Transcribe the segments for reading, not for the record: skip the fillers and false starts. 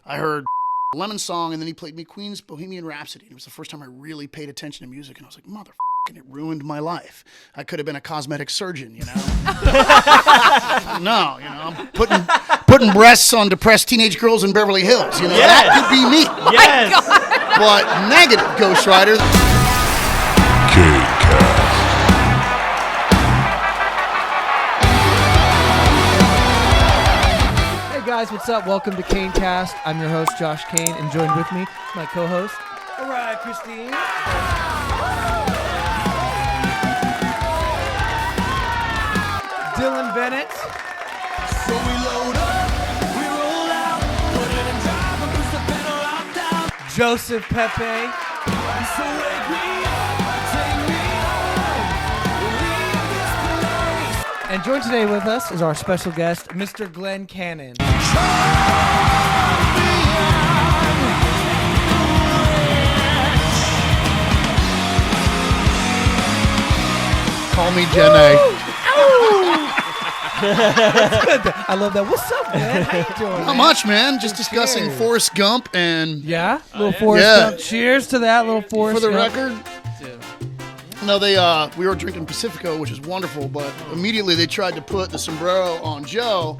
I heard Lemon Song, and then he played me Queen's Bohemian Rhapsody. It was the first time I really paid attention to music, and I was like, motherfucking, it ruined my life. I could have been a cosmetic surgeon, you know? No, you know, I'm putting breasts on depressed teenage girls in Beverly Hills, you know? Yes. That could be me. Yes. But negative, Ghost Rider. Guys, what's up? Welcome to Kain Cast. I'm your host, Josh Kane, and joined with me, my co-host. All right, Christine. Dylan Bennett. So we load up, we roll out, put it in drive and push the pedal out down. Joseph Pepe. So wake me up, take me home, leave this place. And joined today with us is our special guest, Mr. Glenn Cannon. Call me Jenna. I love that. What's up, man? How you doing? Not much, man. Just discussing Cheers. Forrest Gump and... Yeah? Little Forrest Yeah. Gump. Cheers to that, little Forrest For the Gump. record, no, we were drinking Pacifico, which is wonderful, but immediately they tried to put the sombrero on Joe.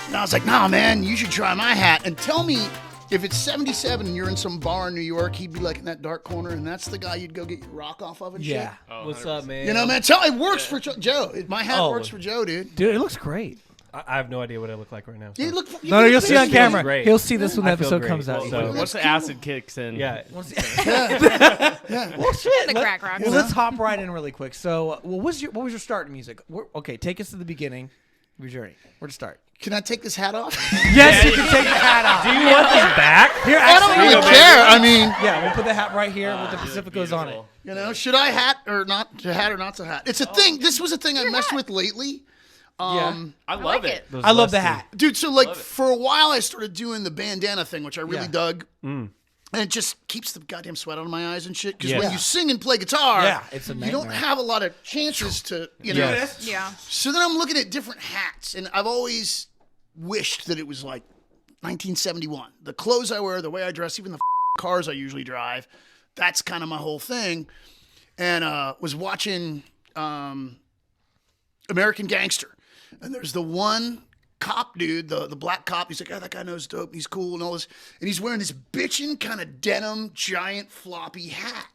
And I was like, nah, man, you should try my hat. And tell me, if it's 77 and you're in some bar in New York, he'd be like in that dark corner, and that's the guy you'd go get your rock off of and Yeah. shit. Oh, What's up, man? You know, man, it works for Joe. My hat works for Joe, dude. Dude, it looks great. I have no idea what I look like right now. So. You look, No, you'll see on feels camera. great. He'll see this when the I feel episode great. comes out. Well, So. Once the acid kicks in. Yeah. Well, shit. The crack rock. Well, let's hop right in really quick. So, what was your starting music? Okay, take us to the beginning of your journey. Where to start? Can I take this hat off? Yes, you can take the hat off. Do you want this back? Here, I don't actually, really care. I mean, yeah, we'll put the hat right here with the Pacificos on it. you know, should I hat or not to hat? It's a thing. This was a thing I messed with lately. Yeah. I like love it. it. I love the hat. Dude, so like for a while I started doing the bandana thing, which I really dug. And it just keeps the goddamn sweat out of my eyes and shit. Because when you sing and play guitar, Yeah, it's a you don't nightmare. have a lot of chances to, you know. Yes. Yeah. So then I'm looking at different hats, and I've always wished that it was like 1971. The clothes I wear, the way I dress, even the cars I usually drive, that's kind of my whole thing. And was watching American Gangster. And there's the one cop dude, the black cop. He's like, oh, that guy knows dope. He's cool and all this. And he's wearing this bitchin' kind of denim, giant, floppy hat.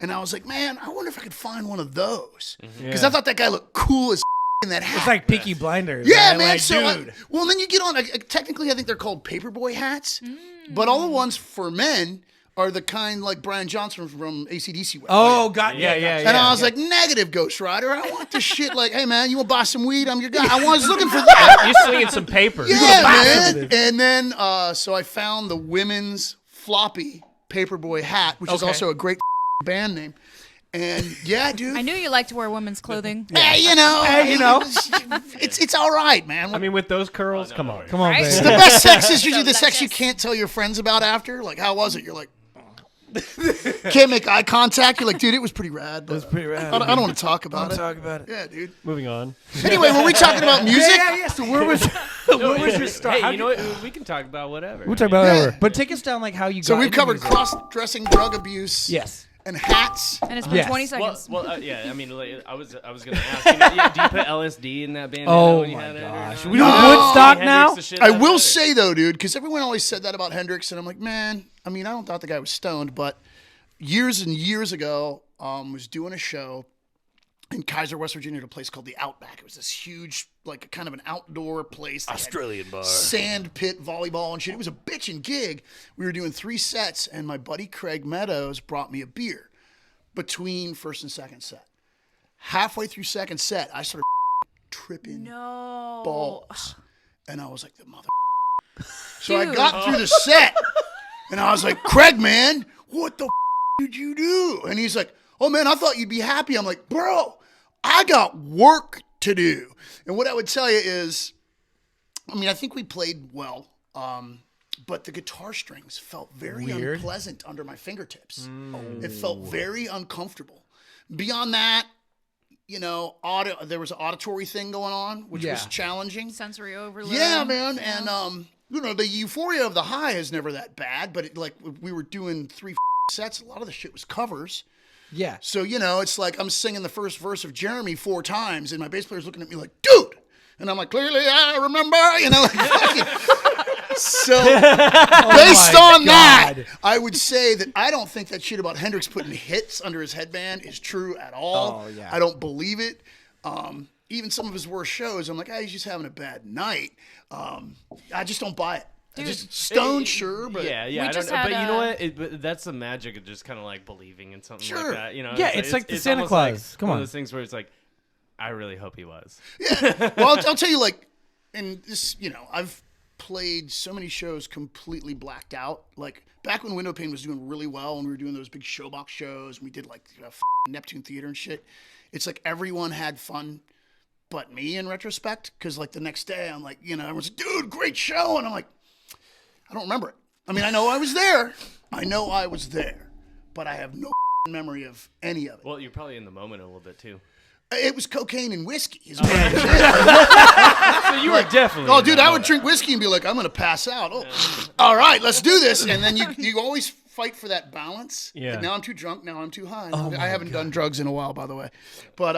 And I was like, man, I wonder if I could find one of those. Because I thought that guy looked cool as in that hat. It's like Peaky Blinders. Yeah, right? man. Like, So, dude. well, then you get on. Technically, I think they're called paperboy hats. But all the ones for men are the kind like Brian Johnson from AC/DC wear. Oh, God. Yeah. And I was like, negative, Ghost Rider. I want this shit. Like, hey, man, you want to buy some weed? I'm your guy. I was looking for that. You're slinging some paper. Yeah, man. And then, so I found the women's floppy paperboy hat, which is also a great band name. And yeah, dude. I knew you liked to wear women's clothing. Hey, you know. It's all right, man. I mean, with those curls, come on. Come on, Right? The baby. best sex is usually the So sex you luscious. can't tell your friends about after. Like, how was it? You're like, can't make eye contact. You're like, dude, it was pretty rad. But pretty rad. I don't want to talk about it. Talk about it. Yeah, dude. Moving on. Anyway, were we talking about music? Yeah. So where was your start? Hey, How'd you know what? We can talk about whatever. We'll talk about whatever. But take us down like how you got So we've into covered music. cross-dressing, drug abuse, Yes. and hats. And it's been Yes. 20 Well, seconds. yeah. I mean, like, I was gonna ask. Do you put LSD in that band? Oh when you my had it, or gosh. not? We doing No. Woodstock Hendrix now? the shit I out of will it. say, though, dude, because everyone always said that about Hendrix, and I'm like, man, I mean, I don't thought the guy was stoned, but years and years ago, was doing a show in Kaiser, West Virginia, at a place called the Outback. It was this huge, like, kind of an outdoor place. Australian bar. Sand pit, volleyball, and shit. It was a bitchin' gig. We were doing 3 sets, and my buddy Craig Meadows brought me a beer between first and second set. Halfway through second set, I started tripping No. balls. And I was like, the mother. So I Dude. got through the set, and I was like, Craig, man, what the did you do? And he's like, oh, man, I thought you'd be happy. I'm like, bro, I got work to do. And what I would tell you is, I mean, I think we played well, but the guitar strings felt very unpleasant under my fingertips. It felt very uncomfortable. Beyond that, you know, there was an auditory thing going on, which was challenging. Sensory overload. Yeah, man. And the euphoria of the high is never that bad, but we were doing 3 sets. A lot of the shit was covers. Yeah. So, it's like I'm singing the first verse of Jeremy 4 times, and my bass player's looking at me like, dude! And I'm like, clearly I remember, So, based on that, I would say that I don't think that shit about Hendrix putting hits under his headband is true at all. Oh, yeah. I don't believe it. Even some of his worst shows, I'm like, he's just having a bad night. I just don't buy it. Dude, just stoned, sure, but yeah, We I don't just know. had But you know a- what? But that's the magic of just kind of like believing in something Sure. like that. Yeah, it's like the Santa almost Claus. Like Come one on. of those things where it's like, I really hope he was. well, I'll tell you, and this, I've played so many shows completely blacked out. Like back when Window Pane was doing really well, and we were doing those big showbox shows, and we did Neptune Theater and shit. It's like everyone had fun, but me in retrospect, because the next day I'm like, everyone's like, dude, great show, and I'm like, I don't remember it. I mean, I know I was there, but I have no memory of any of it. Well, you're probably in the moment a little bit too. It was cocaine and whiskey. Is So you were definitely. Oh, in dude, that I would moment. drink whiskey and be like, I'm going to pass out. Oh, all right, let's do this. And then you always fight for that balance. Yeah. Like, now I'm too drunk. Now I'm too high. I haven't done drugs in a while, by the way. But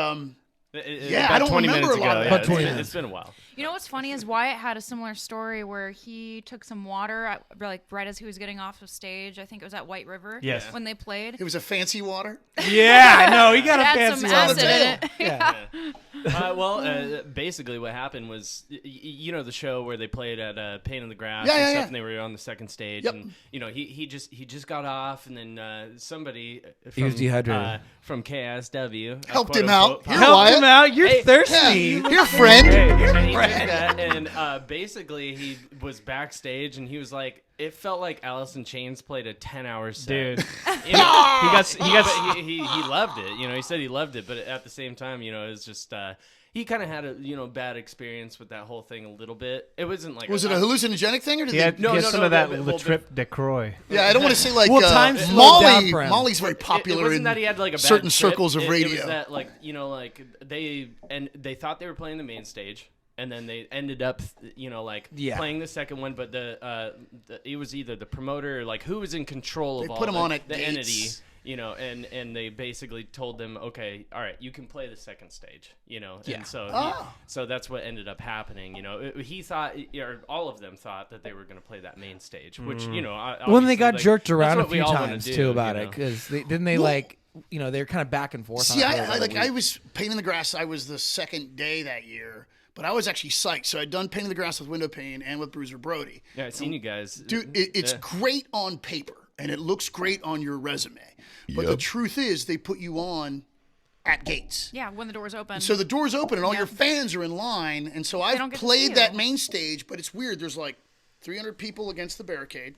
yeah, about I don't 20 remember minutes a lot ago. of Yeah, that. About 20 it's been a while. You know what's funny is Wyatt had a similar story where he took some water, right as he was getting off of stage. I think it was at White River. Yes. When they played. It was a fancy water. Yeah, I know. He got It a had fancy some one. acid in it. Yeah. Basically what happened was, the show where they played at Pain in the Grass Yeah, and yeah, stuff, yeah. and they were on the second stage, Yep. and he just got off, and then somebody from, He was dehydrated. from KSW Helped quote him unquote, out. popped Here, up. Wyatt. Help him out. You're Hey, thirsty. Your friend. And he did that, and basically he was backstage, and he was like, it felt like Alice in Chains played a 10-hour set. Dude. He loved it. He said he loved it, but at the same time, it was just he kind of had a bad experience with that whole thing a little bit. It wasn't like Was it a hallucinogenic thing, or did He had, they? No, he had no, some no, of that no, Le well, Trip de Croix. Yeah, I don't want to say like Well, time slowed down Molly. for him. Molly's very popular It wasn't in that he had like a bad certain trip. circles of It radio. was that they thought they were playing the main stage, and then they ended up playing the second one, but it was either the promoter or who was in control of They all put 'em on at the dates. entity. And they basically told them, okay, all right, you can play the second stage, and so that's what ended up happening. He thought, or all of them thought that they were going to play that main stage, which When they obviously, got jerked that's around a what we few all wanna times do, too about it, because didn't they they're kind of back and forth. See, on it for about a I week. was Pain in the Grass. I was the second day that year, but I was actually psyched. So I'd done Pain in the Grass with Window Pane and with Bruiser Brody. Yeah, I've seen you guys, Dude, it's great on paper and it looks great on your resume. But the truth is, they put you on at gates. Yeah, when the doors open. So the doors open and all your fans are in line. And so I've don't get to see played you. that main stage, but it's weird. There's 300 people against the barricade,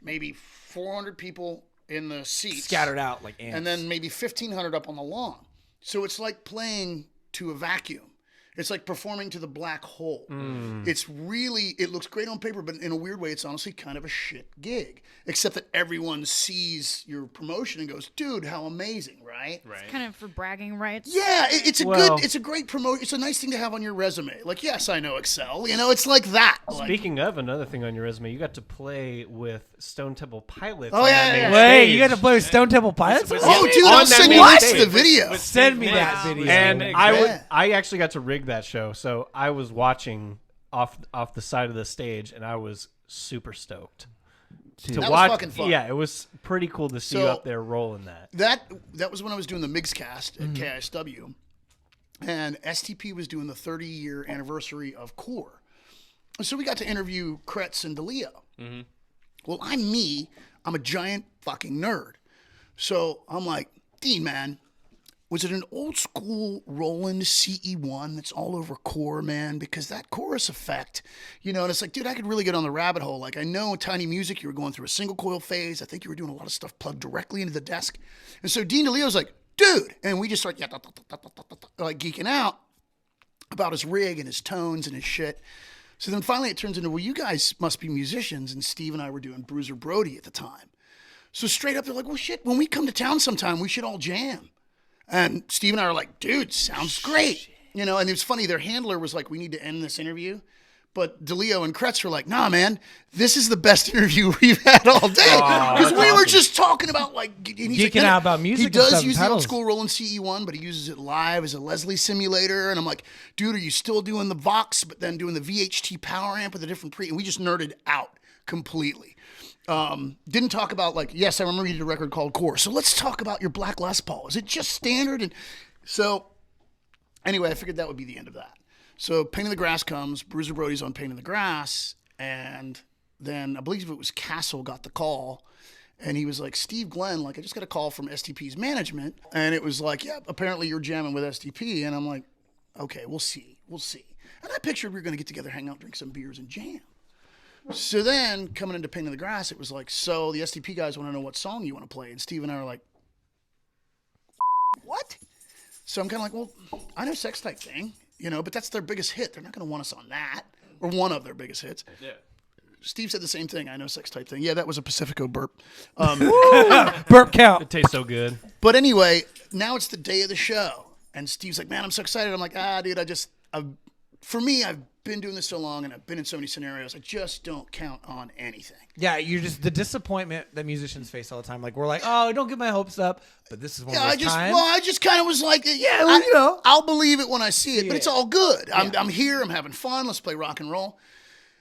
maybe 400 people in the seats. scattered out like ants. And then maybe 1,500 up on the lawn. So it's like playing to a vacuum. It's like performing to the black hole. It's really, it looks great on paper, but in a weird way, it's honestly kind of a shit gig. Except that everyone sees your promotion and goes, dude, how amazing, right? right? kind of for bragging rights. Yeah, it's a Well- it's a great promote. It's a nice thing to have on your resume. Yes, I know Excel. It's like that. Speaking of another thing on your resume, you got to play with Stone Temple Pilots. Oh, on yeah, that main yeah, Wait, stage. you got to play with Stone Temple Pilots? Oh, dude, On I'll that send main you links to stage. the video. Send me that video. And Steve I Nicks. would, I actually got to rig that show, so I was watching off the side of the stage, and I was super stoked to That was watch. fucking fun. Yeah, it was pretty cool to see you So- up there rolling that. That was when I was doing the Migscast at KISW, and STP was doing the 30-year anniversary of Core. So we got to interview Kretz and DeLeo. Well, I'm a giant fucking nerd. So I'm like, Dean, man, was it an old school Roland CE1 that's all over Core, man? Because that chorus effect, and it's like, dude, I could really get on the rabbit hole. I know Tiny Music, you were going through a single coil phase. I think you were doing a lot of stuff plugged directly into the desk. And so Dean DeLeo's like, dude, and we just start geeking out about his rig and his tones and his shit. So then finally it turns into, well, you guys must be musicians. And Steve and I were doing Bruiser Brody at the time. So straight up, they're like, well, shit, when we come to town sometime, we should all jam. And Steve and I are like, dude, sounds great. And it was funny. Their handler was like, we need to end this interview But DeLeo and Kretz were like, nah, man, this is the best interview we've had all day. Because we were just talking about Geeking out about music He and does stuff, use the old pedals. school Roland CE1, but he uses it live as a Leslie simulator. And I'm like, dude, are you still doing the Vox, but then doing the VHT power amp with a different pre? And we just nerded out completely. Didn't talk about yes, I remember you did a record called Core. So let's talk about your Black Les Paul. Is it just standard? And so anyway, I figured that would be the end of that. So Pain in the Grass comes, Bruiser Brody's on Pain in the Grass, and then I believe it was Castle got the call, and he was like, Steve Glenn, I just got a call from STP's management, and it was like, yeah, apparently you're jamming with STP, and I'm like, okay, we'll see. And I pictured we were going to get together, hang out, drink some beers, and jam. So then, coming into Pain in the Grass, it was like, so the STP guys want to know what song you want to play, and Steve and I are like, what? So I'm kind of like, well, I know Sex Type Thing. But that's their biggest hit. They're not going to want us on that, or one of their biggest hits. Yeah. Steve said the same thing. I know Sex Type Thing. Yeah, that was a Pacifico burp. Burp count. It tastes so good. But anyway, now it's the day of the show, and Steve's like, "Man, I'm so excited." I'm like, dude, for me, I've been doing this so long, and I've been in so many scenarios. I just don't count on anything. Yeah, you're just the disappointment that musicians face all the time. We're like, oh, don't get my hopes up. But this is one of those times. I just kind of was like, yeah, I'll believe it when I see it, but it's all good. I'm here. I'm having fun. Let's play rock and roll.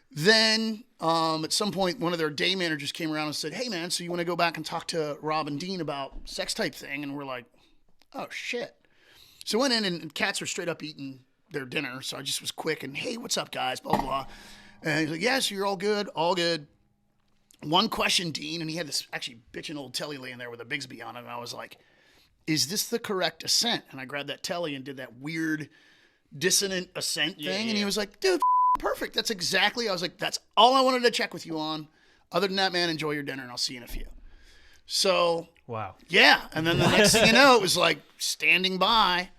Then at some point, one of their day managers came around and said, hey, man, so you want to go back and talk to Rob and Dean about Sex Type Thing? And we're like, oh, shit. So I went in, and cats are straight up eating their dinner. So I just was quick and, hey, what's up, guys? Blah, blah, blah. And he's like, yeah, so you're all good? All good. One question, Dean, and he had this actually bitchin' old telly laying there with a Bigsby on it, and I was like, is this the correct ascent? And I grabbed that telly and did that weird dissonant ascent thing, and he was like, dude, perfect. That's exactly, I was like, that's all I wanted to check with you on. Other than that, man, enjoy your dinner, and I'll see you in a few. So, wow. Yeah, and then the next thing you know, it was like standing by.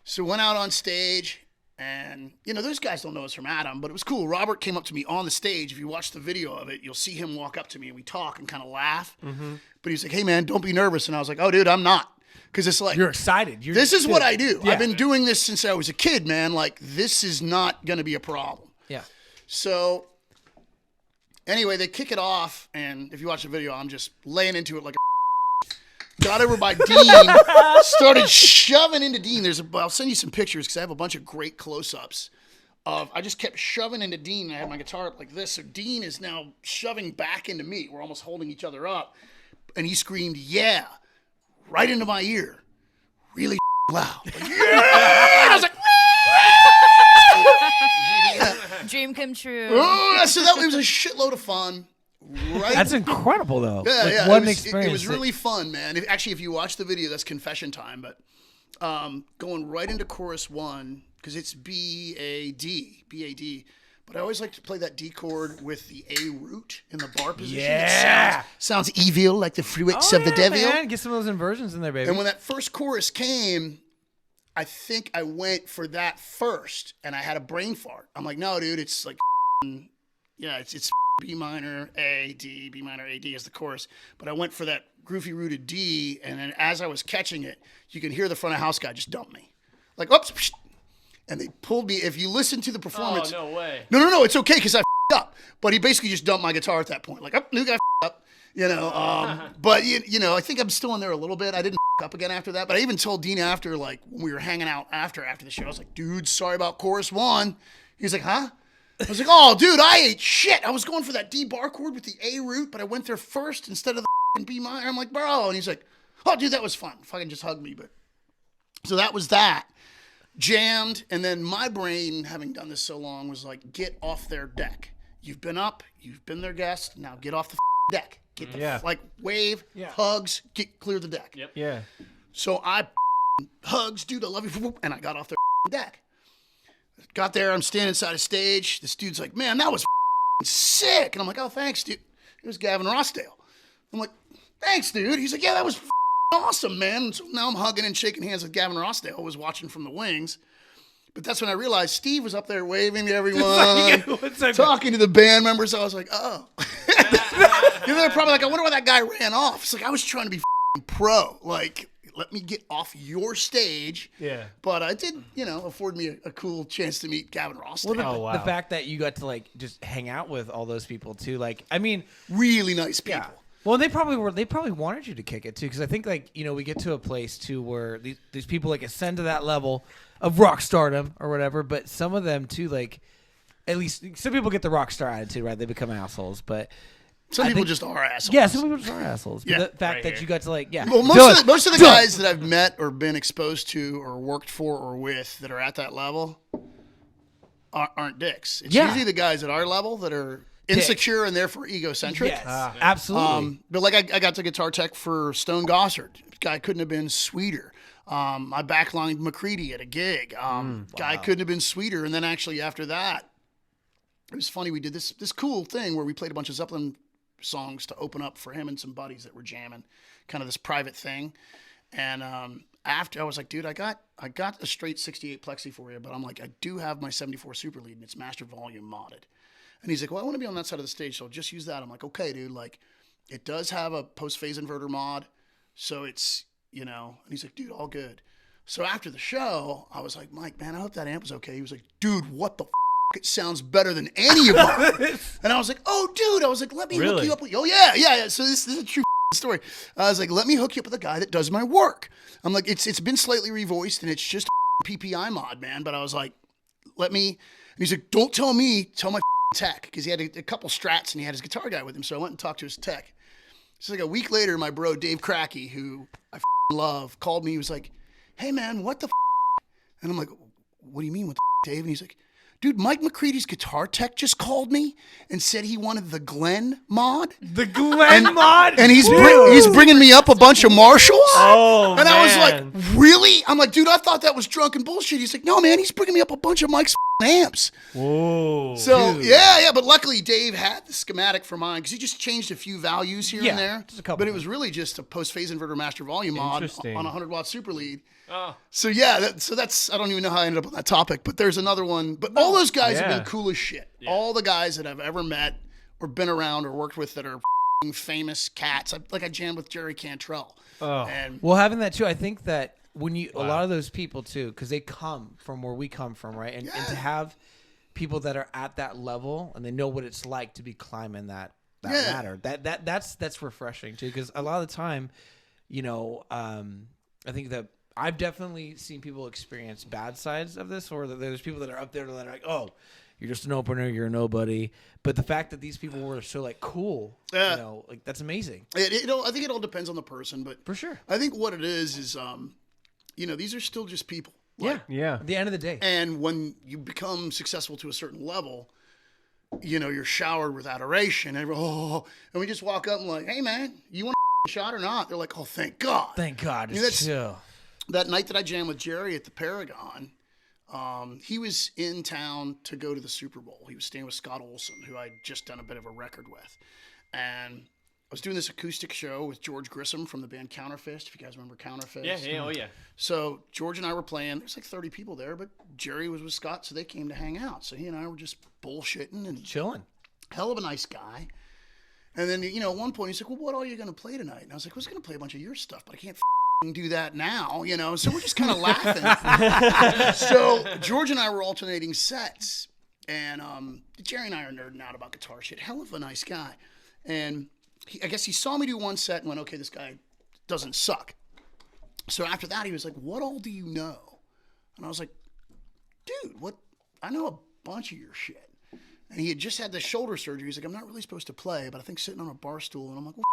So went out on stage, and, those guys don't know us from Adam, but it was cool. Robert came up to me on the stage. If you watch the video of it, you'll see him walk up to me, and we talk and kind of laugh. Mm-hmm. But he's like, hey, man, don't be nervous. And I was like, oh, dude, I'm not. Because it's like... You're excited. This is what I do. Yeah. I've been doing this since I was a kid, man. This is not going to be a problem. Yeah. So, anyway, they kick it off, and if you watch the video, I'm just laying into it like a... Got over by Dean, started shoving into Dean. I'll send you some pictures because I have a bunch of great close-ups of. I just kept shoving into Dean. And I had my guitar up like this, so Dean is now shoving back into me. We're almost holding each other up, and he screamed, "Yeah!" right into my ear, really loud. Like, yeah! And I was like, Dream come true. oh, so that was a shitload of fun. Right. That's incredible, though. Yeah, What an it experience. was really fun, man. If you watch the video, that's confession time. But going right into chorus one, because it's B-A-D. But I always like to play that D chord with the A root in the bar position. Yeah. It sounds evil, like the fruits of the devil. Man. Get some of those inversions in there, baby. And when that first chorus came, I think I went for that first, and I had a brain fart. I'm like, no, dude, it's like, it's B minor, A, D, B minor, A, D is the chorus. But I went for that groovy rooted D, and then as I was catching it, you can hear the front of house guy just dump me. Like, oops, and they pulled me. If you listen to the performance. Oh, no way. No, it's okay because I up. But he basically just dumped my guitar at that point. Like, new guy up, But, I think I'm still in there a little bit. I didn't up again after that. But I even told Dean after, when we were hanging out after the show, I was like, dude, sorry about chorus one. He's like, huh? I was like, oh, dude, I ate shit. I was going for that D bar chord with the A root, but I went there first instead of the B minor. I'm like, bro. And he's like, oh, dude, that was fun. Fucking just hug me. But so that was that. Jammed. And then my brain, having done this so long, was like, get off their deck. You've been up. You've been their guest. Now get off the deck. Get the, wave, hugs, clear the deck. Yep. Yeah. So I hugs, dude, I love you. And I got off their deck. Got there, I'm standing inside a stage. This dude's like, man, that was sick. And I'm like, oh, thanks, dude. It was Gavin Rossdale. I'm like, thanks, dude. He's like, yeah, that was awesome, man. And so now I'm hugging and shaking hands with Gavin Rossdale, who was watching from the wings. But that's when I realized Steve was up there waving to everyone, talking to the band members. I was like, oh. They're probably like, I wonder why that guy ran off. It's like, I was trying to be pro. Like let me get off your stage. Yeah. But I did, afford me a cool chance to meet Gavin Ross. Well, Oh, wow. the fact that you got to like just hang out with all those people too, like I mean, Really nice people. yeah. Well, they probably wanted you to kick it too, because I think like we get to a place too where these people like ascend to that level of rock stardom or whatever, but some of them too, like at least some people get the rock star attitude, right? They become assholes, but Some I people think- just are assholes. yeah, some people just are assholes. But Yeah. the fact that you got to like Well, do it. most of the Do it. guys that I've met or been exposed to or worked for or with that are at that level aren't dicks. It's Yeah. usually the guys at our level that are insecure and therefore egocentric. Yes, absolutely. But like I got the guitar tech for Stone Gossard. Guy couldn't have been sweeter. I backlined McCready at a gig. Guy couldn't have been sweeter. And then actually after that, it was funny. We did this cool thing where we played a bunch of Zeppelin songs to open up for him and some buddies that were jamming, kind of this private thing. And after I was like, dude, I got a straight 68 plexi for you, but I'm like, I do have my 74 Super Lead and it's master volume modded. And he's like, well, I want to be on that side of the stage, so I'll just use that. I'm like, okay, dude, like it does have a post phase inverter mod, so it's and he's like, dude, all good. So after the show, I was like, Mike, man, I hope that amp was okay. He was like, dude, what the it sounds better than any of them. And I was like, oh, dude. I was like, let me hook you up with, oh, yeah. So this is a true story. I was like, let me hook you up with a guy that does my work. I'm like, it's been slightly revoiced, and it's just a PPI mod, man. But I was like, let me, and he's like, don't tell me, tell my tech, because he had a couple strats, and he had his guitar guy with him. So I went and talked to his tech. So like a week later, my bro, Dave Cracky, who I love, called me. He was like, hey, man, what the And I'm like, what do you mean, what the Dave? And he's like, dude, Mike McCready's guitar tech just called me and said he wanted the Glenn mod. The Glenn mod, And he's bringing me up a bunch of Marshalls. Oh, and I was man. like, really? I'm like, dude, I thought that was drunken bullshit. He's like, no, man, he's bringing me up a bunch of Mike's amps. Whoa. So, dude. yeah. But luckily, Dave had the schematic for mine because he just changed a few values here Yeah, and there. just a couple But it things. was really just a post-phase inverter master volume mod Interesting. on a 100-watt super lead. Oh. So yeah, that's I don't even know how I ended up on that topic, but there's another one. But all those guys have Yeah. been cool as shit. All the guys that I've ever met or been around or worked with that are famous cats. I jammed with Jerry Cantrell. Oh. And Well, having that too, I think that when you a lot of those people too, because they come from where we come from, right? And to have people that are at that level and they know what it's like to be climbing that ladder, that's refreshing too. Because a lot of the time, I think that I've definitely seen people experience bad sides of this, or that there's people that are up there that are like, oh, you're just an opener, you're a nobody. But the fact that these people were so like cool, like that's amazing. I think it all depends on the person, but For sure. I think what it is these are still just people. Yeah. Yeah. At the end of the day. And when you become successful to a certain level, you're showered with adoration. And we just walk up and like, hey man, you want a shot or not? They're like, oh, thank God. Thank God. mean, It's that's- chill. That night that I jammed with Jerry at the Paragon, he was in town to go to the Super Bowl. He was staying with Scott Olson, who I'd just done a bit of a record with. And I was doing this acoustic show with George Grissom from the band Counterfist, if you guys remember Counterfist. Yeah, oh yeah. So George and I were playing. There's like 30 people there, but Jerry was with Scott, so they came to hang out. So he and I were just bullshitting and Chilling. hell of a nice guy. And then, at one point he's like, well, what all are you going to play tonight? And I was like, I was going to play a bunch of your stuff, but I can't do that now, So we're just kind of laughing. So George and I were alternating sets. And Jerry and I are nerding out about guitar shit. Hell of a nice guy. And I guess he saw me do one set and went, okay, this guy doesn't suck. So after that, he was like, what all do you know? And I was like, dude, what? I know a bunch of your shit. And he had just had the shoulder surgery. He's like, I'm not really supposed to play, but I think sitting on a bar stool. And I'm like, well,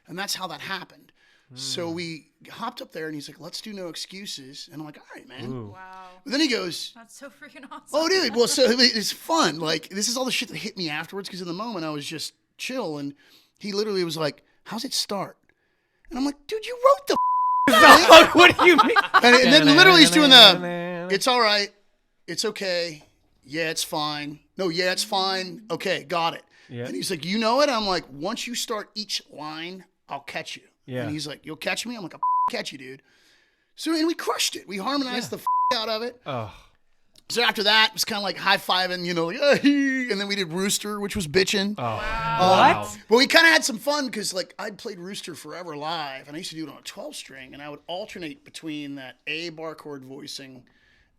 and that's how that happened. So we hopped up there and he's like, let's do No Excuses. And I'm like, all right, man. Wow. But then he goes, That's so freaking awesome. oh, dude. Well, so it's fun. Like, this is all the shit that hit me afterwards because in the moment I was just chill. And he literally was like, how's it start? And I'm like, dude, you wrote the What do you mean? and then literally he's doing the, it's all right. It's okay. Yeah, it's fine. No, yeah, it's fine. Okay, got it. Yeah. And he's like, you know it? I'm like, once you start each line, I'll catch you. Yeah. And he's like, you'll catch me? I'm like, I'll catch you, dude. So, and we crushed it. We harmonized the out of it. Oh. So after that, it was kind of like high-fiving, like, and then we did Rooster, which was bitching. Oh, wow. But we kind of had some fun because, like, I'd played Rooster forever live, and I used to do it on a 12-string, and I would alternate between that A bar chord voicing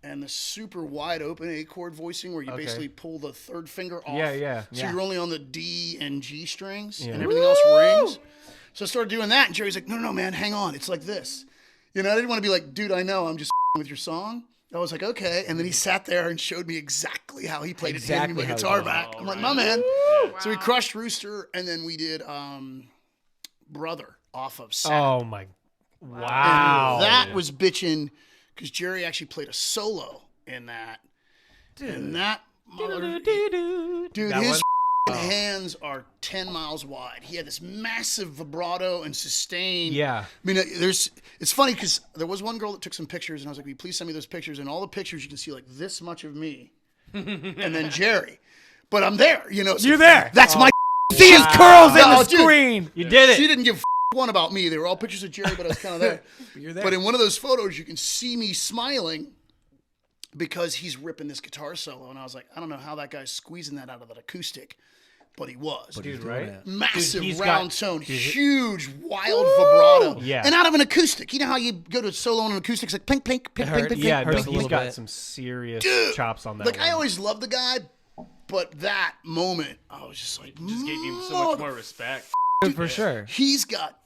and the super wide open A chord voicing where you basically pull the third finger off. Yeah. So you're only on the D and G strings, and everything else rings. So I started doing that, and Jerry's like, no, man, hang on. It's like this. I didn't want to be like, dude, I know, I'm just with your song. I was like, okay. And then he sat there and showed me exactly how he played it. He handed me my guitar back. I'm like, my man. So we crushed Rooster, and then we did Brother off of Saturday. Oh, my. Wow. And that was bitching because Jerry actually played a solo in that. Dude. And that mother... Dude, That his hands are 10 miles wide. He had this massive vibrato and sustain. Yeah. I mean, it's funny because there was one girl that took some pictures, and I was like, will you please send me those pictures? And all the pictures, you can see like this much of me and then Jerry. But I'm there, So You're there. That's my See his curls in No, the dude. screen. You did it. She didn't give one about me. They were all pictures of Jerry, but I was kind of there. You're there. But in one of those photos, you can see me smiling because he's ripping this guitar solo. And I was like, I don't know how that guy's squeezing that out of that acoustic. But he was. Dude, right? Massive Dude, round tone, huge, wild vibrato. Yeah. And out of an acoustic. You know how you go to solo on an acoustic, it's like plink, plink, plink, plink, plink, Yeah, plink. no, hurts a he's little got bit. some serious chops on that Like, one. I always loved the guy, but that moment, I was just like, Just gave you so much more respect. For sure. he's got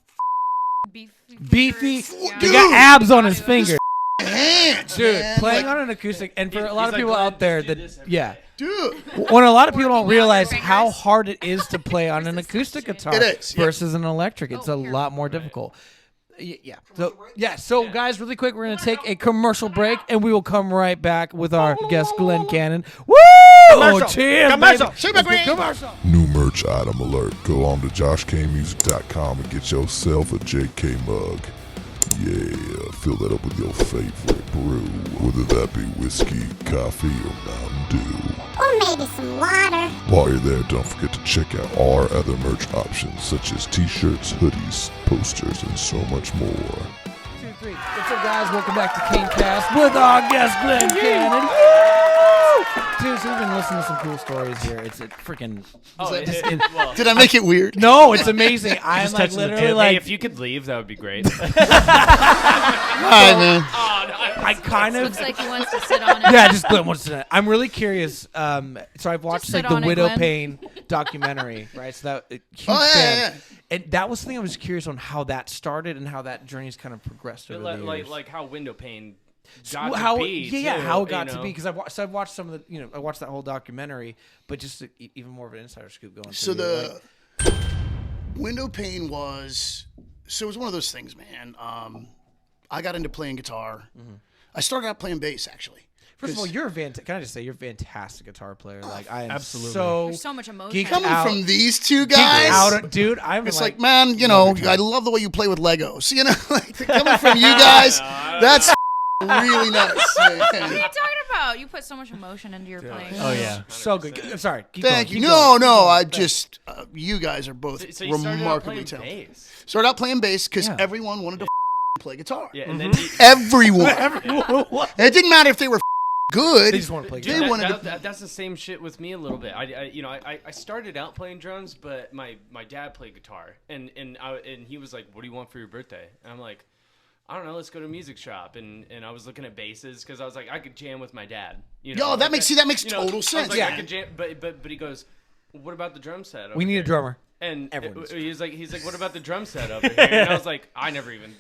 Beefy. Yeah. He got abs on his fingers. hands, Dude, man. playing Like, on an acoustic, and for a lot He's of like, people "Glenn, out there just do that, this every yeah. day." dude. When a lot of people don't Working out your realize fingers. how hard it is to play on an acoustic guitar It is, yeah. versus an electric, it's a lot more difficult. Yeah. So guys, really quick, we're gonna take a commercial break, and we will come right back with our guest Glenn Cannon. Woo! Oh, cheers, Commercial. baby. Super green. Commercial. New merch item alert. Go on to joshkmusic.com and get yourself a JK mug. Yeah, fill that up with your favorite brew, whether that be whiskey, coffee, or Mountain Dew. Or maybe some water. While you're there, don't forget to check out our other merch options, such as t-shirts, hoodies, posters, and so much more. 2, 3. What's up, guys? Welcome back to Kain Cast with our guest Glenn Cannon. Dude, so we've been listening to some cool stories here. It's a freaking. Oh, well, Did I make it weird? No, it's amazing. I'm just like touching the literally tip. like. hey, if you could leave, that would be great. Hi, man. I kind of. Looks like he wants to sit on it. Yeah, just Glenn wants to. I'm really curious. So I've watched Just like sit the on it, Widow Glenn. Pain documentary, right? So that huge Oh, yeah, fan. yeah, yeah. And that was something I was curious on how that started and how that journey's kind of progressed over the years. like how window pane Well, got how to be. yeah, too, how it got you to know? be because I've watched some of the I watched that whole documentary, but just even more of an insider scoop going. So through the like, window pane was it was one of those things, man. I got into playing guitar. I started out playing bass, actually. first of all, you're a can I just say you're a fantastic guitar player? Like I am absolutely. so There's so much emotion. geeked Coming out, from these two geeked guys, out, dude. I'm it's like, like, man, I love the way you play with Legos. Like coming from you guys, that's really nice. What are Man. you talking about? You put so much emotion into your playing. Oh, yeah. so good. I'm sorry. Keep Thank going, you. keep going. No, I just you guys are both So you started out remarkably playing talented. bass. Started out playing bass because Yeah. everyone wanted to play guitar. Yeah, and then Everyone. And it didn't matter if they were good. They just want to play. They guitar. wanted to. that's the same shit with me a little bit. I started out playing drums, but my dad played guitar, and he was like, "What do you want for your birthday?" And I'm like, "I don't know. Let's go to a music shop." And I was looking at basses because I was like, I could jam with my dad. Yo, that makes total I was sense. like, Yeah. I could jam, but he goes, "What about the drum set?" We need a drummer. And Everyone needs he's like, what about the drum set over here? And I was like, I never even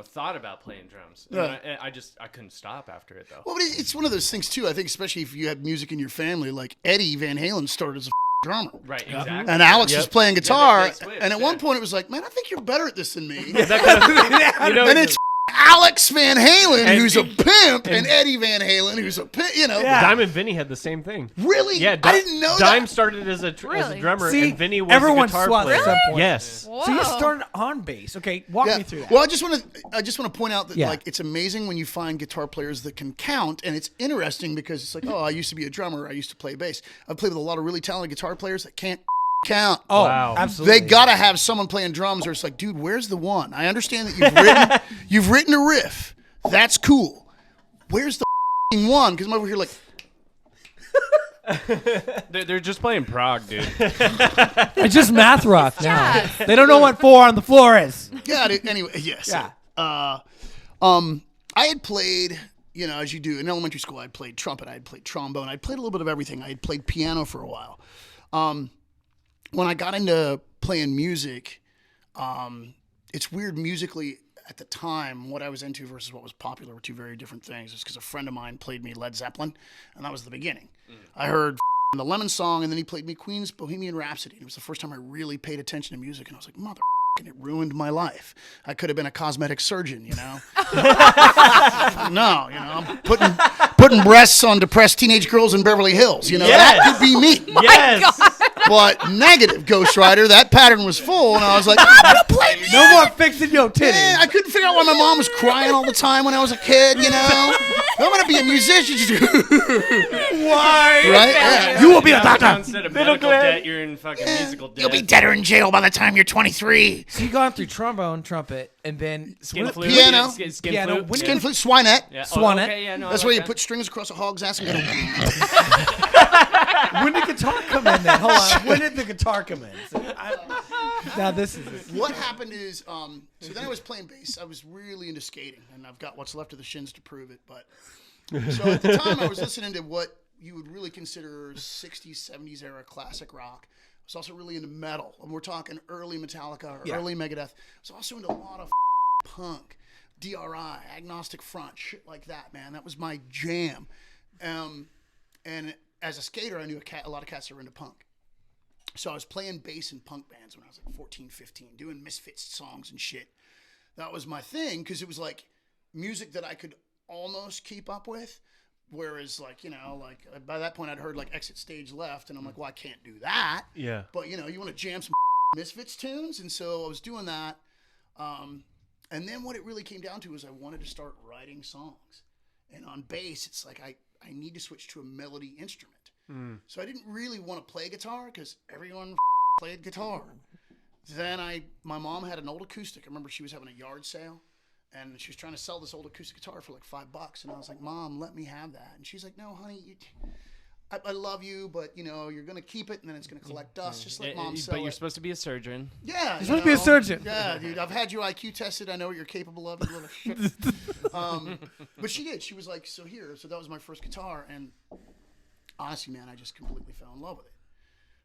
thought about playing drums. And I couldn't stop after it though. Well, but it's one of those things too. I think, especially if you have music in your family, like Eddie Van Halen started as a drummer, Right, exactly. and Alex was playing guitar. they switched, and at one yeah. point, it was like, man, I think you're better at this than me. And And it's Alex Van Halen, who's a pimp, and Eddie Van Halen, who's a pimp. Diamond Vinny had the same thing. Really? Yeah, I didn't know Dime that. started as a Really? drummer, See, and Vinny was everyone a guitar swapped player. at some point. Yes. Whoa. So you started on bass. Okay, walk Yeah. me through that. Well, I just want to point out that Yeah. like it's amazing when you find guitar players that can count, and it's interesting because it's like, oh, I used to be a drummer, I used to play bass. I've played with a lot of really talented guitar players that can't count. Oh, Wow. absolutely. They gotta have someone playing drums, or it's like, dude, where's the one? I understand that you've written a riff. That's cool. Where's the one? Because I'm over here like, They're just playing Prague, dude. It's just math rock now. Jazz. They don't know what 4 on the floor is. Yeah. Anyway, yes. Yeah. I had played, as you do in elementary school, I played trumpet, I had played trombone, I played a little bit of everything. I had played piano for a while. When I got into playing music, it's weird musically at the time, what I was into versus what was popular were two very different things. It's because a friend of mine played me Led Zeppelin, and that was the beginning. I heard the Lemon Song, and then he played me Queen's Bohemian Rhapsody. It was the first time I really paid attention to music, and I was like, mother, and it ruined my life. I could have been a cosmetic surgeon, No, I'm putting breasts on depressed teenage girls in Beverly Hills. That could be me. Yes. But negative, Ghost Rider. That pattern was full, and I was like, I'm gonna play music. No more fixing your titties. Man, I couldn't figure out why my mom was crying all the time when I was a kid. I'm gonna be a musician. Why? Right? Yeah. You will be a doctor. Instead of medical debt, you're in fucking musical debt. You'll be dead or in jail by the time you're 23. So you've gone through trombone, trumpet, and then Skin flute. Piano. Skin Piano. flute. When Skin flute, swinette. Yeah. Swanette. Okay, yeah, no, That's I where like you that. put strings across a hog's ass and go. When did guitar come in then? Hold on. When did the guitar come in? Now this is it. What happened is, so then I was playing bass. I was really into skating, and I've got what's left of the shins to prove it. But so at the time, I was listening to what you would really consider 60s, 70s era classic rock. I was also really into metal, and we're talking early Metallica, or early Megadeth. I was also into a lot of punk, DRI, Agnostic Front, shit like that, man. That was my jam. And as a skater, I knew a lot of cats that were into punk. So I was playing bass in punk bands when I was like 14, 15, doing Misfits songs and shit. That was my thing, because it was like music that I could almost keep up with. Whereas, by that point, I'd heard Exit Stage Left, and I'm like, well, I can't do that. Yeah. But, you want to jam some Misfits tunes, and so I was doing that. And then what it really came down to was I wanted to start writing songs. And on bass, it's like I need to switch to a melody instrument. So I didn't really want to play guitar because everyone played guitar. Then my mom had an old acoustic. I remember she was having a yard sale, and she was trying to sell this old acoustic guitar for like $5. And I was like, Mom, let me have that. And she's like, no, honey, I love you, but you're going to keep it, and then it's going to collect dust. Just let Mom sell But you're it. supposed to be a surgeon. Yeah. You're supposed to be a surgeon. Yeah, dude. I've had your IQ tested. I know what you're capable of. You little shit. But she did. She was like, so that was my first guitar. And honestly, man, I just completely fell in love with it.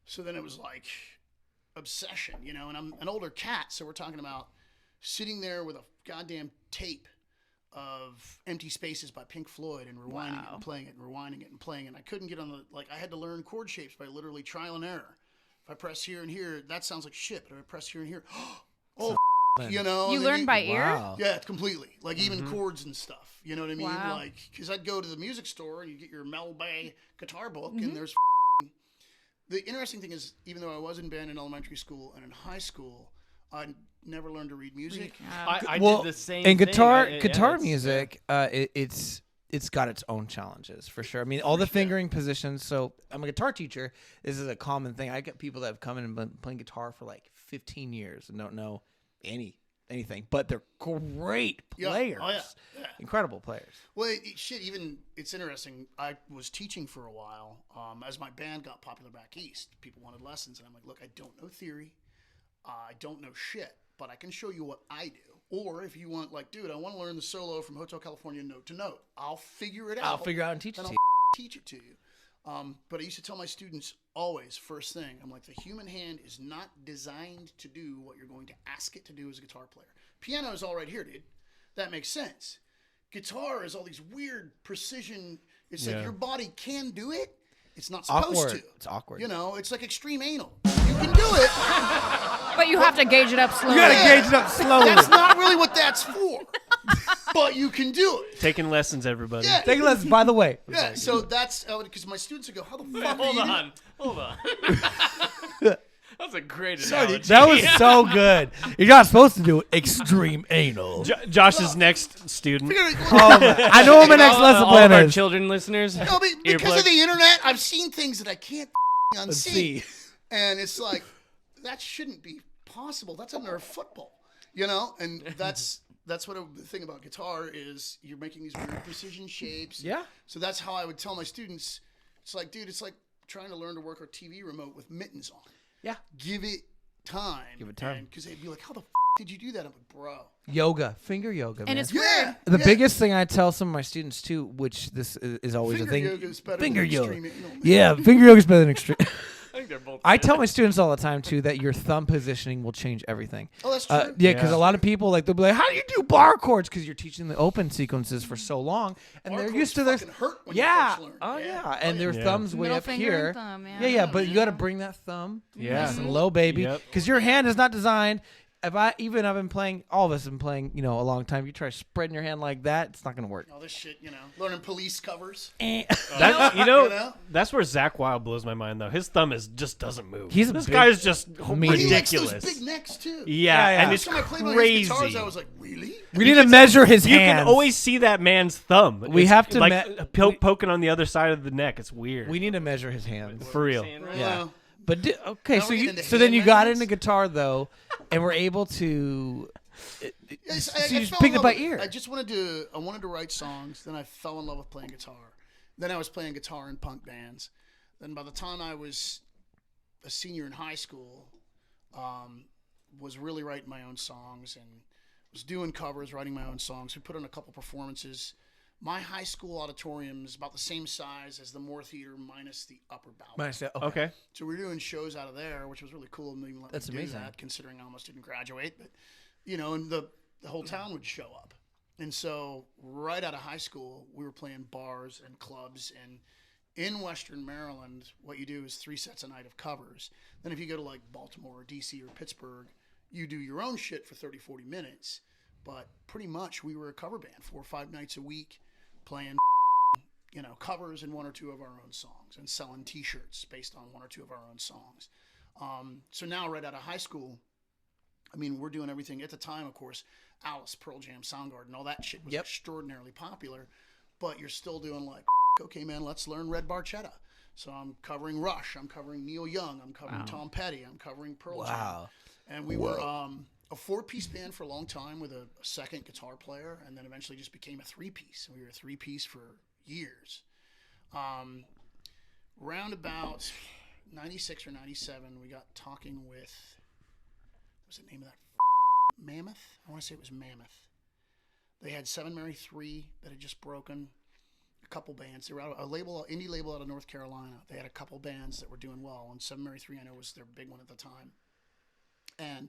So then it was like obsession, and I'm an older cat. So we're talking about sitting there with a goddamn tape of Empty Spaces by Pink Floyd and rewinding it and playing it and rewinding it and playing it. And I couldn't get on I had to learn chord shapes by literally trial and error. If I press here and here, that sounds like shit. But if I press here and here, You and learn by ear? Wow. yeah, completely. Even chords and stuff. You know what I mean? Wow. Because I'd go to the music store and you get your Mel Bay guitar book, and there's the interesting thing is, even though I was in band in elementary school and in high school, I never learned to read music. I did the same and thing. guitar music, it's got its own challenges for sure. I mean, all the fingering positions. So I'm a guitar teacher. This is a common thing. I get people that have come in and been playing guitar for like 15 years and don't know anything, but they're great players. Oh, yeah. Incredible players. Well, it's interesting. I was teaching for a while. As my band got popular back east, people wanted lessons, and I'm like, look, I don't know theory. I don't know shit, but I can show you what I do. Or if you want, dude, I want to learn the solo from Hotel California note to note. I'll figure it out. I'll figure out and teach it and to I'll you. teach it to you. But I used to tell my students always, first thing, I'm like, the human hand is not designed to do what you're going to ask it to do as a guitar player. Piano is all right here, dude. That makes sense. Guitar is all these weird precision. It's like your body can do it. It's not supposed to. It's awkward. It's like extreme anal. You can do it. But you have to gauge it up slowly. You gotta gauge it up slowly. That's not really what that's for. But you can do it. Taking lessons, everybody. Yeah. Take a lesson, by the way. Yeah, so that's because my students would go, how the fuck Hold are you on. Hold on. That's a great Sorry, analogy. That was so good. You're not supposed to do extreme anal. Josh's next student. I know what my next lesson all of plan our is. children listeners. No, because of the internet, I've seen things that I can't unsee. See. And it's like, that shouldn't be possible. That's under football, And that's what the thing about guitar is. You're making these weird precision shapes. Yeah. So that's how I would tell my students. It's like, dude, it's like trying to learn to work our TV remote with mittens on. Yeah. Give it time. Give it time. Because they'd be like, how the did you do that? I'm like, bro. Yoga, finger yoga, man. And it's Yeah. The biggest thing I tell some of my students too, which this is always Finger a thing. yoga is better Finger than yoga. extreme anal. Yeah, finger yoga is better than extreme. I think they're both. I tell my students all the time too that your thumb positioning will change everything. Oh, that's true. Yeah, because a lot of people like they'll be like, "How do you do bar chords?" Because you're teaching the open sequences for so long, and Bar they're chords used to this. fucking hurt when you Yeah. first learn. Oh Yeah. yeah. And their Yeah. thumb's way Middle up finger here. and thumb, yeah. Yeah, but you got to bring that thumb Yeah. nice and low, baby, Yep. because your hand is not designed. If I've been playing, all of us have been playing, a long time. You try spreading your hand like that, it's not gonna work. All this shit, learning police covers. That, that's where Zach Wild blows my mind though. His thumb just doesn't move. He's a this big- guy's just mean. He likes ridiculous. those big necks too. Yeah, Yeah. and it's Last time I played one of crazy. his guitars, I was like, really? We need to measure his You hands. can always see that man's thumb. We It's have to like poking on the other side of the neck. It's weird. We need to measure his hands. For real. Yeah. But okay, Now so we're you getting into so then hand you got measurements? into guitar though, and we're able to. Yes, So you just fell picked in it by love with ear. I wanted to write songs. Then I fell in love with playing guitar. Then I was playing guitar in punk bands. Then by the time I was a senior in high school, was really writing my own songs and was doing covers, writing my own songs. We put on a couple performances. My high school auditorium is about the same size as the Moore Theater minus the upper balcony. Okay. So we were doing shows out of there, which was really cool. And even let That's me do amazing. that, considering I almost didn't graduate. But and the whole town would show up. And so right out of high school, we were playing bars and clubs. And in Western Maryland, what you do is 3 sets a night of covers. Then if you go to like Baltimore or DC or Pittsburgh, you do your own shit for 30, 40 minutes. But pretty much we were a cover band 4 or 5 nights a week, playing covers and 1 or 2 of our own songs and selling T-shirts based on 1 or 2 of our own songs. So now right out of high school, we're doing everything. At the time, of course, Alice, Pearl Jam, Soundgarden, all that shit was extraordinarily popular. But you're still doing like, okay, man, let's learn Red Barchetta. So I'm covering Rush. I'm covering Neil Young. I'm covering Tom Petty. I'm covering Pearl Jam. And we were a 4-piece band for a long time with a second guitar player, and then eventually just became a 3-piece. We were a 3-piece for years. Round about 96 or 97, we got talking with, what was the name of that? Mammoth? I want to say it was Mammoth. They had 7 Mary 3 that had just broken. A couple bands. They were out a indie label out of North Carolina. They had a couple bands that were doing well, and 7 Mary 3 I know was their big one at the time. And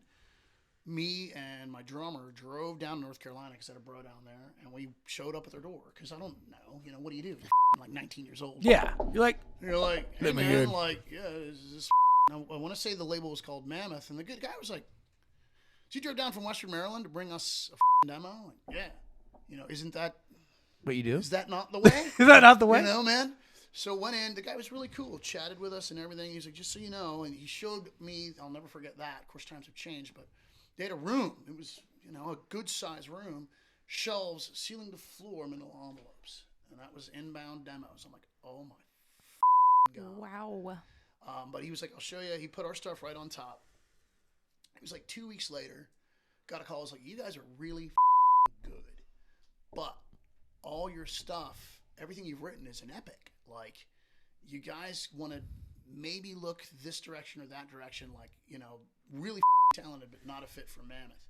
me and my drummer drove down to North Carolina because I had a bro down there, and we showed up at their door because I don't know, what do you do? I'm like 19 years old. Yeah, you're like, You're like, hey Let me man, hear it. like, yeah, is this? I want to say the label was called Mammoth, and the good guy was like, so you drove down from Western Maryland to bring us a demo? Like, yeah. Isn't that? what you do? Is that not the way? Is that not the way? Man. So went in. The guy was really cool. Chatted with us and everything. He's like, just so you know, and he showed me. I'll never forget that. Of course, times have changed, but they had a room. It was a good sized room, shelves, ceiling to floor, manila envelopes, and that was inbound demos. I'm like, oh my god. Wow. But he was like, I'll show you. He put our stuff right on top. It was like 2 weeks later. Got a call. I was like, you guys are really good, but all your stuff, everything you've written is an epic. Like, you guys want to maybe look this direction or that direction, like, really talented, but not a fit for Mammoth.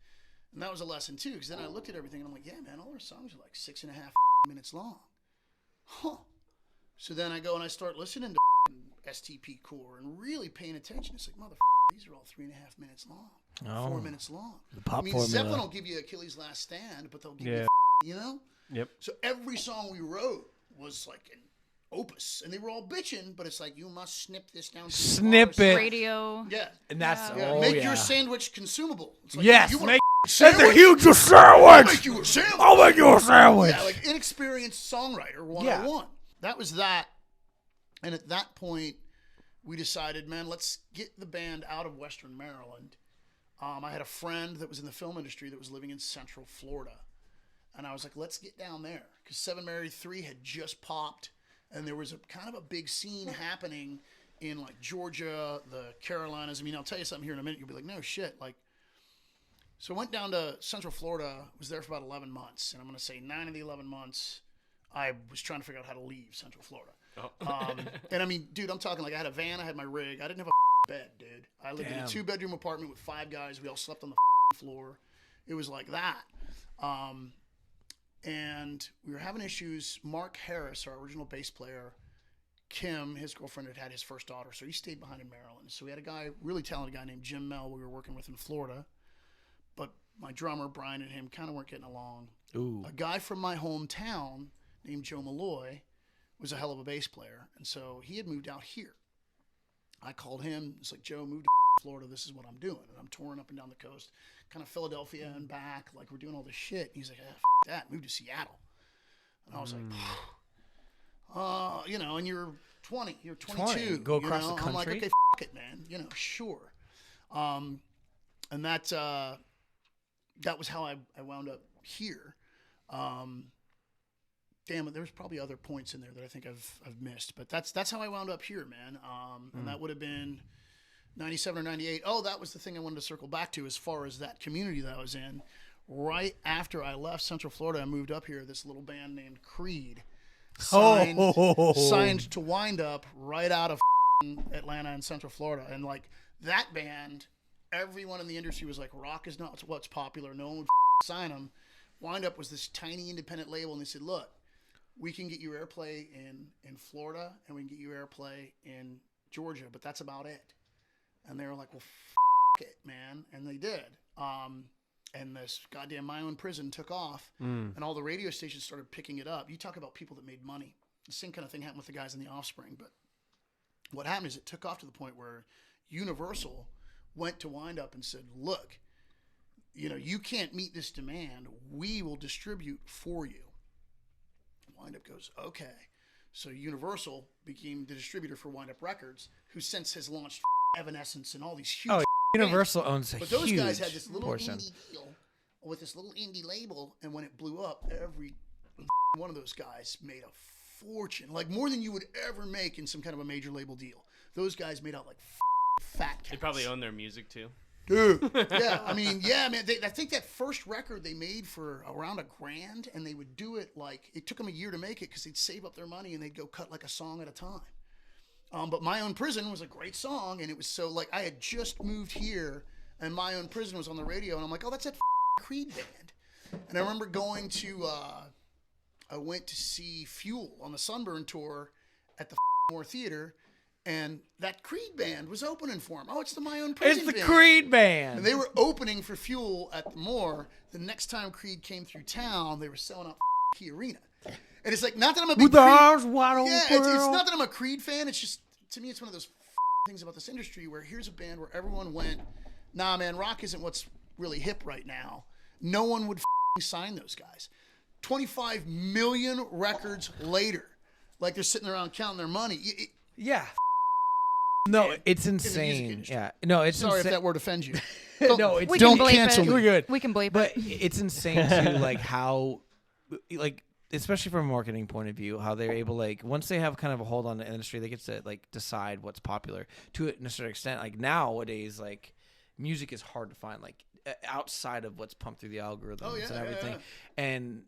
And that was a lesson too, because then I looked at everything and I'm like, yeah, man, all our songs are like 6.5 minutes long. Huh. So then I go and I start listening to STP Core and really paying attention. It's like, these are all 3.5 minutes long, 4 minutes long. pop Zeppelin formula. will give you Achilles' Last Stand, but they'll give you, Yep. So every song we wrote was like an opus, and they were all bitching, but it's like, you must snip this down. Snip it. Radio. Yeah. And that's Yeah. Make your sandwich consumable. It's like, Yes, you want make a sandwich? that's a huge I'll sandwich. make you a sandwich. I'll make you a sandwich. Yeah, like inexperienced songwriter 101. That was that. And at that point, we decided, man, let's get the band out of Western Maryland. I had a friend that was in the film industry that was living in Central Florida. And I was like, let's get down there. Because 7 Mary 3 had just popped. And there was a kind of a big scene happening in like Georgia, the Carolinas. I'll tell you something here in a minute. You'll be like, no shit. So I went down to Central Florida, was there for about 11 months. And I'm going to say 9 of the 11 months, I was trying to figure out how to leave Central Florida. And I mean, dude, I'm talking like I had a van, I had my rig, I didn't have a bed, dude. I lived in a 2-bedroom apartment with 5 guys. We all slept on the floor. It was like that. And we were having issues. Mark Harris, our original bass player, Kim, his girlfriend, had his first daughter, so he stayed behind in Maryland. So we had a guy, really talented guy named Jim Mel, we were working with in Florida. But my drummer, Brian, and him kind of weren't getting along. Ooh. A guy from my hometown named Joe Malloy was a hell of a bass player, and so he had moved out here. I called him. It's like, Joe, moved to Florida. This is what I'm doing. And I'm touring up and down the coast, kind of Philadelphia and back. Like, we're doing all this shit. And he's like, that. Move to Seattle. And I was like, you know, and you're 20. You're 22. Go across the country. I'm like, okay, it, man. You know, sure. And that was how I wound up here. Damn it, there's probably other points in there that I think I've missed, but that's how I wound up here, man. And that would have been 97 or 98. Oh, that was the thing I wanted to circle back to as far as that community that I was in. Right after I left Central Florida, I moved up here. This little band named Creed signed to Wind Up right out of Atlanta and Central Florida, and like that band, everyone in the industry was like, rock is not what's popular. No one would sign them. Wind Up was this tiny independent label, and they said, look, we can get you airplay in Florida, and we can get you airplay in Georgia, but that's about it. And they were like, well, it, man. And they did. And this goddamn My Own Prison took off, and all the radio stations started picking it up. You talk about people that made money. The same kind of thing happened with the guys in the Offspring. But what happened is it took off to the point where Universal went to Wind Up and said, look, you know, you can't meet this demand. We will distribute for you. Wind Up goes, okay. So Universal became the distributor for Wind Up Records, who since has launched Evanescence and all these huge Universal owns a But those huge guys had this little portion. indie deal with this little indie label, and when it blew up, every one of those guys made a fortune, like more than you would ever make in some kind of a major label deal. Those guys made out like fat cats. They probably own their music too. Dude, yeah, I mean, yeah, man. I think that first record they made for around $1,000, and they would do it like it took them a year to make it because they'd save up their money and they'd go cut like a song at a time. But My Own Prison was a great song, and it was so like I had just moved here, and My Own Prison was on the radio, and I'm like, oh, that's that Creed band. And I remember going to, I went to see Fuel on the Sunburn tour at the Moore Theater. And that Creed band was opening for him. Oh, it's the My Own Prison It's the band. Creed band. And they were opening for Fuel at the Moore. The next time Creed came through town, they were selling out Key Arena. And it's like, not that I'm a big With the Creed, arms wide open. yeah, it's not that I'm a Creed fan. It's just, to me, it's one of those things about this industry where here's a band where everyone went, nah, man, rock isn't what's really hip right now. No one would sign those guys. 25 million records later, like they're sitting around counting their money. Yeah. No, it's in the music insane. industry. Yeah. No, it's Sorry if insane. that word offends you. No, it's We don't can bleep cancel it. me. We're good. We can bleep But it. it's insane too, like how, like especially from a marketing point of view, how they're able, like once they have kind of a hold on the industry, they get to like decide what's popular to a certain extent. Like nowadays, like music is hard to find, like outside of what's pumped through the algorithms and everything, and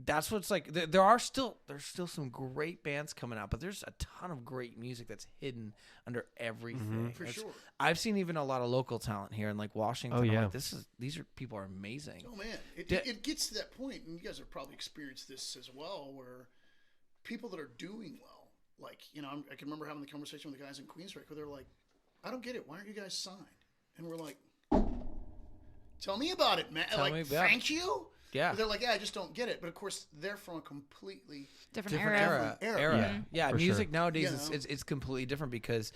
that's what's like. There's still some great bands coming out, but there's a ton of great music that's hidden under everything. For sure. I've seen even a lot of local talent here in like Washington. Oh, I'm yeah. like, these people are amazing. Oh man, it gets to that point, and you guys have probably experienced this as well, where people that are doing well, like you know, I can remember having the conversation with the guys in Queensrÿche where they're like, "I don't get it. Why aren't you guys signed?" And we're like, "Tell me about it, man. Tell me like, about thank you." Yeah. But they're like, "Yeah, I just don't get it." But of course, they're from a completely Different Different era. era. Yeah, for music sure. nowadays You know? it's completely different because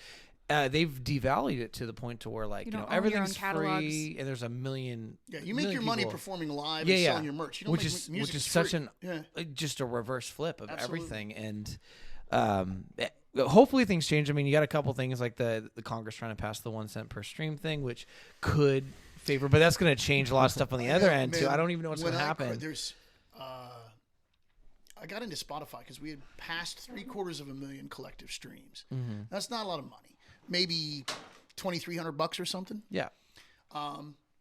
they've devalued it to the point to where like You you know don't own your own everything's catalogs. free and there's a million. Yeah, you make million your money people. performing live Yeah, and yeah. selling your merch. You don't which make is music such free. an Yeah. just a reverse flip of Absolutely. everything and. Hopefully things change. I mean, you got a couple things like the Congress trying to pass the 1 cent per stream thing, which could favor, but that's going to change a lot of stuff on the other end too. Man, I don't even know what's when going to I happen. There's, I got into Spotify because we had passed 750,000 collective streams. Mm-hmm. That's not a lot of money. Maybe $2,300 or something. Yeah.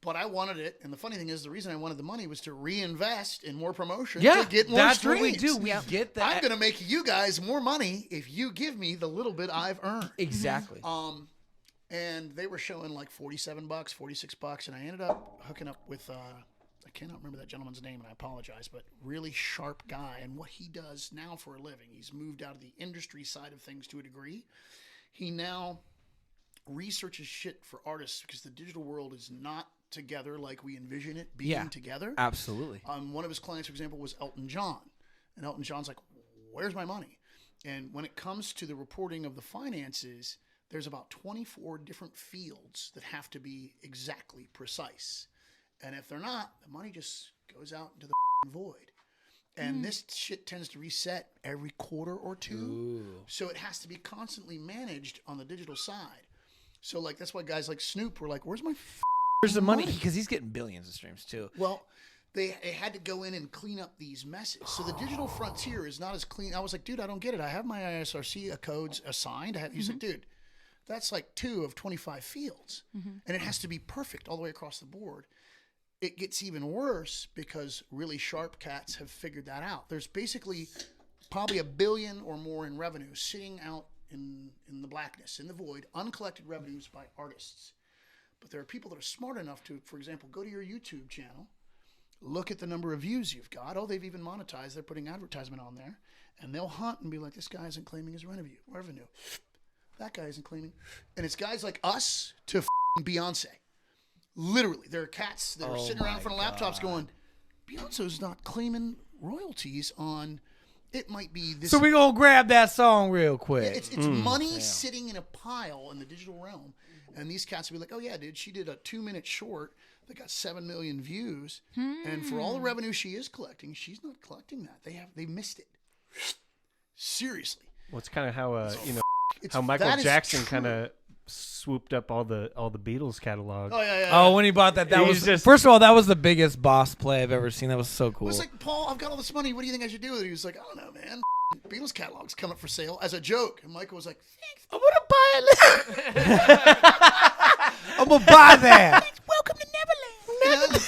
But I wanted it, and the funny thing is, the reason I wanted the money was to reinvest in more promotion Yeah, to get more that's streams. what we do. We get that. I'm going to make you guys more money if you give me the little bit I've earned. Exactly. And they were showing like $47, $46, and I ended up hooking up with I cannot remember that gentleman's name, and I apologize, but really sharp guy. And what he does now for a living, he's moved out of the industry side of things to a degree. He now researches shit for artists because the digital world is not together like we envision it being together. Absolutely. One of his clients, for example, was Elton John. And Elton John's like, where's my money? And when it comes to the reporting of the finances, there's about 24 different fields that have to be exactly precise. And if they're not, the money just goes out into the void. And this shit tends to reset every quarter or two. Ooh. So it has to be constantly managed on the digital side. So like that's why guys like Snoop were like, where's my Where's the money? Because he's getting billions of streams too. Well, they had to go in and clean up these messes. So the digital frontier is not as clean. I was like, dude, I don't get it. I have my ISRC codes assigned. He's like, dude, that's like 2 of 25 fields. And it has to be perfect all the way across the board. It gets even worse because really sharp cats have figured that out. There's basically probably $1 billion or more in revenue sitting out in the blackness, in the void, uncollected revenues by artists. But there are people that are smart enough to, for example, go to your YouTube channel, look at the number of views you've got. Oh, they've even monetized. They're putting advertisement on there. And they'll hunt and be like, this guy isn't claiming his revenue. That guy isn't claiming. And it's guys like us to Beyonce. Literally, there are cats that are sitting around in front of laptops going, Beyonce's not claiming royalties on, it might be this. So we're going to grab that song real quick. It's money sitting in a pile in the digital realm. And these cats will be like, oh, yeah, dude, she did a 2-minute short that got 7 million views. And for all the revenue she is collecting, she's not collecting that. They missed it. Seriously. Well, it's kind of how, how Michael Jackson kind of swooped up all the Beatles catalog. Oh, yeah. Oh, when he bought that was just, first of all, that was the biggest boss play I've ever seen. That was so cool. It was like, Paul, I've got all this money. What do you think I should do with it? He was like, I don't know, man. Beatles catalog's come up for sale as a joke. And Michael was like, thanks. I'm gonna buy it. I'm gonna buy that. Welcome to Neverland.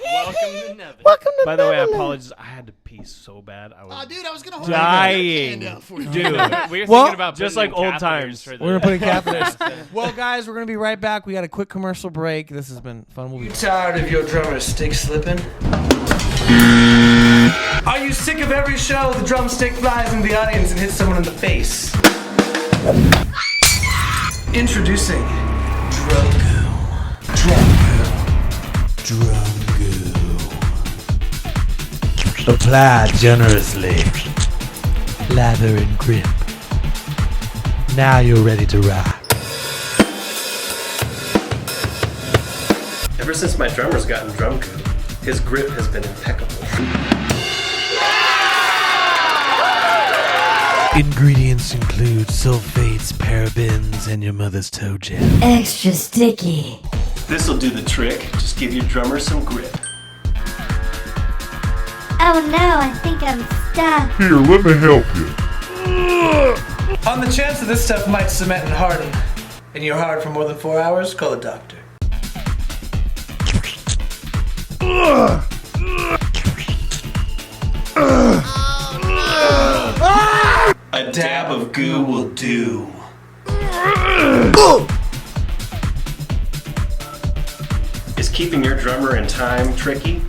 Welcome to Neverland. By the way, I apologize. I had to pee so bad. I was dude, I was gonna hold dying. down for you. Dude, We were thinking about just putting like in old catheters times. for the- We're gonna put in catheters. Well, guys, we're gonna be right back. We got a quick commercial break. This has been fun. We'll be Tired of your drummer's stick slipping? Are you sick of every show the drumstick flies into the audience and hits someone in the face? Introducing Drum Goo. Apply generously. Lather and grip. Now you're ready to rock. Ever since my drummer's gotten drum goo, his grip has been impeccable. Ingredients include sulfates, parabens, and your mother's toe jam. Extra sticky. This'll do the trick. Just give your drummer some grip. Oh no, I think I'm stuck. Here, let me help you. On the chance that this stuff might cement and harden, and you're hard for more than 4 hours, call a doctor. A dab of goo will do. Is keeping your drummer in time tricky?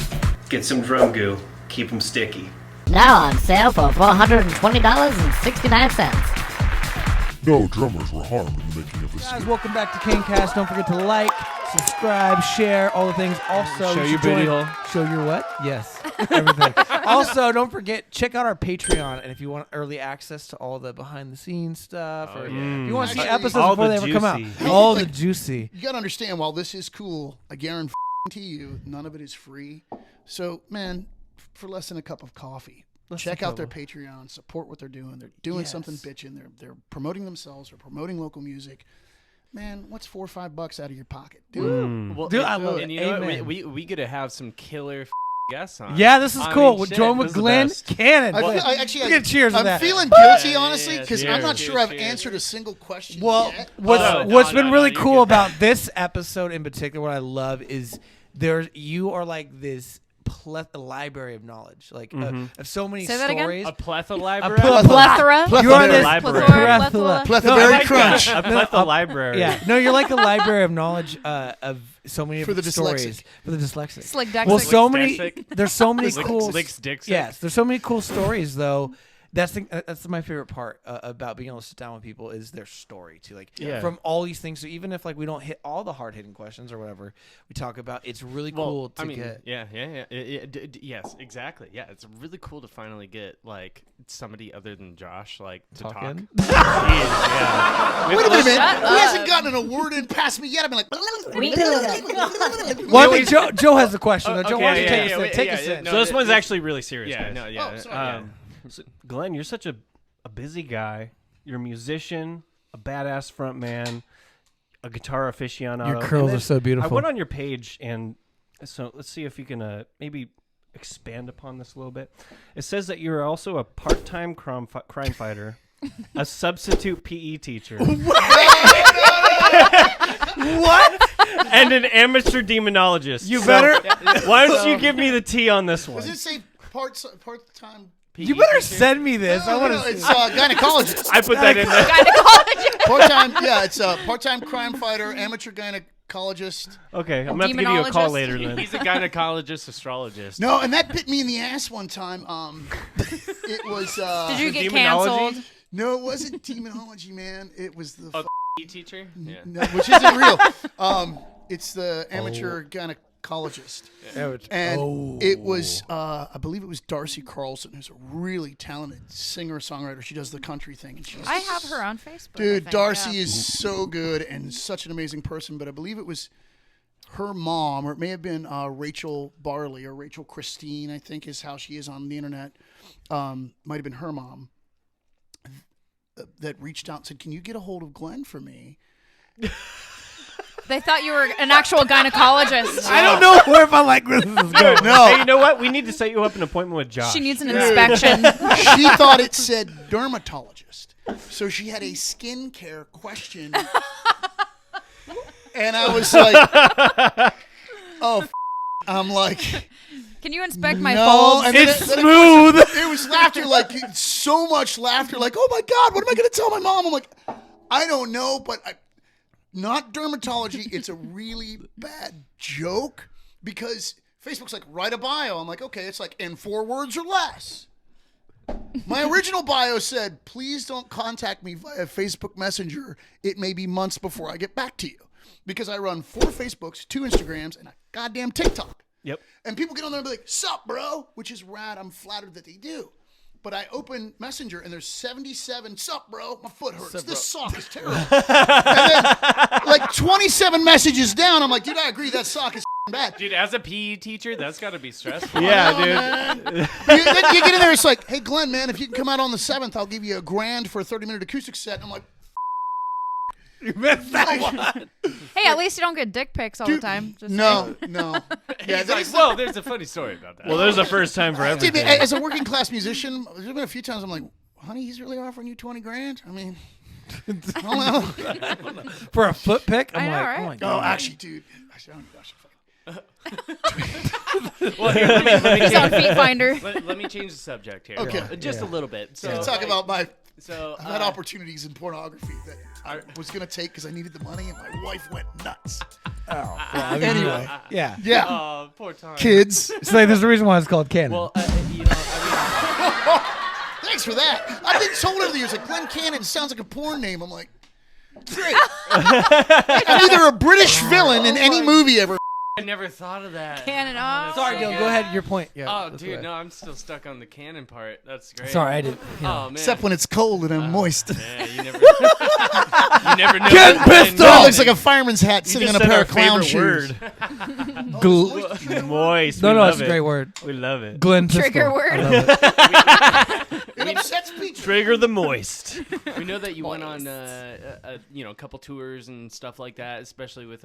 Get some drum goo. Keep him sticky. Now on sale for $420.69. No drummers were harmed in the making of this. guys, welcome back to Canecast. Don't forget to like, subscribe, share, all the things. Also, Show you your should booty join- hole. Show your what? Yes, everything. Also, don't forget, check out our Patreon, and if you want early access to all the behind-the-scenes stuff, or if you want to see Actually, episodes all before the they ever come out, juicy. all the juicy. You gotta understand, while this is cool, I guarantee you, none of it is free. So, man, for less than a cup of coffee, check out their Patreon, support what they're doing. They're doing something bitching. They're promoting themselves. They're promoting local music. Man, what's $4 or $5 out of your pocket? Do it. Well, Dude, I love it. And you know what? Amen. We get to have some killer guests on. Yeah, this is I cool. mean, We're shit, joined this with is the Glenn best. Cannon. I Get cheers with I'm that. feeling guilty, Yeah, honestly, yeah, because cheers, I'm not cheers, sure I've cheers. answered a single question Well, yet. what's been really you cool get that. about this episode in particular, what I love is you are like this library of knowledge, like of so many Say that again? stories. A plethora library. Plethora. You're on this Library. Plethora crunch. A plethora library. Yeah, no, you're like a library of knowledge of so many For the stories dyslexic. for the dyslexic. Slick deck. Well, slick- so many. Dyslexic. There's so many Licks- cool. licks dicks. Yes, there's so many cool stories though. That's my favorite part about being able to sit down with people is their story too. Like Yeah. from all these things. So even if like we don't hit all the hard hitting questions or whatever we talk about, it's really cool to get. Yes, exactly. Yeah, it's really cool to finally get like somebody other than Josh like to Talking. talk. Yeah. Wait a minute, man. He hasn't gotten an award in past me yet. I've been like, Well, I think Joe has a question. Though. Joe, okay, why don't you yeah, take yeah, us yeah, in? no, So this one's actually really serious, Yeah, guys. no, yeah. Oh, sorry. So, Glenn, you're such a busy guy. You're a musician, a badass front man, a guitar aficionado. Your curls And then are so beautiful. I went on your page, and so let's see if you can maybe expand upon this a little bit. It says that you're also a part-time crime fighter, a substitute PE teacher. What? And an amateur demonologist. You better. Why don't you give me the tea on this one? does it say part-time? You better send me this. I want to. It's gynecologist. I put that in there. Part-time, yeah, it's a part-time crime fighter, amateur gynecologist. Okay, I'm going to have to give you a call Demonologist. later then. He's a gynecologist, astrologist. No, and that bit me in the ass one time. It was. Did you get demonology? canceled? No, it wasn't demonology, man. It was the. PE teacher. Yeah. No, which isn't real. It's the amateur gynecologist. And it was, I believe it was Darcy Carlson, who's a really talented singer-songwriter. She does the country thing. And she's I have her on Facebook. I Dude, think, Darcy yeah. is so good and such an amazing person, but I believe it was her mom, or it may have been Rachel Barley or Rachel Christine, I think is how she is on the internet. Might have been her mom that reached out and said, "Can you get a hold of Glenn for me?" They thought you were an actual gynecologist. I don't know where if I like where this is going. No. Hey, you know what? We need to set you up an appointment with Josh. She needs an inspection. She thought it said dermatologist. So she had a skincare question. And I was like, oh, I'm like, Can you inspect my no. folds? And then It's then smooth. It was laughter, like so much laughter, like, oh my God, what am I going to tell my mom? I'm like, I don't know, but not dermatology. It's a really bad joke because Facebook's like, write a bio. I'm like, okay, it's like in 4 words or less. My original bio said, please don't contact me via Facebook Messenger. It may be months before I get back to you. Because I run 4 Facebooks, 2 Instagrams, and a goddamn TikTok. Yep. And people get on there and be like, sup, bro? Which is rad. I'm flattered that they do. But I open Messenger, and there's 77, sup, bro? My foot hurts. This sock is terrible. And then, like, 27 messages down, I'm like, dude, I agree. That sock is bad. Dude, as a PE teacher, that's got to be stressful. Yeah, dude. Then you get in there, it's like, hey, Glenn, man, if you can come out on the 7th, I'll give you $1,000 for a 30-minute acoustic set. And I'm like, You missed that one. Hey, at least you don't get dick pics all the time. Just no. Yeah, like, well, there's a funny story about that. Well, there's a first time for Dude, everything. as a working class musician, there's been a few times I'm like, honey, he's really offering you $20,000? I mean, I don't know. For a foot pick? I'm I know, like, right? oh my Oh, God. actually, dude. Actually, I should Well, here, let me He's on Feet Finder. let me change the subject here. Okay. Just a little bit. So talk about my. So I've had opportunities in pornography that I was going to take because I needed the money, and my wife went nuts. Well, I mean, Anyway. Yeah. Yeah. Oh, poor Tom. Kids. It's like there's a reason why it's called Cannon. Well, you know, I Thanks for that. I've been told over the years, like, Glenn Cannon sounds like a porn name. I'm like, great. I'm either a British villain in any movie ever. I never thought of that. Cannon, that's oh. Sorry, so Gil, good. go ahead. Your point. Yeah. Oh, that's dude, right. no, I'm still stuck on the cannon part. That's great. Sorry, I didn't. Oh man. Except when it's cold and I'm moist. Yeah, you never. you never know. Get when- pissed Oh, off! it looks like a fireman's hat sitting on a said pair our of clown favorite shoes. word. Moist. No, We no, love it's a it. great word. We love it. Glenn Pistol. Trigger word. I love it. It upsets people. Trigger the moist. We know that you went on, a couple tours and stuff like that, especially with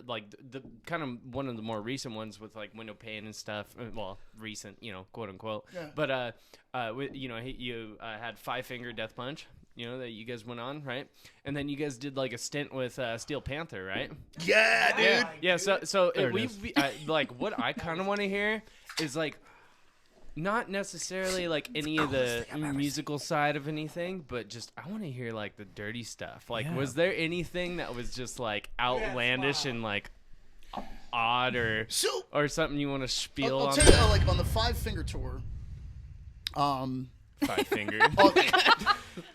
like the kind of one of the more recent ones with like window pane and stuff. Well, recent, quote unquote. Yeah. But you had Five Finger Death Punch. That you guys went on, right? And then you guys did like a stint with Steel Panther, right? Yeah, dude. Yeah. So like what I kind of want to hear is like not necessarily like any of the musical side of anything, but just I want to hear like the dirty stuff. Like, was there anything that was just like outlandish and like odd or something you want to spiel I'll on? tell you, like on the Five Finger tour. Five Finger.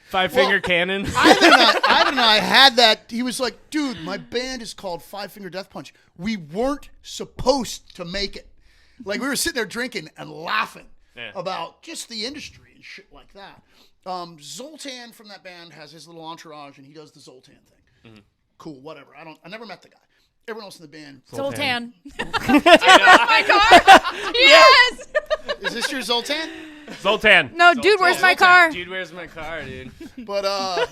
Five Finger Cannon. Ivan and I had that. He was like, dude, my band is called Five Finger Death Punch. We weren't supposed to make it. Like, we were sitting there drinking and laughing about just the industry and shit like that. Zoltan from that band has his little entourage, and he does the Zoltan thing. Mm-hmm. Cool, whatever. I never met the guy. Everyone else in the band. Zoltan. Do you have my car? Yes. Is this your Zoltan? Zoltan. No, Zoltan. dude, where's my car? Dude, where's my car, dude? But oh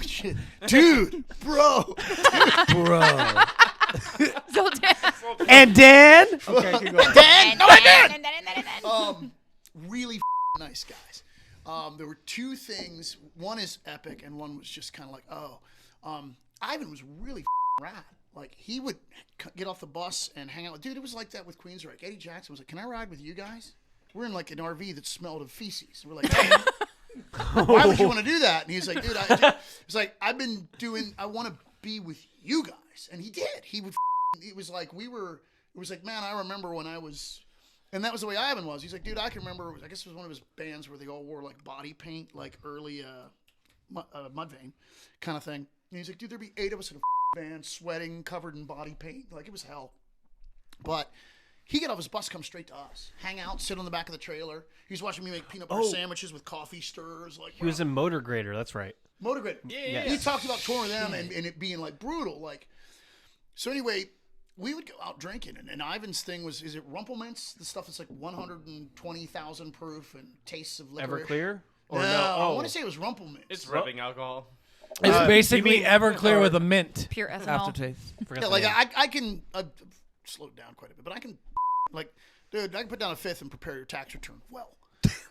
shit, dude, bro. Zoltan. And Dan. Okay, keep going. Dan. No, I did. Really nice guys. There were two things. One is epic, and one was just kind of like, Ivan was really rad. Like, he would get off the bus and hang out. Dude, it was like that with Queensryche. Eddie Jackson was like, can I ride with you guys? We're in like an RV that smelled of feces. We're like, hey, why would you want to do that? And he's like, dude, I want to be with you guys. And he did. It was like, man, I remember when I was, and that was the way Ivan was. He's like, dude, I can remember, I guess it was one of his bands where they all wore like body paint, like early Mudvayne kind of thing. And he's like, dude, there'd be 8 of us in a van sweating, covered in body paint. Like, it was hell. But he get off his bus, come straight to us, hang out, sit on the back of the trailer. He's watching me make peanut butter sandwiches with coffee stirrers. Like, he was in Motor Grader. That's right. Motor Grader. Yeah. He talked about touring them and it being like brutal. Like, so anyway, we would go out drinking, and Ivan's thing was, is it Rumplemints? The stuff that's like 120,000 proof and tastes of licorice. Everclear? Or no, I want to say it was Rumplemints. It's rubbing alcohol. It's basically Everclear with a mint Pure ethanol. aftertaste. Yeah, like I can slow it down quite a bit, but I can, like, dude, I can put down a fifth and prepare your tax return well.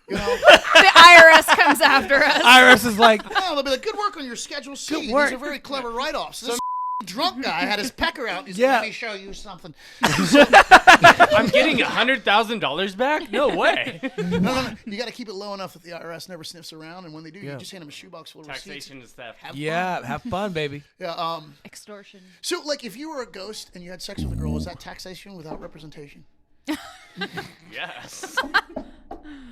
You know, the IRS comes after us. IRS is like, no, they'll be like, good work on your Schedule C. These are very clever write-offs. This drunk guy had his pecker out. He's like, let me show you something. I'm getting $100,000 back? No way. No. You got to keep it low enough that the IRS never sniffs around, and when they do, you just hand them a shoebox full of Taxation receipts. is theft. have fun, baby. Yeah. Extortion. So, like, if you were a ghost and you had sex with a girl, is that taxation without representation? Yes.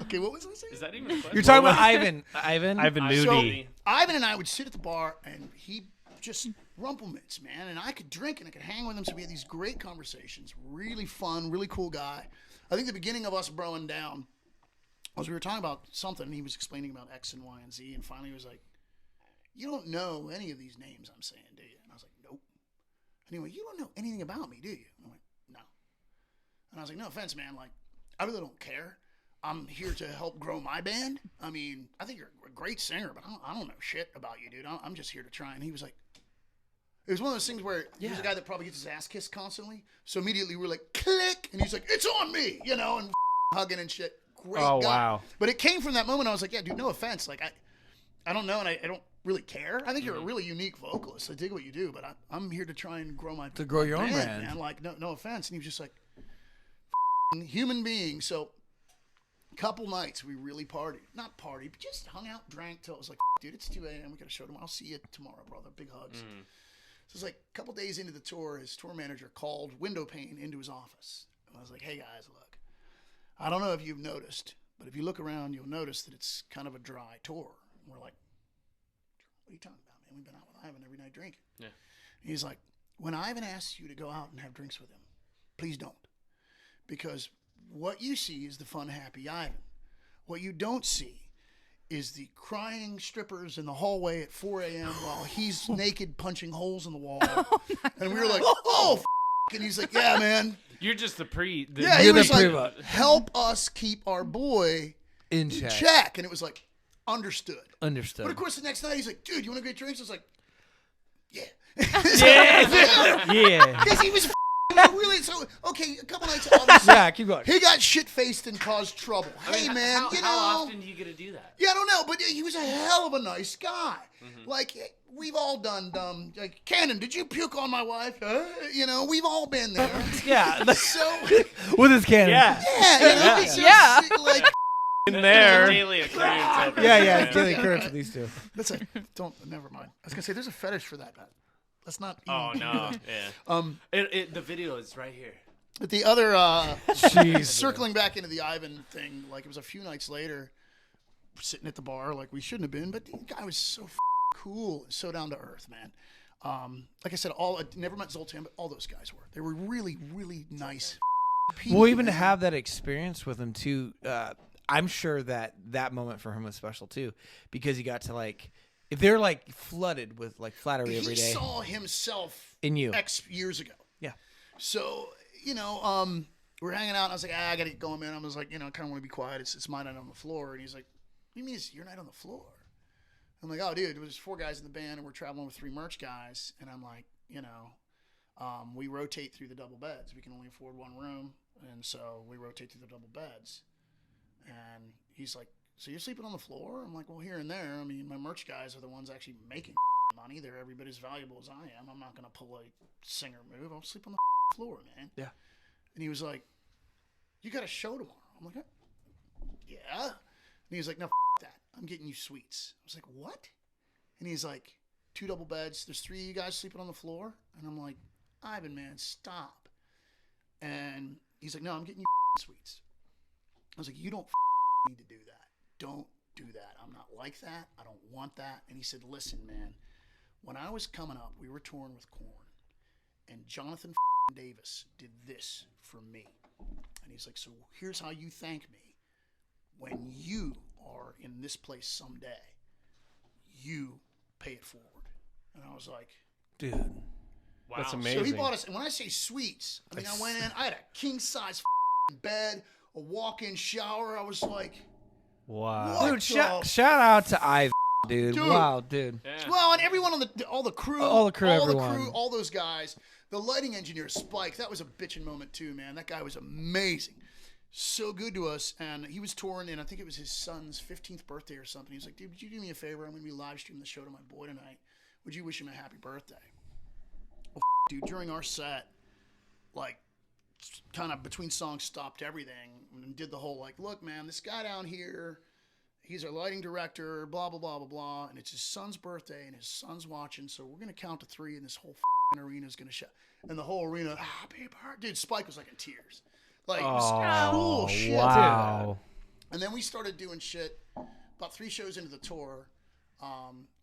Okay, what was I saying? Is that even a question? You're talking about Ivan. Ivan So, Moody. Ivan and I would sit at the bar, and he just Rumplemints, man. And I could drink, and I could hang with him, so we had these great conversations. Really fun, really cool guy. I think the beginning of us broing down was we were talking about something, and he was explaining about X and Y and Z, and finally he was like, you don't know any of these names I'm saying, do you? And I was like, nope. And he went, you don't know anything about me, do you? And I went, no. And I was like, no offense, man. Like, I really don't care. I'm here to help grow my band. I mean, I think you're a great singer, but I don't know shit about you, dude. I'm just here to try. And he was like, it was one of those things where he's a guy that probably gets his ass kissed constantly. So immediately we're like, click. And he's like, it's on me, you know, and hugging and shit. Great guy. Wow. But it came from that moment. I was like, yeah, dude, no offense. Like, I don't know, and I don't really care. I think you're a really unique vocalist. I dig what you do, but I'm here to try and grow my To grow your own brand. man. Like, no offense. And he was just like, human being. So couple nights we really partied. Not partied, but just hung out, drank till it was like, dude, it's 2 a.m. We got a show tomorrow. I'll see you tomorrow, brother. Big hugs. So it was like a couple days into the tour, his tour manager called Windowpane into his office. And I was like, hey, guys, look. I don't know if you've noticed, but if you look around, you'll notice that it's kind of a dry tour. And we're like, what are you talking about, man? We've been out with Ivan every night drinking. Yeah. And he's like, when Ivan asks you to go out and have drinks with him, please don't. Because what you see is the fun, happy Ivan. What you don't see is the crying strippers in the hallway at 4 a.m. while he's naked punching holes in the wall. And we were like, oh, and he's like, yeah, man. You're just the pre. Yeah, he was like, help us keep our boy in check. And it was like, understood. But of course, the next night, he's like, dude, you want to get drinks? I was like, yeah. Yeah. Because he was really wait. So okay, a couple nights. Obviously, Yeah, keep going. he got shit faced and caused trouble. Hey man, how, you know. how often do you get to do that? Yeah, I don't know, but he was a hell of a nice guy. Like we've all done dumb. Like Cannon, did you puke on my wife? You know, we've all been there. Yeah. So With his cannon. yeah, you know, it's just, Yeah. like In there. Daily occurrence. over Yeah, there. it's daily occurrence with these two. that's a don't. Never mind. I was gonna say there's a fetish for that. But let's not. Oh even no. do Yeah. The video is right here. But the other, Jeez. circling back into the Ivan thing, like it was a few nights later, sitting at the bar, like we shouldn't have been, but the guy was so cool and so down to earth, man. Like I said, I never met Zoltan, but all those guys were. They were really, really nice people. Well, even to have that experience with him too, I'm sure that moment for him was special too, because he got to like, if they're like flooded with like flattery every He day saw himself in you. X years ago. Yeah. So, you know, we're hanging out, and I was like, I gotta get going, man. I was like, you know, I kind of want to be quiet. It's my night on the floor. And he's like, what do you mean it's your night on the floor? I'm like, oh, dude, there's 4 guys in the band, and we're traveling with 3 merch guys. And I'm like, you know, we rotate through the double beds. We can only afford 1 room, and so we rotate through the double beds. And he's like, so you're sleeping on the floor? I'm like, well, here and there. I mean, my merch guys are the ones actually making money. They're everybody as valuable as I am. I'm not going to pull a singer move. I'll sleep on the floor, man. Yeah. And he was like, you got a show tomorrow. I'm like, yeah. And he was like, no, that. I'm getting you suites. I was like, what? And he's like, 2 double beds. There's 3 of you guys sleeping on the floor. And I'm like, Ivan, man, stop. And he's like, no, I'm getting you suites. I was like, you don't need to do that. Don't do that. I'm not like that. I don't want that. And he said, listen, man, when I was coming up, we were touring with Korn, and Jonathan Davis did this for me. And he's like, so here's how you thank me. When you are in this place someday, you pay it forward. And I was like, Dude. Wow. That's amazing. so he bought us, and when I say suites, I mean, I went in, I had a king-size bed, a walk-in shower. I was like, Wow. what Dude, the shout out to Ivan, dude. Dude. Wow, dude. Yeah. Well, and everyone on all the crew, everyone. all those guys, the lighting engineer Spike, that was a bitchin' moment too, man. That guy was amazing, so good to us. And he was touring, and I think it was his son's 15th birthday or something. He was like, "Dude, would you do me a favor? I'm gonna be live streaming the show to my boy tonight. Would you wish him a happy birthday?" Well, dude, during our set, like, kind of between songs, stopped everything and did the whole like, look, man, this guy down here, he's our lighting director, blah, blah, blah, blah, blah. And it's his son's birthday, and his son's watching. So we're going to count to 3, and this whole arena is going to shout. And the whole arena, happy birthday. Dude, Spike was like in tears. Like, it was cool shit. Wow. And then we started doing shit about 3 shows into the tour,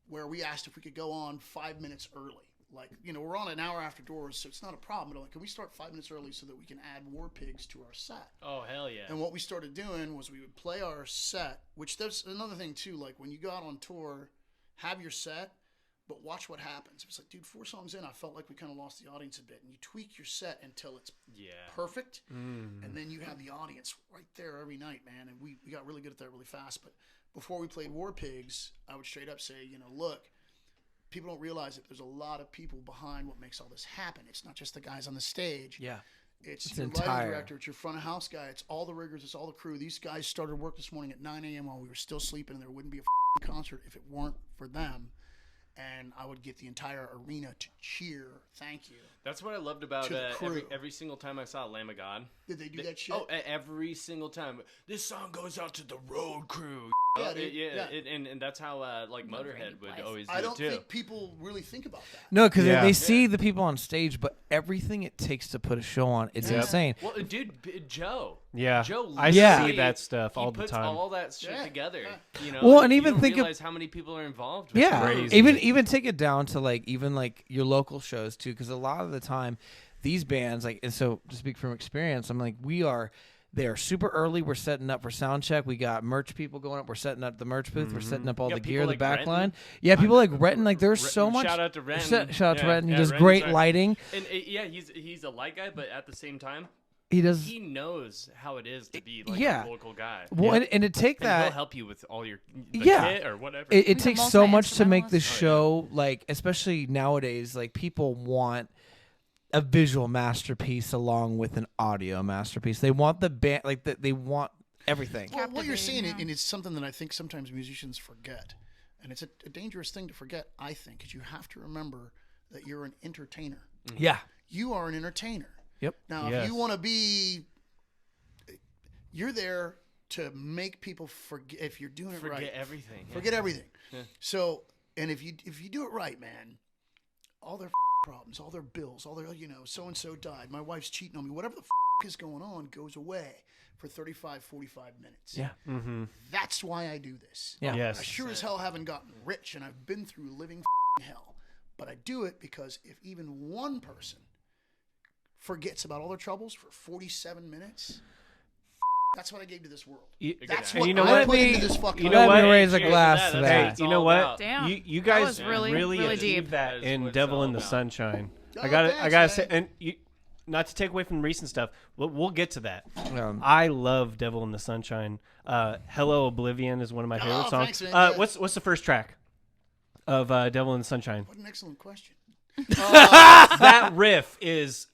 where we asked if we could go on 5 minutes early. Like, you know, we're on an hour after doors, so it's not a problem. But like, can we start 5 minutes early so that we can add War Pigs to our set? Oh, hell yeah. And what we started doing was we would play our set, which there's another thing too. Like when you go out on tour, have your set, but watch what happens. It's like, dude, 4 songs in, I felt like we kind of lost the audience a bit. And you tweak your set until it's perfect, and then you have the audience right there every night, man. And we got really good at that really fast. But before we played War Pigs, I would straight up say, you know, look, people don't realize that there's a lot of people behind what makes all this happen. It's not just the guys on the stage. Yeah. It's your lighting director, it's your front of house guy, it's all the riggers, it's all the crew. These guys started work this morning at 9 a.m. while we were still sleeping, and there wouldn't be a concert if it weren't for them. And I would get the entire arena to cheer, thank you. That's what I loved about To the crew. every single time I saw Lamb of God. Did they do that shit? Oh, every single time. This song goes out to the road crew. Yeah, dude. And that's how like Motorhead would always do I don't it too. think people really think about that. No, because Yeah. they see the people on stage, but everything it takes to put a show on, it's insane. Well, dude, Joe. Yeah. Joe. I literally- see that stuff he all the puts time. all that shit together. You know. Well, and you even don't think of- realize how many people are involved. With Yeah, crazy. even take it down to like even like your local shows too, because a lot of the time these bands like, and so to speak from experience, I'm like they are super early. We're setting up for sound check. We got merch people going up. We're setting up the merch booth. We're setting up all Yeah, the people gear, like the back Renton. line. Yeah, people like Renton. Like there's so much. Shout out to Ren. Shout out to Renton. He does Ren's great right. lighting. And he's a light guy, but at the same time, He does. he knows how it is to be like Yeah. a local guy. Well, and to take And that. he'll help you with all your Yeah. kit or whatever. It Like takes a so much to make the multi-instrumentalist. show, like, especially nowadays, like, people want a visual masterpiece along with an audio masterpiece. They want the band, like they want everything. Well, what you're saying, Captivating, and it's something that I think sometimes musicians forget, and it's a dangerous thing to forget, I think, is you have to remember that you're an entertainer. Yeah. You are an entertainer. Yep. Now, if you want to be, you're there to make people forget. If you're doing it right, Forget everything. forget everything. So, and if you do it right, man, all their problems, all their bills, all their, so and so died, my wife's cheating on me, whatever the is going on goes away for 35, 45 minutes. Yeah. That's why I do this. Yeah. Yes. I sure as hell haven't gotten rich, and I've been through living hell. But I do it because if even one person forgets about all their troubles for 47 minutes, that's what I gave to this world. That's and what you know I what? put into this fucking You know world. Let me what? raise a Cheers glass to to that. that. That's You know all what? about. Damn. You That guys was really achieved deep. that That is in what it's Devil all in the about. Sunshine. Oh, I gotta thanks, say, man. and not to take away from recent stuff. We'll get to that. Um, I love Devil in the Sunshine. Hello Oblivion is one of my favorite songs. thanks, man. Yeah. What's the first track of Devil in the Sunshine? What an excellent question. That riff is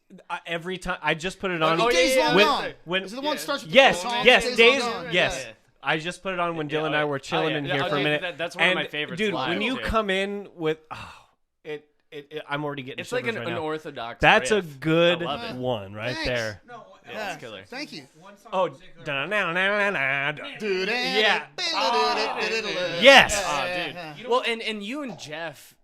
every time I just put it on. Oh, Days Long when- Gone. when- Is it the one that starts with Yes, the song, yes, Days Days. Long Gone? Yes, Yeah. I just put it on when Dylan and I were chilling in here for a okay, minute. that's one of my And, favorites dude. live, When you too. come in with, I'm already getting. It's like shivers an right now. unorthodox. That's a riff. good I love it. one right Thanks. there. Yeah, it's killer. Thank you. Oh, yeah. Yes. Oh, dude. Well, and you and Jeff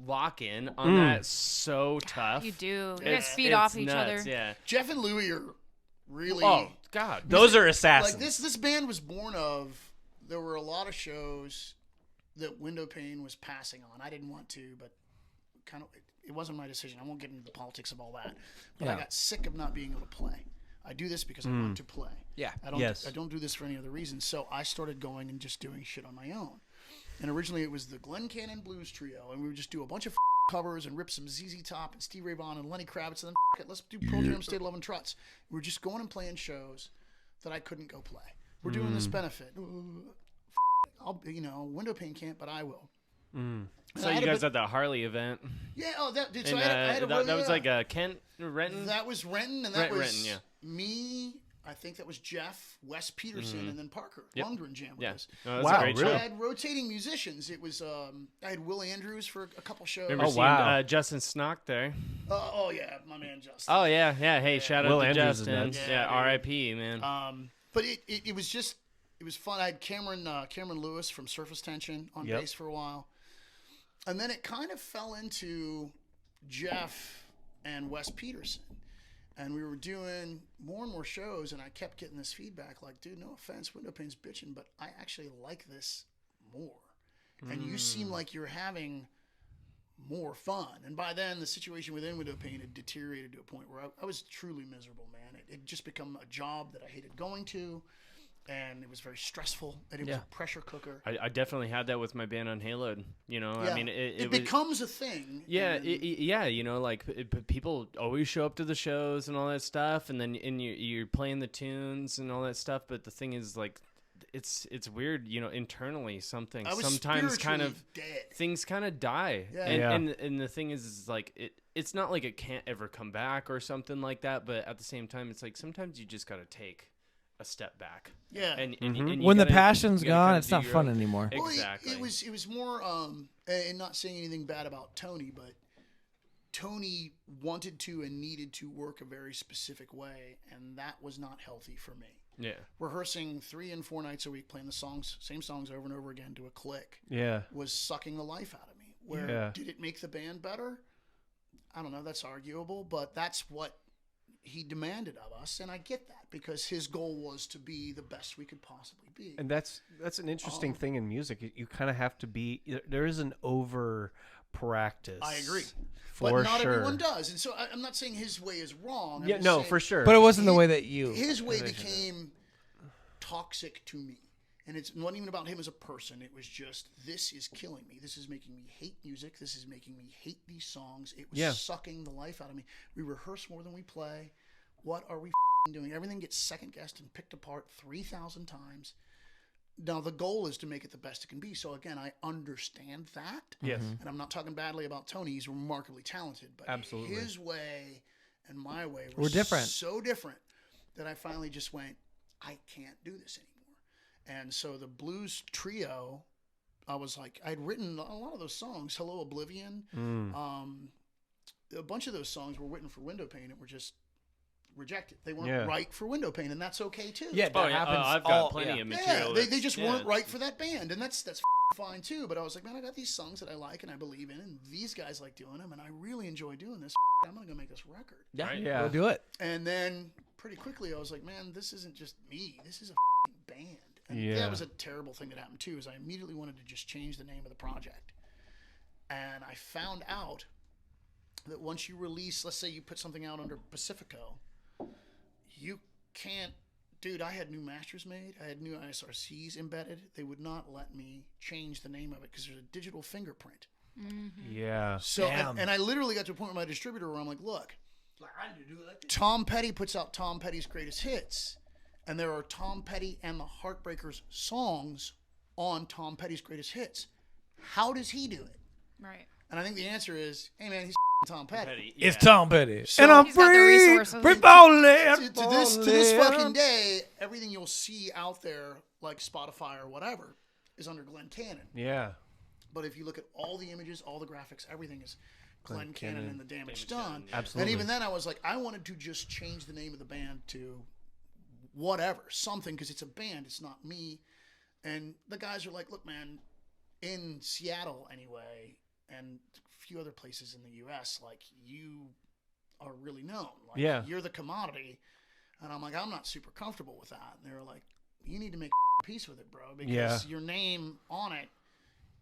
lock in on that so tough. You do. You It's- guys feed it's off each nuts, other. Yeah. Jeff and Louie are really. Oh God. Those are assassins. Like this band was born of. There were a lot of shows that Windowpane was passing on. I didn't want to, but kind of it wasn't my decision. I won't get into the politics of all that. But I got sick of not being able to play. I do this because I want to play. Yeah. I don't. Yes. I don't do this for any other reason. So I started going and just doing shit on my own. And originally it was the Glen Cannon Blues Trio, and we would just do a bunch of covers and rip some ZZ Top and Stevie Ray Vaughan and Lenny Kravitz, and then it, let's do Pearl Jam, State of Love and Truts. We were just going and playing shows that I couldn't go play. We're doing this benefit. I'll, Windowpane can't, but I will. And So I you had a guys bit- at the Harley event? Yeah. Oh, that dude. So And, I had a that was like Kent Renton. That was Renton, and that Renton, was yeah. me. I think that was Jeff, Wes Peterson, and then Parker. Yep. Longdon Jam with Yeah. us. No, that's Wow, a great really? I show. had rotating musicians. It was I had Will Andrews for a couple shows. Remember seeing wow. Justin Snock there? Oh yeah, my man Justin. Oh yeah. Hey, shout Will out to Andrews is Justin. nuts. Yeah, Yeah, R.I.P. Man. But it was just it was fun. I had Cameron Lewis from Surface Tension on Yep. bass for a while, and then it kind of fell into Jeff and Wes Peterson. And we were doing more and more shows, and I kept getting this feedback like, dude, no offense, Windowpane's bitching, but I actually like this more. And you seem like you're having more fun. And by then, the situation within Windowpane had deteriorated to a point where I was truly miserable, man. It had just become a job that I hated going to, and it was very stressful, and it was a pressure cooker. I definitely had that with my band Unhaloed. I mean, it was, becomes a thing. Yeah, and- people always show up to the shows and all that stuff, and then you're playing the tunes and all that stuff. But the thing is, like, it's weird, internally something I was sometimes kind of spiritually dead. things kind of die, Yeah. and the thing is like it's not like it can't ever come back or something like that. But at the same time, it's like sometimes you just got to take a step back. Yeah. And you when the gotta- passion's you gotta gone, kinda it's do not your fun own- anymore. Well, Exactly. it was more, and not saying anything bad about Tony, but Tony wanted to and needed to work a very specific way, and that was not healthy for me. Yeah. Rehearsing 3 and 4 nights a week, playing the same songs over and over again to a click, Yeah. was sucking the life out of me. Where Yeah. did it make the band better? I don't know. That's arguable, but that's what he demanded of us, and I get that because his goal was to be the best we could possibly be. And that's an interesting thing in music. You kind of have to be. There is an over practice. I agree. For But not sure. everyone does. And so I'm not saying his way is wrong. I'm Yeah, just no, saying for sure. But it wasn't the way that you. His way envisioned it. became toxic to me. And it's not even about him as a person. It was just, this is killing me. This is making me hate music. This is making me hate these songs. It was sucking the life out of me. We rehearse more than we play. What are we doing? Everything gets second guessed and picked apart 3,000 times. Now, the goal is to make it the best it can be. So, again, I understand that. Yes. And I'm not talking badly about Tony. He's remarkably talented. But Absolutely. his way and my way We're different. so different that I finally just went, I can't do this anymore. And so the blues trio, I was like, I'd written a lot of those songs, Hello Oblivion. A bunch of those songs were written for window pane and were just rejected. They weren't right for window pane, and that's okay too. Yeah, that happens. I've got plenty of material. Yeah, they just weren't right for that band, and that's fine too. But I was like, man, I got these songs that I like and I believe in, and these guys like doing them, and I really enjoy doing this. I'm gonna go make this record. Yeah, we'll do it. And then pretty quickly, I was like, man, this isn't just me. This is a band. And that was a terrible thing that happened too. Is I immediately wanted to just change the name of the project, and I found out that once you release, let's say you put something out under Pacifico, you can't, dude, I had new masters made. I had new ISRCs embedded. They would not let me change the name of it because there's a digital fingerprint. Yeah. So, and I literally got to a point with my distributor where I'm like, look, Tom Petty puts out Tom Petty's greatest hits, and there are Tom Petty and the Heartbreakers songs on Tom Petty's greatest hits. How does he do it? Right. And I think the answer is, hey man, he's Tom Petty. It's Tom Petty. So and I'm he's got the free. resources. Free falling. To this fucking day, everything you'll see out there, like Spotify or whatever, is under Glenn Cannon. Yeah. But if you look at all the images, all the graphics, everything is Glenn Cannon and the Damage Done. Absolutely. And even then, I was like, I wanted to just change the name of the band to whatever, something, because it's a band, it's not me. And the guys are like, look, man, in Seattle anyway, and a few other places in the U.S., like, you are really known. Like, you're the commodity. And I'm like, I'm not super comfortable with that. And they were like, you need to make peace with it, bro, because your name on it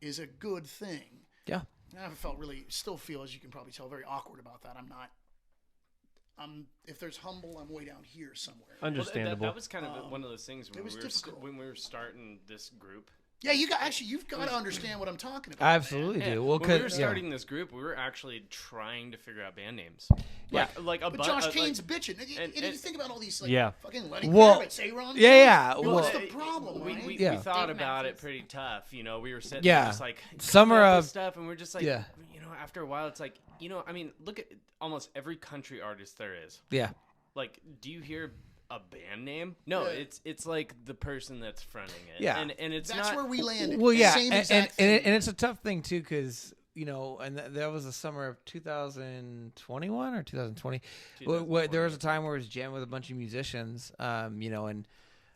is a good thing. Yeah. And I still feel, as you can probably tell, very awkward about that. If there's humble, I'm way down here somewhere. Understandable. Well, that was kind of one of those things when difficult. when we were starting this group. Yeah, you've got to understand what I'm talking about. I absolutely do. Well, when we were starting this group, we were actually trying to figure out band names. But Josh Kane's bitching. And you think about all these fucking Lenny Well, Kravitz, Aaron. yeah. What's the problem? We Right? thought Dave about Matthews. it pretty tough. You know, we were sitting there just like Summer coming up of with stuff, and we're just like, you know, after a while, it's like, you know, I mean, look at almost every country artist there is. Yeah. Like, do you hear a band name? No, it's like the person that's fronting it. Yeah. And it's That's not where we landed. Well, yeah, Same and exact thing. it's a tough thing too, because you know, and that was the summer of 2021 or 2020. Where there was a time where I was jamming with a bunch of musicians, you know, and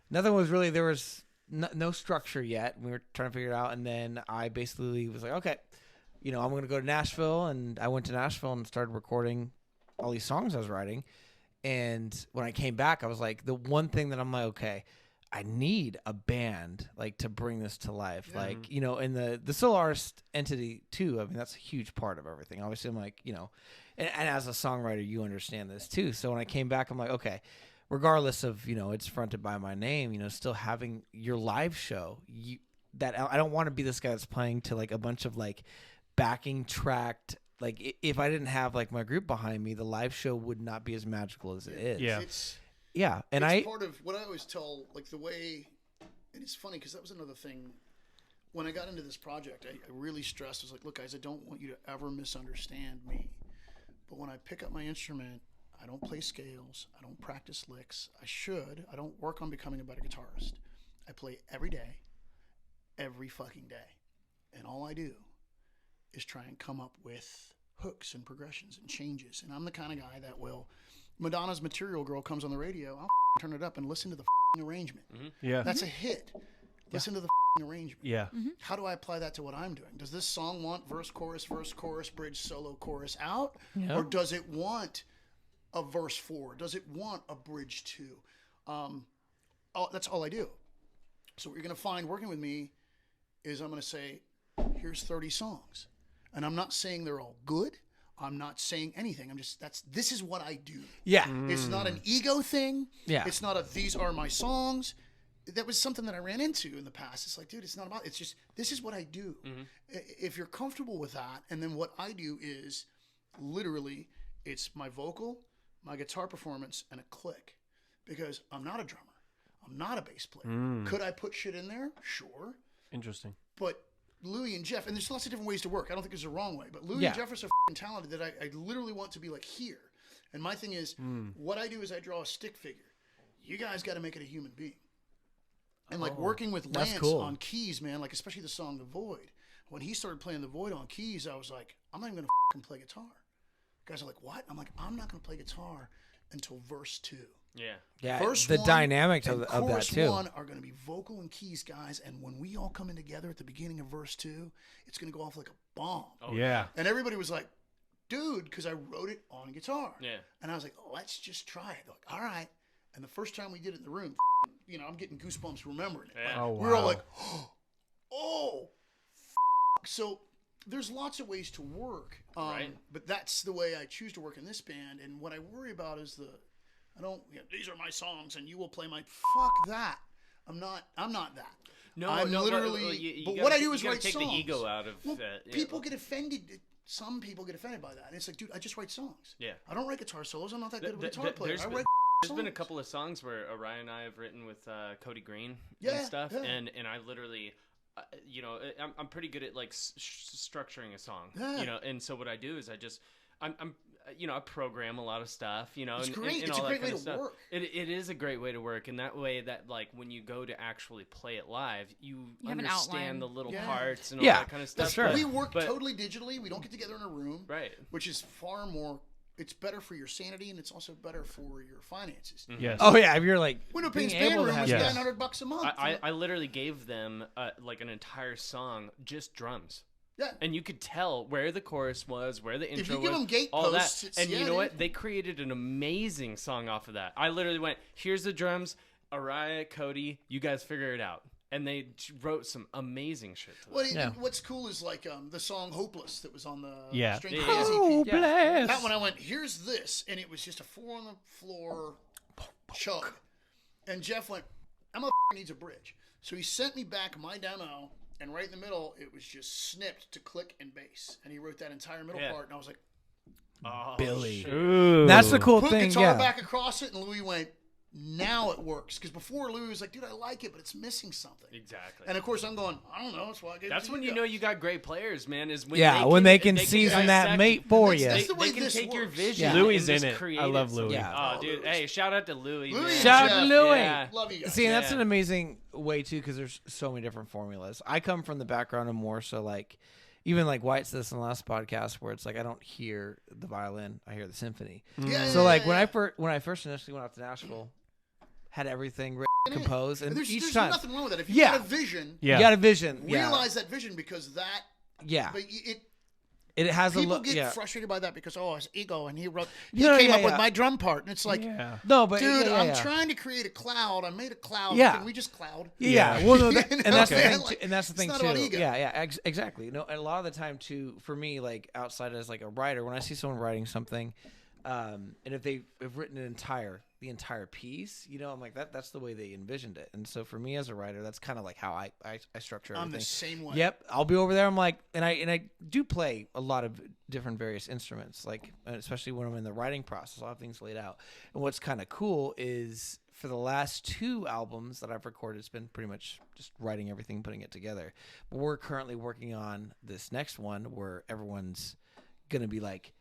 nothing was really, there was no structure yet. We were trying to figure it out, and then I basically was like, okay, you know, I'm going to go to Nashville, and I went to Nashville and started recording all these songs I was writing. And when I came back, I was like, the one thing that I'm like, okay, I need a band like to bring this to life. Yeah. Like, you know, and the solo artist entity too. I mean, that's a huge part of everything. Obviously, I'm like, you know, and as a songwriter, you understand this too. So when I came back, I'm like, okay, regardless of, you know, it's fronted by my name, you know, still having your live show, that I don't want to be this guy that's playing to like a bunch of like backing tracked. Like, if I didn't have like my group behind me, the live show would not be as magical as it is. Yeah. And it's part of what I always tell, like the way, and it's funny because that was another thing. When I got into this project, I really stressed, I was like, look guys, I don't want you to ever misunderstand me. But when I pick up my instrument, I don't play scales, I don't practice licks, I should, I don't work on becoming a better guitarist. I play every day, every fucking day. And all I do is try and come up with hooks and progressions and changes. And I'm the kind of guy that will, Madonna's Material Girl comes on the radio, I'll turn it up and listen to the arrangement. Mm-hmm. Yeah. That's a hit. Listen to the arrangement. Yeah. How do I apply that to what I'm doing? Does this song want verse, chorus, bridge, solo, chorus out? Yeah. Or does it want a verse 4? Does it want a bridge 2? That's all I do. So what you're going to find working with me is I'm going to say, here's 30 songs. And I'm not saying they're all good. I'm not saying anything. This is what I do. Yeah. It's not an ego thing. Yeah. It's not these are my songs. That was something that I ran into in the past. It's like, dude, it's not about, it's just, this is what I do. Mm-hmm. If you're comfortable with that, and then what I do is literally, it's my vocal, my guitar performance, and a click. Because I'm not a drummer. I'm not a bass player. Could I put shit in there? Sure. Interesting. But Louie and Jeff, and there's lots of different ways to work. I don't think there's a wrong way, but Louie and Jeff are so talented that I literally want to be like here. And my thing is, what I do is I draw a stick figure. You guys got to make it a human being. And like working with Lance on keys, man, like especially the song The Void. When he started playing The Void on keys, I was like, I'm not even going to play guitar. Guys are like, what? I'm like, I'm not going to play guitar until verse 2. Yeah, Verse the 1 dynamic and of that chorus too. 1 are going to be vocal and keys, guys. And when we all come in together at the beginning of verse 2, it's going to go off like a bomb. Yeah. And everybody was like, dude, because I wrote it on guitar. Yeah. And I was like, let's just try it. They're like, all right. And the first time we did it in the room, you know, I'm getting goosebumps remembering it. Yeah. Oh, We were all wow. like, oh, so there's lots of ways to work. Right. But that's the way I choose to work in this band. And what I worry about is these are my songs and you will play my, fuck that. I'm not that. No, I'm no, literally, but what I do is you gotta write take songs. the ego out of Well, yeah. people get offended. Some people get offended by that. And it's like, dude, I just write songs. Yeah. I don't write guitar solos. I'm not that good of a Th- guitar th- player. there's I been- write There's been a songs. couple of songs where Orion and I have written with Cody Green Yeah, and stuff, yeah. and I literally, you know, I'm pretty good at like structuring a song, Yeah. you know, and so what I do is I'm you know, I program a lot of stuff, you know, It's and, great. and It's all a that great way kind of to stuff. work. It is a great way to work, and that way that like when you go to actually play it live, you have an outline. understand the little Yeah. parts and all Yeah, that kind of stuff. that's right. We work but- totally digitally. We don't get together in a room. Right. Which is far more, it's better for your sanity and it's also better for your finances. Yes. Oh yeah, if you're like Window being Pain's band able to room have was Yes. $900 a month. I literally gave them like an entire song just drums. Yeah. And you could tell where the chorus was, where the intro you give was, them gate all posts, that. it's- And yeah, you know dude. what? They created an amazing song off of that. I literally went, "Here's the drums, Araya, Cody, you guys figure it out." And they wrote some amazing shit to that. What, Yeah. What's cool is like the song "Hopeless" that was on the Yeah. Strength Yeah, of yeah. Lazy Oh, EP. bless. That one I went, here's this, and it was just a 4 on the floor chug. And Jeff went, that motherfucker needs a bridge. So he sent me back my demo, and right in the middle, it was just snipped to click and bass. And he wrote that entire middle Yeah. part, and I was like, Oh, Billy. shit. Ooh. That's the cool put thing. guitar Yeah. back across it, and Louis went, now it works. Because before, Louis was like, dude, I like it, but it's missing something. Exactly. And of course, I'm going, I don't know. That's why I gave it That's to when you you know you got great players, man. Is when Yeah, when they can season that dissect- mate for That's- you. that's the way They can this take your works. vision. Yeah. and Louis just in it. create I love something. Louis. Yeah. Oh, dude. Louis. Hey, shout out to Louis. Louis man. and Shout out Jeff. to Louis. Yeah. Love you guys. See, and that's Yeah. an amazing way too, because there's so many different formulas. I come from the background of more so like, even like White said this in the last podcast, where it's like I don't hear the violin, I hear the symphony. Yeah, So yeah, like yeah, when I first initially went out to Nashville, had everything written, composed, and there's, each there's time nothing wrong with that. If you Yeah. got a vision, Yeah. you got a vision. Yeah, realize that vision because that. yeah, But it has a people look. get Yeah, frustrated by that because his ego and he wrote. He No, came yeah, up with yeah. my drum part, and it's like, Yeah. no, but dude, yeah, I'm yeah. trying to create a cloud. I made a cloud. Yeah. Can we just cloud? Yeah, well, no, that, You and know, that's man, the thing. like, And that's the it's thing not too. about ego. Yeah, exactly. You know, and a lot of the time too, for me, like outside as like a writer, when I see someone writing something, and if they have written the entire piece, you know, I'm like that's the way they envisioned it. And so for me as a writer, that's kind of like how I structure everything. I'm the same way. Yep, I'll be over there. I'm like, and I do play a lot of different various instruments, like especially when I'm in the writing process, I'll have things laid out. And what's kind of cool is for the last 2 albums that I've recorded, it's been pretty much just writing everything, putting it together. But we're currently working on this next one where everyone's gonna be like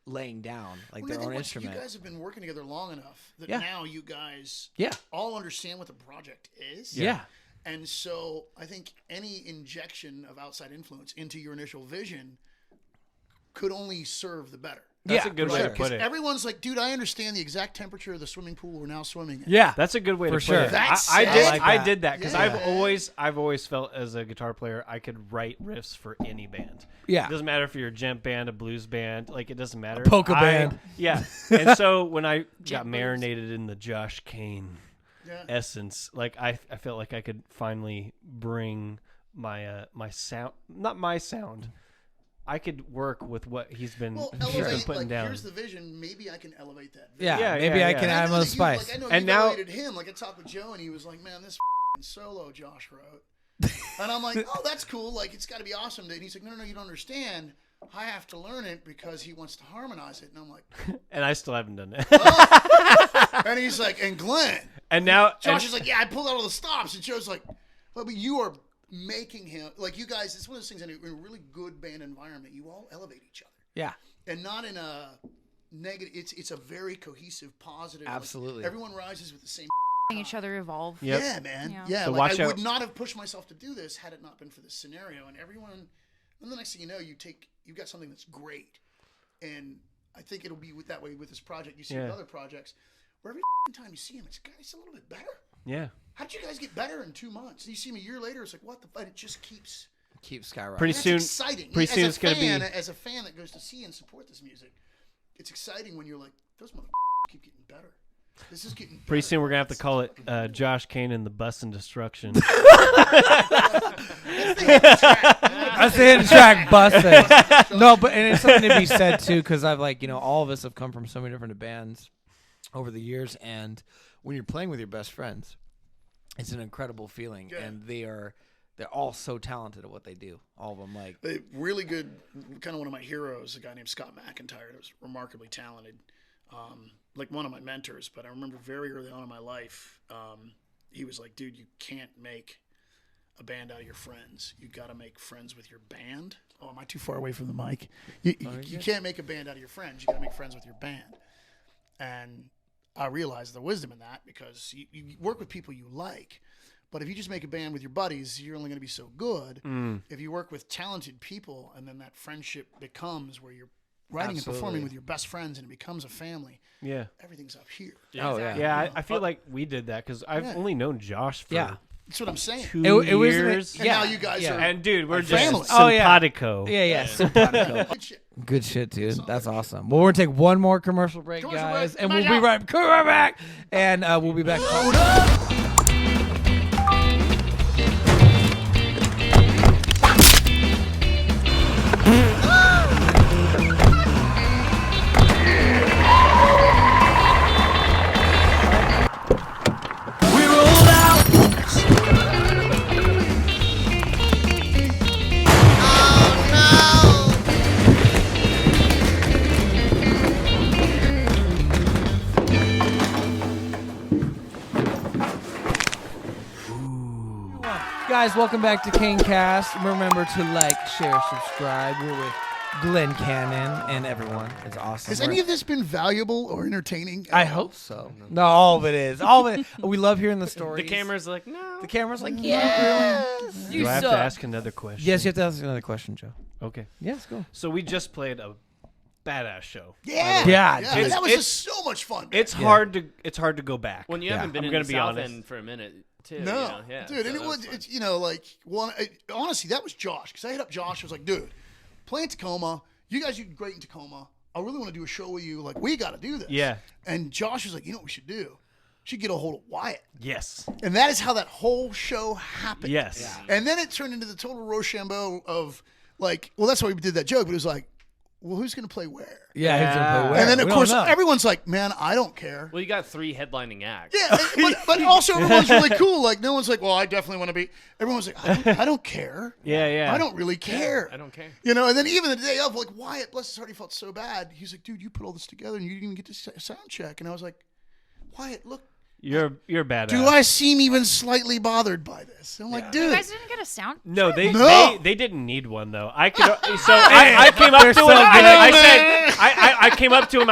laying down like Well, I their think own once instrument. You guys have been working together long enough that Yeah. now you guys Yeah, all understand what the project is. yeah, And so I think any injection of outside influence into your initial vision could only serve the better. That's yeah, a good for way sure. to put it. Everyone's like, dude, I understand the exact temperature of the swimming pool we're now swimming in. Yeah, That's a good way For to sure. put it. That's I sick. did. I like I that. did that because Yeah. I've always felt as a guitar player I could write riffs for any band. Yeah. It doesn't matter if you're a gent band, a blues band, like it doesn't matter. polka band. Yeah. And so when I got marinated in the Josh Cain Yeah. essence, like I felt like I could finally bring my my sound, not my sound. I could work with what he's been, Well, he's been elevate, putting like, down. here's the vision. Maybe I can elevate that vision. Yeah, Yeah, maybe yeah, I yeah. can And I add know a little that you, spice. like, I know And you now- elevated him. Like I talked with Joe, and he was like, "Man, this solo Josh wrote," and I'm like, "Oh, that's cool. Like it's got to be awesome." And he's like, "No, you don't understand. I have to learn it because he wants to harmonize it." And I'm like, And I still haven't done that. and he's like, "And Glenn." And now Josh and- is like, "Yeah, I pulled out all the stops." And Joe's like, "Well, but you are making him like you guys." It's one of those things in a really good band environment. You all elevate each other. Yeah, And not in a negative. It's a very cohesive, positive. like, Absolutely. everyone rises with the same. Each other evolve. Yep. Yeah, man. Yeah. Yeah, So like watch I out. would not have pushed myself to do this had it not been for this scenario. And everyone, and the next thing you know, you've got something that's great. And I think it'll be that way with this project. You see with other projects, where every time you see him, it's a little bit better. Yeah. How did you guys get better in 2 months? You see him a year later, it's like, what the fuck? It just keeps skyrocketing. Pretty that's soon. exciting. Pretty soon as it's a gonna fan, be. as a fan that goes to see and support this music, it's exciting when you're like, those motherfuckers keep getting better. This is getting better. Pretty soon we're gonna have to call it Josh Kane and the Bus and Destruction. That's the hidden track, busted. No, but and it's something to be said too, because I've all of us have come from so many different bands over the years, and when you're playing with your best friends, it's an incredible feeling, and they're all so talented at what they do. All of them, really good. Kind of one of my heroes, a guy named Scott McIntyre, that was remarkably talented. Like one of my mentors, but I remember very early on in my life, he was like, dude, you can't make a band out of your friends. You got to make friends with your band. Oh, am I too far away from the mic? You can't make a band out of your friends. You got to make friends with your band. And I realized the wisdom in that, because you work with people you like. But if you just make a band with your buddies, you're only going to be so good. If you work with talented people, and then that friendship becomes where you're writing and performing with your best friends, and it becomes a family. Yeah. Everything's up here. Oh yeah. Yeah, I feel like we did that because I've only known Josh for That's what I'm saying. 2 It was years. And now you guys are. And dude, we're just family. simpatico. Yeah. Simpatico. Good shit. Good shit, dude. That's awesome. Well, we're gonna take one more commercial break, guys, and we'll be right back. And we'll be back. We rolled out. Guys, welcome back to King Cast. Remember to like, share, subscribe. We're with Glenn Cannon and everyone. It's awesome. Has any of this been valuable or entertaining? I hope so. No, all of it is. All of it. We love hearing the stories. The camera's like, no. The camera's like, yeah. Do I have to ask another question? Yes, you have to ask another question, Joe. Okay. Yeah, let's go. So we just played a badass show. Yeah. Yeah, dude. That was just so much fun. It's hard to go back. When you haven't been I'm in gonna the be South honest. End for a minute, too. No, you know? Yeah, dude, so and that was fun. it's honestly, that was Josh, because I hit up Josh. I was like, dude, play in Tacoma. You guys do great in Tacoma. I really want to do a show with you. Like, we got to do this. Yeah. And Josh was like, you know what we should do? We should get a hold of Wyatt. Yes. And that is how that whole show happened. Yes. Yeah. And then it turned into the total Rochambeau of like, well, that's why we did that joke, but it was like, well, who's going to play where? Yeah, who's gonna play where? And then, of We course, don't know. everyone's like, man, I don't care. Well, you got 3 headlining acts. Yeah, but also everyone's really cool. Like, no one's like, well, I definitely want to be. Everyone's like, I don't care. Yeah. I don't really care. I don't care. You know, and then even the day of, like, Wyatt, bless his heart, he felt so bad. He's like, dude, you put all this together and you didn't even get to sound check. And I was like, Wyatt, look. You're badass. Do I seem even slightly bothered by this? I'm like, dude. You guys didn't get a sound? No, No. they didn't need one though. I could so I came up to him. I said I came up to him.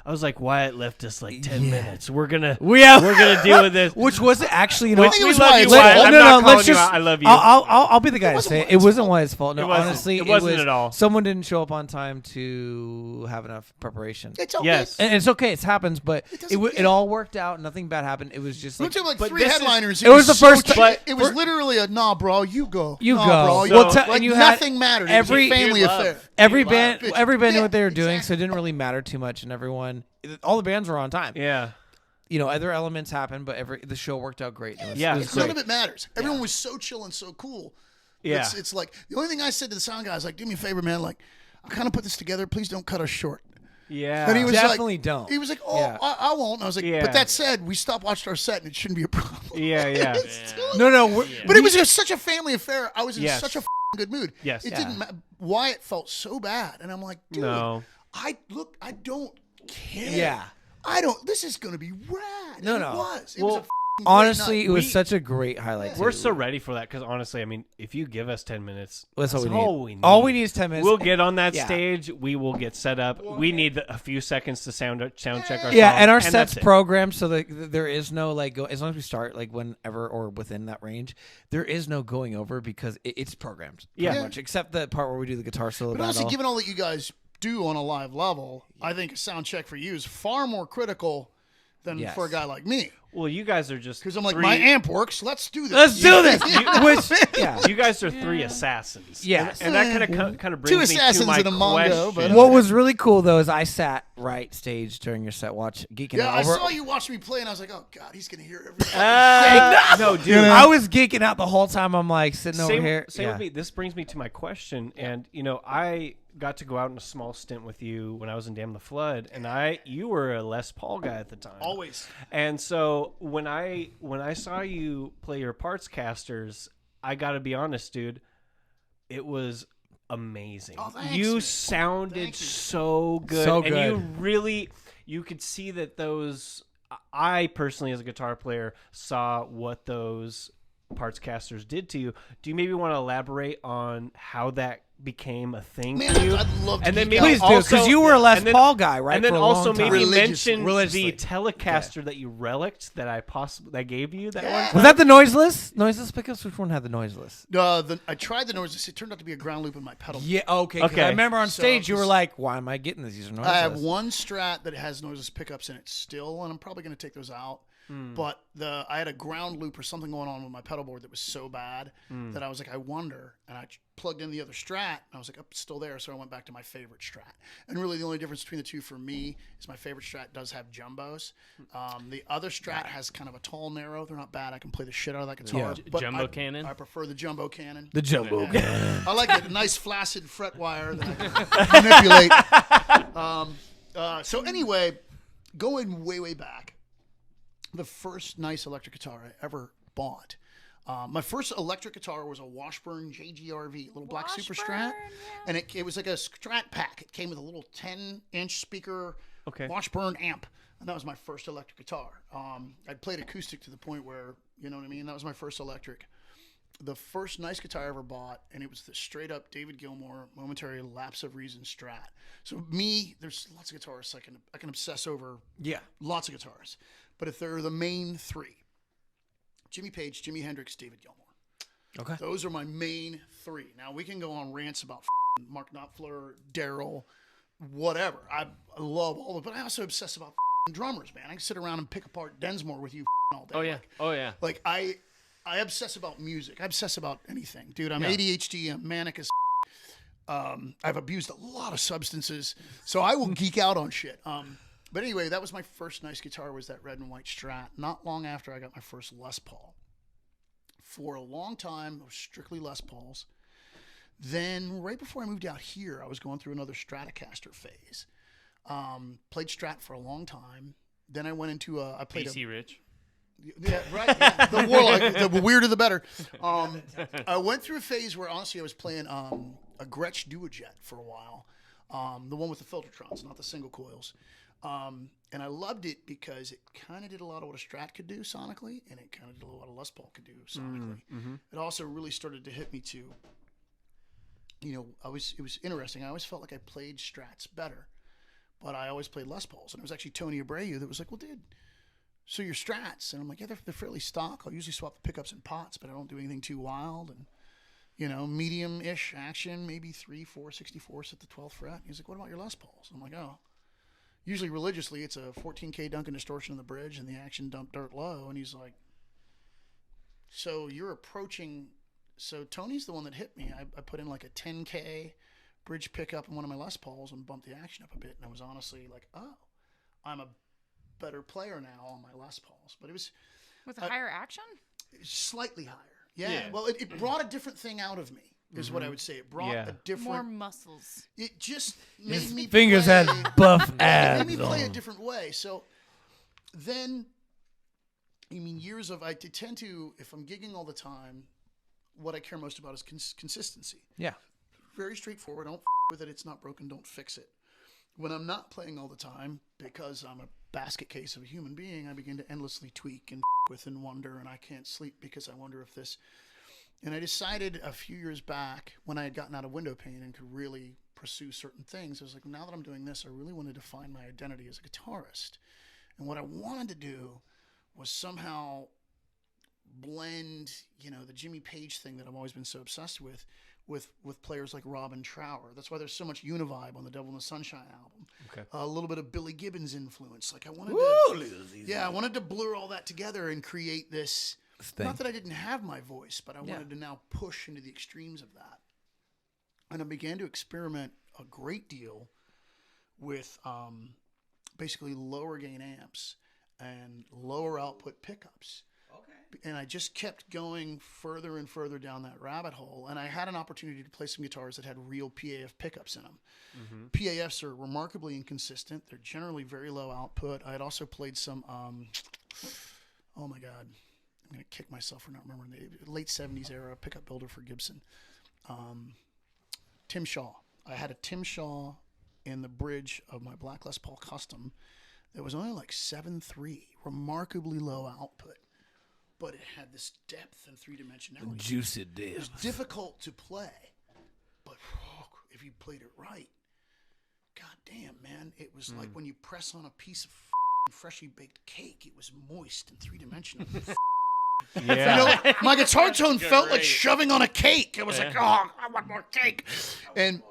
I was like Wyatt left us like 10 minutes. We're gonna deal with this. Which wasn't actually, you I know. think it was love you, Wyatt's Wyatt. fault. I'm no, not let's calling you just. out. I love you. I'll be the guy to wasn't say it. Wyatt's It wasn't Wyatt's fault. No, It wasn't. honestly, It wasn't at all. Someone didn't show up on time to have enough preparation. It's okay. Yes. And it's okay. It happens, but doesn't it all worked out. Nothing bad happened. It was just We like took like but 3 this is- headliners. it was the first So time- it was literally a nah, bro. You go. you nah, go. Bro, you Well, go. and Like, you had nothing mattered. every- it was a family Pure love. affair. every Pure band, love. every band knew Yeah, what they were doing, exactly. so it didn't really matter too much. And everyone, all the bands were on time. Yeah. You know, other elements happened, but the show worked out great. It was, Yeah. it was It's none great. of it matters. Everyone was so chill and so cool. Yeah. It's like the only thing I said to the sound guy is like, do me a favor, man. Like, I kind of put this together. Please don't cut us short. Yeah. And he was Definitely like, don't. He was like, oh, Yeah. I won't. And I was like, Yeah. but that said, we stopwatched our set and it shouldn't be a problem. Yeah. No, But it was just such a family affair. I was in Yes. such a good mood. Yes. It Yeah. didn't matter. Wyatt felt so bad. And I'm like, dude, No. I don't care. Yeah. This is going to be rad. No, And no. It was. It Well, was Honestly, night. it was such a great highlight. We're too. so ready for that because honestly, I mean, if you give us 10 minutes, That's all we need. all we need. All we need is 10 minutes. We'll get on that Yeah. stage. We will get set up. We need a few seconds to sound check our Yeah, song, and our that's set's it. programmed so that there is no as long as we start whenever or within that range, there is no going over because it's programmed. Pretty much, except the part where we do the guitar solo. But honestly, given all that you guys do on a live level, I think a sound check for you is far more critical than for a guy like me. Well, you guys are just because I'm like, my amp works. Let's do this. Let's do this. You guys are three assassins. Yes. and that kind of brings Two me assassins to my and a Mongo. question. But What was really cool though is I sat right stage during your set, geeking out. I saw you watch me play, and I was like, oh god, he's gonna hear everything. No, dude. I was geeking out the whole time. I'm like sitting over here. Same with me. This brings me to my question, and I got to go out in a small stint with you when I was in Damn the Flood, and you were a Les Paul guy at the time. Always. And so when I saw you play your parts casters, I got to be honest, dude, it was amazing. Oh, thanks, you man. sounded so good. So And you could see that I personally as a guitar player saw what those parts casters did to you. Do you maybe want to elaborate on how that became a thing Man, for you? I'd love to and then geek maybe out. Please do, because you were a Les and then- Paul guy, right? And then for a also long time. maybe Religiously. mention Religiously. the Telecaster that you relicked that I gave you that one. Was that the noiseless pickups? Which one had the noiseless? I tried the noiseless. It turned out to be a ground loop in my pedal. Yeah, okay. 'Cause Okay. I remember on So stage you were just- like, "Why am I getting this? These are noiseless." I have one Strat that has noiseless pickups in it still, and I'm probably going to take those out. But I had a ground loop or something going on with my pedal board that was so bad that I was like, I wonder. And I plugged in the other Strat, and I was like, oh, it's still there. So I went back to my favorite Strat. And really, the only difference between the two for me is my favorite Strat does have jumbos. The other Strat has kind of a tall, narrow. They're not bad. I can play the shit out of that guitar. Yeah. But Jumbo cannon? I prefer the jumbo cannon. The jumbo Yeah. I like a nice flaccid fret wire that I can manipulate. So anyway, going way, way back, the first nice electric guitar I ever bought. My first electric guitar was a Washburn JGRV, little black Super Strat, and it was like a Strat pack. It came with a little 10-inch speaker Washburn amp, and that was my first electric guitar. I played acoustic to the point where, you know what I mean? That was my first electric. The first nice guitar I ever bought, and it was the straight-up David Gilmour Momentary Lapse of Reason Strat. So there's lots of guitarists I can obsess over. Yeah. Lots of guitars. But if they're the main three, Jimmy Page, Jimi Hendrix, David Gilmour. Okay. Those are my main three. Now, we can go on rants about Mark Knopfler, Daryl, whatever. I love all of it, but I also obsess about drummers, man. I can sit around and pick apart Densmore with you all day. Oh, yeah. Like, I obsess about music. I obsess about anything. Dude, I'm ADHD. I'm manic as I've abused a lot of substances, so I will geek out on shit. But anyway, that was my first nice guitar, was that red and white Strat. Not long after I got my first Les Paul. For a long time, it was strictly Les Pauls. Then right before I moved out here, I was going through another Stratocaster phase. Played Strat for a long time. Then I went into I played PC Rich. Yeah, right. Yeah. The warlock, the weirder the better. I went through a phase where honestly I was playing a Gretsch Duojet for a while, the one with the Filtertrons, not the single coils. And I loved it because it kind of did a lot of what a Strat could do sonically, and it kind of did a lot of Les Paul could do sonically. It also really started to hit me too. You know, it was interesting. I always felt like I played Strats better, but I always played Les Pauls. And it was actually Tony Abreu that was like, well, dude, so your Strats? And I'm like, yeah, they're fairly stock. I'll usually swap the pickups and pots, but I don't do anything too wild. And, you know, medium-ish action, maybe 3, 4, 64s at the 12th fret. He's like, what about your Les Pauls? I'm like, oh. Usually religiously, it's a 14K Duncan distortion on the bridge and the action dump dirt low. And he's like, so you're approaching... So Tony's the one that hit me. I put in like a 10K bridge pickup in one of my Les Pauls and bumped the action up a bit. And I was honestly like, oh, I'm a better player now on my Les Pauls. But it was... With a higher action? Slightly higher. Yeah. Well, it brought a different thing out of me, is what I would say. It brought a different... More muscles. It just made me fingers play, had buff abs. It made me play a different way. So then, I mean, years of... I tend to, if I'm gigging all the time, what I care most about is consistency. Yeah. Very straightforward. Don't with it. It's not broken. Don't fix it. when I'm not playing all the time, because I'm a basket case of a human being, I begin to endlessly tweak and with and wonder, and I can't sleep because I wonder if this. And I decided a few years back, when I had gotten out of window pane and could really pursue certain things, I was like, now that I'm doing this, I really wanted to find my identity as a guitarist. And what I wanted to do was somehow blend, the Jimmy Page thing that I've always been so obsessed with players like Robin Trower. That's why there's so much Univibe on the Devil in the Sunshine album. Okay. A little bit of Billy Gibbons influence. Like I wanted I wanted to blur all that together and create this thing. Not that I didn't have my voice, but I wanted to now push into the extremes of that. And I began to experiment a great deal with basically lower gain amps and lower output pickups. And I just kept going further and further down that rabbit hole. And I had an opportunity to play some guitars that had real PAF pickups in them. Mm-hmm. PAFs are remarkably inconsistent. They're generally very low output. I had also played some, oh my God, I'm going to kick myself for not remembering the late 70s era pickup builder for Gibson. Tim Shaw. I had a Tim Shaw in the bridge of my Black Les Paul Custom that was only like 7.3, remarkably low output. But it had this depth and three-dimensionality. Juicy depth. It was difficult to play, but if you played it right, god damn, man, it was like when you press on a piece of freshly baked cake, it was moist and three-dimensional. Yeah. My guitar tone felt like shoving on a cake. It was like, I want more cake. And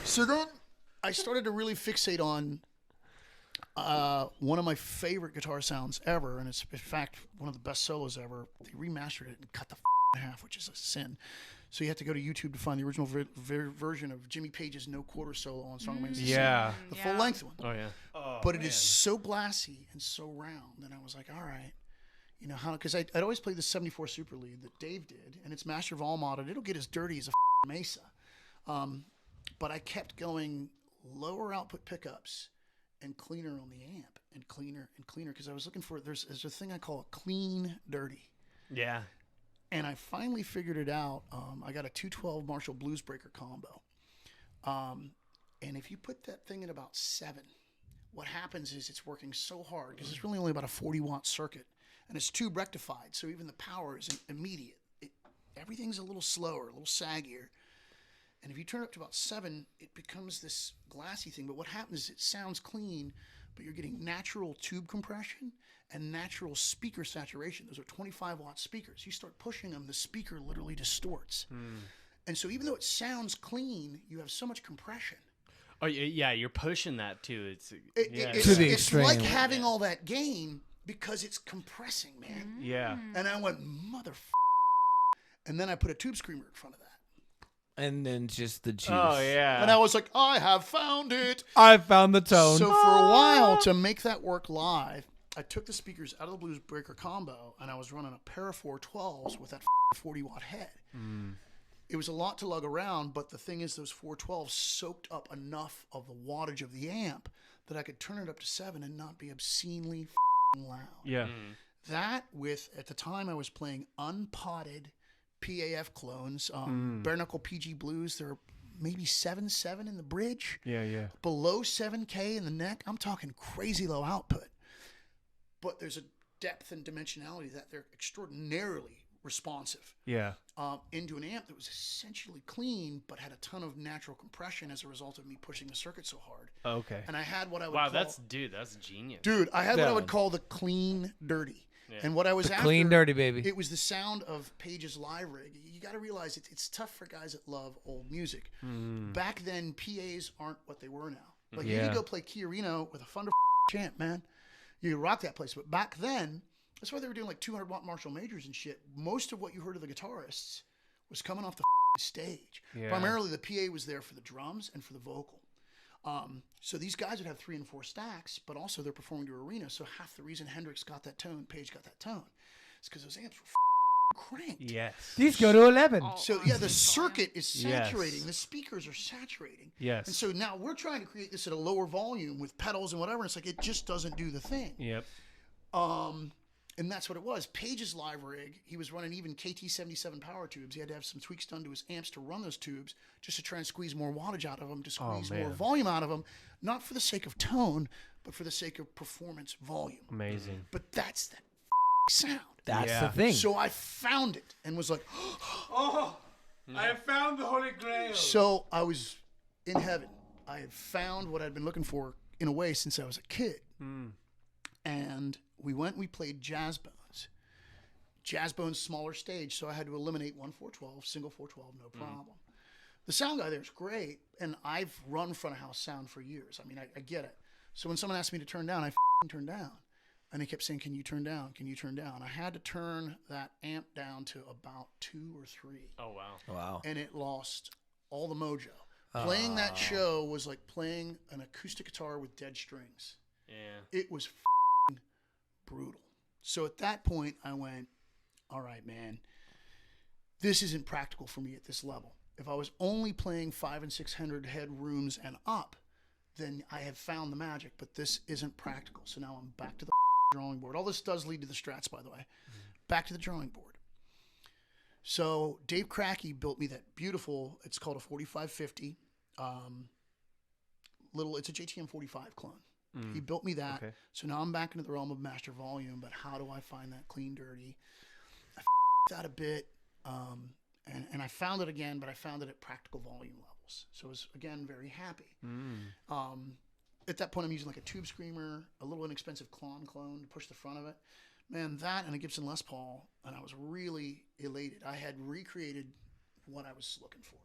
so then I started to really fixate on one of my favorite guitar sounds ever, and it's in fact one of the best solos ever. They remastered it and cut the in half, which is a sin. So you have to go to YouTube to find the original version of Jimmy Page's No Quarter solo on Song of Man's the full length one. Oh yeah. But it is so glassy and so round, and I was like, all right, how? Because I'd always played the '74 Super Lead that Dave did, and it's master vol modded. It'll get as dirty as a Mesa. But I kept going lower output pickups and cleaner on the amp, and cleaner because I was looking for there's a thing I call a clean dirty. Yeah. And I finally figured it out. I got a 212 Marshall Blues Breaker combo. And if you put that thing at about 7, what happens is it's working so hard because it's really only about a 40-watt circuit, and it's tube rectified, so even the power is immediate. Everything's a little slower, a little saggier. And if you turn it up to about 7, it becomes this glassy thing. But what happens is it sounds clean, but you're getting natural tube compression and natural speaker saturation. Those are 25-watt speakers. You start pushing them, the speaker literally distorts. And so even though it sounds clean, you have so much compression. Oh, yeah, you're pushing that too. It's to the extreme. It's like having all that gain because it's compressing, man. Yeah. And I went, and then I put a tube screamer in front of that. And then just the juice. Oh yeah. And I was like, I have found it. I found the tone. So for a while, to make that work live, I took the speakers out of the Blues Breaker combo, and I was running a pair of 412s with that 40-watt head. It was a lot to lug around, but the thing is those 412s soaked up enough of the wattage of the amp that I could turn it up to 7 and not be obscenely loud. Yeah. That with, at the time I was playing unpotted PAF clones, bare knuckle PG Blues. They're maybe 7.7 in the bridge. Yeah. Below 7K in the neck. I'm talking crazy low output. But there's a depth and dimensionality that they're extraordinarily responsive. Yeah. Into an amp that was essentially clean, but had a ton of natural compression as a result of me pushing the circuit so hard. Okay. And I had what I would call... that's genius. Dude, I had what I would call the clean dirty. Yeah. And what I was after, clean dirty, baby. It was the sound of Page's live rig. You got to realize it's tough for guys that love old music. Back then, PAs aren't what they were now. Like you could go play Key Reno with a Thunder champ, man. You could rock that place. But back then, that's why they were doing like 200-watt Marshall majors and shit. Most of what you heard of the guitarists was coming off the stage. Yeah. Primarily, the PA was there for the drums and for the vocal. So these guys would have 3 and 4 stacks, but also they're performing to arena. So half the reason Hendrix got that tone, Page got that tone, is because those amps were cranked. Yes. These go to 11. So yeah, the circuit is saturating. The speakers are saturating. Yes. And so now we're trying to create this at a lower volume with pedals and whatever. And it's like it just doesn't do the thing. Yep. And that's what it was. Page's live rig, he was running even KT77 power tubes. He had to have some tweaks done to his amps to run those tubes just to try and squeeze more wattage out of them, to squeeze more volume out of them, not for the sake of tone, but for the sake of performance volume. Amazing. But that's that sound. That's the thing. So I found it and was like, oh, I have found the Holy Grail. So I was in heaven. I had found what I'd been looking for in a way since I was a kid. And we played Jazz Bones. Jazz Bones, smaller stage, so I had to eliminate 1 412, single 412, no problem. The sound guy there is great, and I've run front of house sound for years. I mean, I get it. So when someone asked me to turn down, I turned down. And they kept saying, can you turn down? Can you turn down? I had to turn that amp down to about 2 or 3. Oh, wow. Wow. And it lost all the mojo. Playing that show was like playing an acoustic guitar with dead strings. Yeah. It was brutal. So at that point, I went, all right, man, this isn't practical for me at this level. If I was only playing 500 and 600 head rooms and up, then I have found the magic, but this isn't practical. So now I'm back to the drawing board. All this does lead to the Strats, by the way. Back to the drawing board. So Dave Cracky built me that beautiful, it's called a 4550. It's a JTM 45 clone. He built me that. Okay. So now I'm back into the realm of master volume, but how do I find that clean, dirty? I that a bit, and I found it again, but I found it at practical volume levels. So I was, again, very happy. At that point, I'm using like a tube screamer, a little inexpensive clone to push the front of it. Man, that and a Gibson Les Paul, and I was really elated. I had recreated what I was looking for.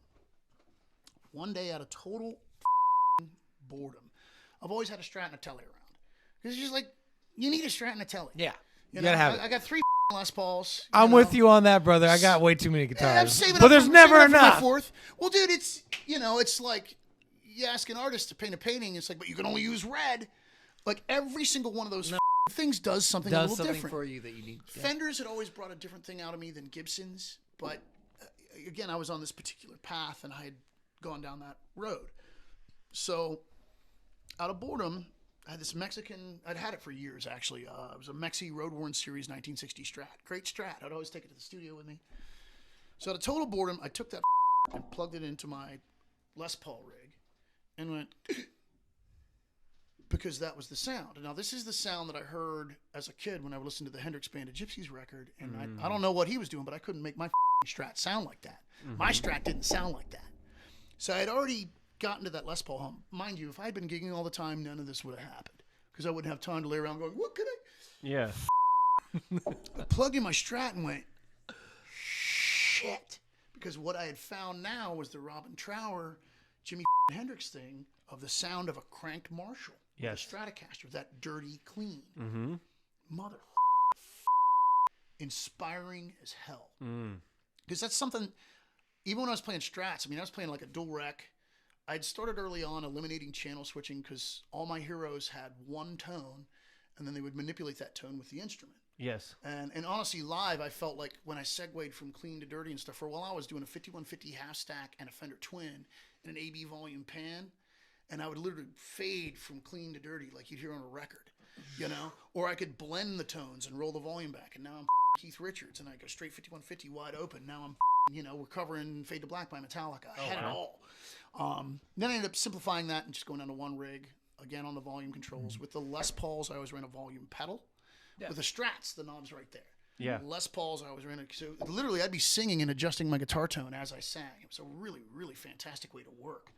One day, out of total boredom, I've always had a Strat and a Tele around. Because it's just like, you need a Strat and a Tele. Yeah. You gotta have it. I got 3 Les Pauls. I'm with you on that, brother. I got way too many guitars. Yeah, but there's never enough. Well, dude, it's like you ask an artist to paint a painting. It's like, but you can only use red. Like every single one of those things does something a little different for you that you need. Yeah. Fenders had always brought a different thing out of me than Gibsons, but again, I was on this particular path and I had gone down that road. So, out of boredom, I had this Mexican. I'd had it for years actually. It was a Mexi Road Worn Series 1960 Strat. Great Strat. I'd always take it to the studio with me. So out of total boredom, I took that and plugged it into my Les Paul rig and went because that was the sound. Now this is the sound that I heard as a kid when I would listen to the Hendrix Band of Gypsies record, and I don't know what he was doing, but I couldn't make my Strat sound like that. My Strat didn't sound like that. So I had already gotten to that Les Paul hum. Mind you, if I had been gigging all the time, none of this would have happened because I wouldn't have time to lay around going, what could I? Yeah. I plugged in my Strat and went, shit. Because what I had found now was the Robin Trower, Jimi Hendrix thing of the sound of a cranked Marshall. Yes. The Stratocaster, that dirty, clean. Mother inspiring as hell. Because that's something, even when I was playing Strats, I mean, I was playing like a dual rec. I'd started early on eliminating channel switching because all my heroes had one tone, and then they would manipulate that tone with the instrument. Yes. And honestly, live, I felt like when I segued from clean to dirty and stuff, for a while I was doing a 5150 half stack and a Fender Twin and an AB volume pan, and I would literally fade from clean to dirty like you'd hear on a record, you know? Or I could blend the tones and roll the volume back, and now I'm Keith Richards, and I go straight 5150 wide open. Now I'm, we're covering Fade to Black by Metallica. I had it all. Then I ended up simplifying that and just going down to one rig, again on the volume controls. With the Les Pauls, I always ran a volume pedal. Yeah. With the Strats, the knob's right there. Yeah. Les Pauls, I always ran it. So literally, I'd be singing and adjusting my guitar tone as I sang. It was a really, really fantastic way to work.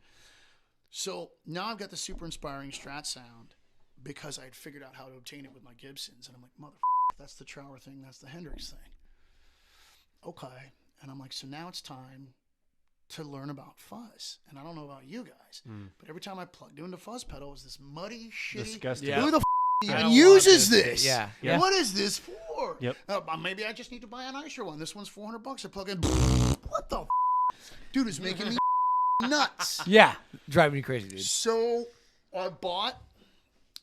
So now I've got the super inspiring Strat sound because I had figured out how to obtain it with my Gibsons. And I'm like, that's the Trower thing. That's the Hendrix thing. Okay. And I'm like, so now it's time to learn about fuzz. And I don't know about you guys, but every time I plugged into fuzz pedal, it was this muddy, shitty. Disgusting. Who the even uses this? Yeah. What is this for? Yep. Maybe I just need to buy a nicer one. This one's $400. I plug in. What the dude is making me nuts. Yeah. Driving me crazy, dude. So I bought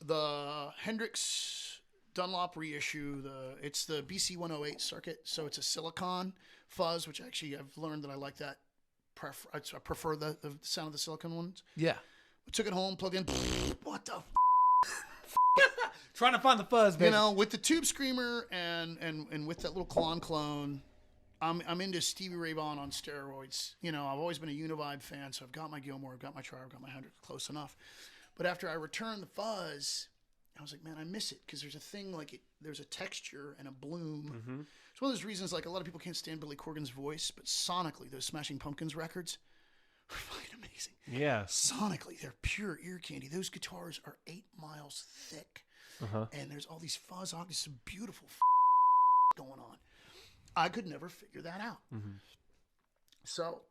the Hendrix Dunlop reissue. It's the BC 108 circuit. So it's a silicon fuzz, which actually I've learned that I like that. I prefer the sound of the silicon ones. Yeah. I took it home, plugged in. What the Trying to find the fuzz, baby. You know, with the Tube Screamer and with that little clone, I'm into Stevie Ray Vaughan on steroids. You know, I've always been a Univibe fan, so I've got my Gilmore, I've got my Trier, I've got my Hendrix, close enough. But after I returned the fuzz, I was like, man, I miss it because there's a thing like there's a texture and a bloom. Mm-hmm. It's one of those reasons like a lot of people can't stand Billy Corgan's voice, but sonically, those Smashing Pumpkins records are fucking amazing. Yeah. Sonically, they're pure ear candy. Those guitars are 8 miles thick. And there's all these fuzz octaves, some beautiful going on. I could never figure that out. Mm-hmm. So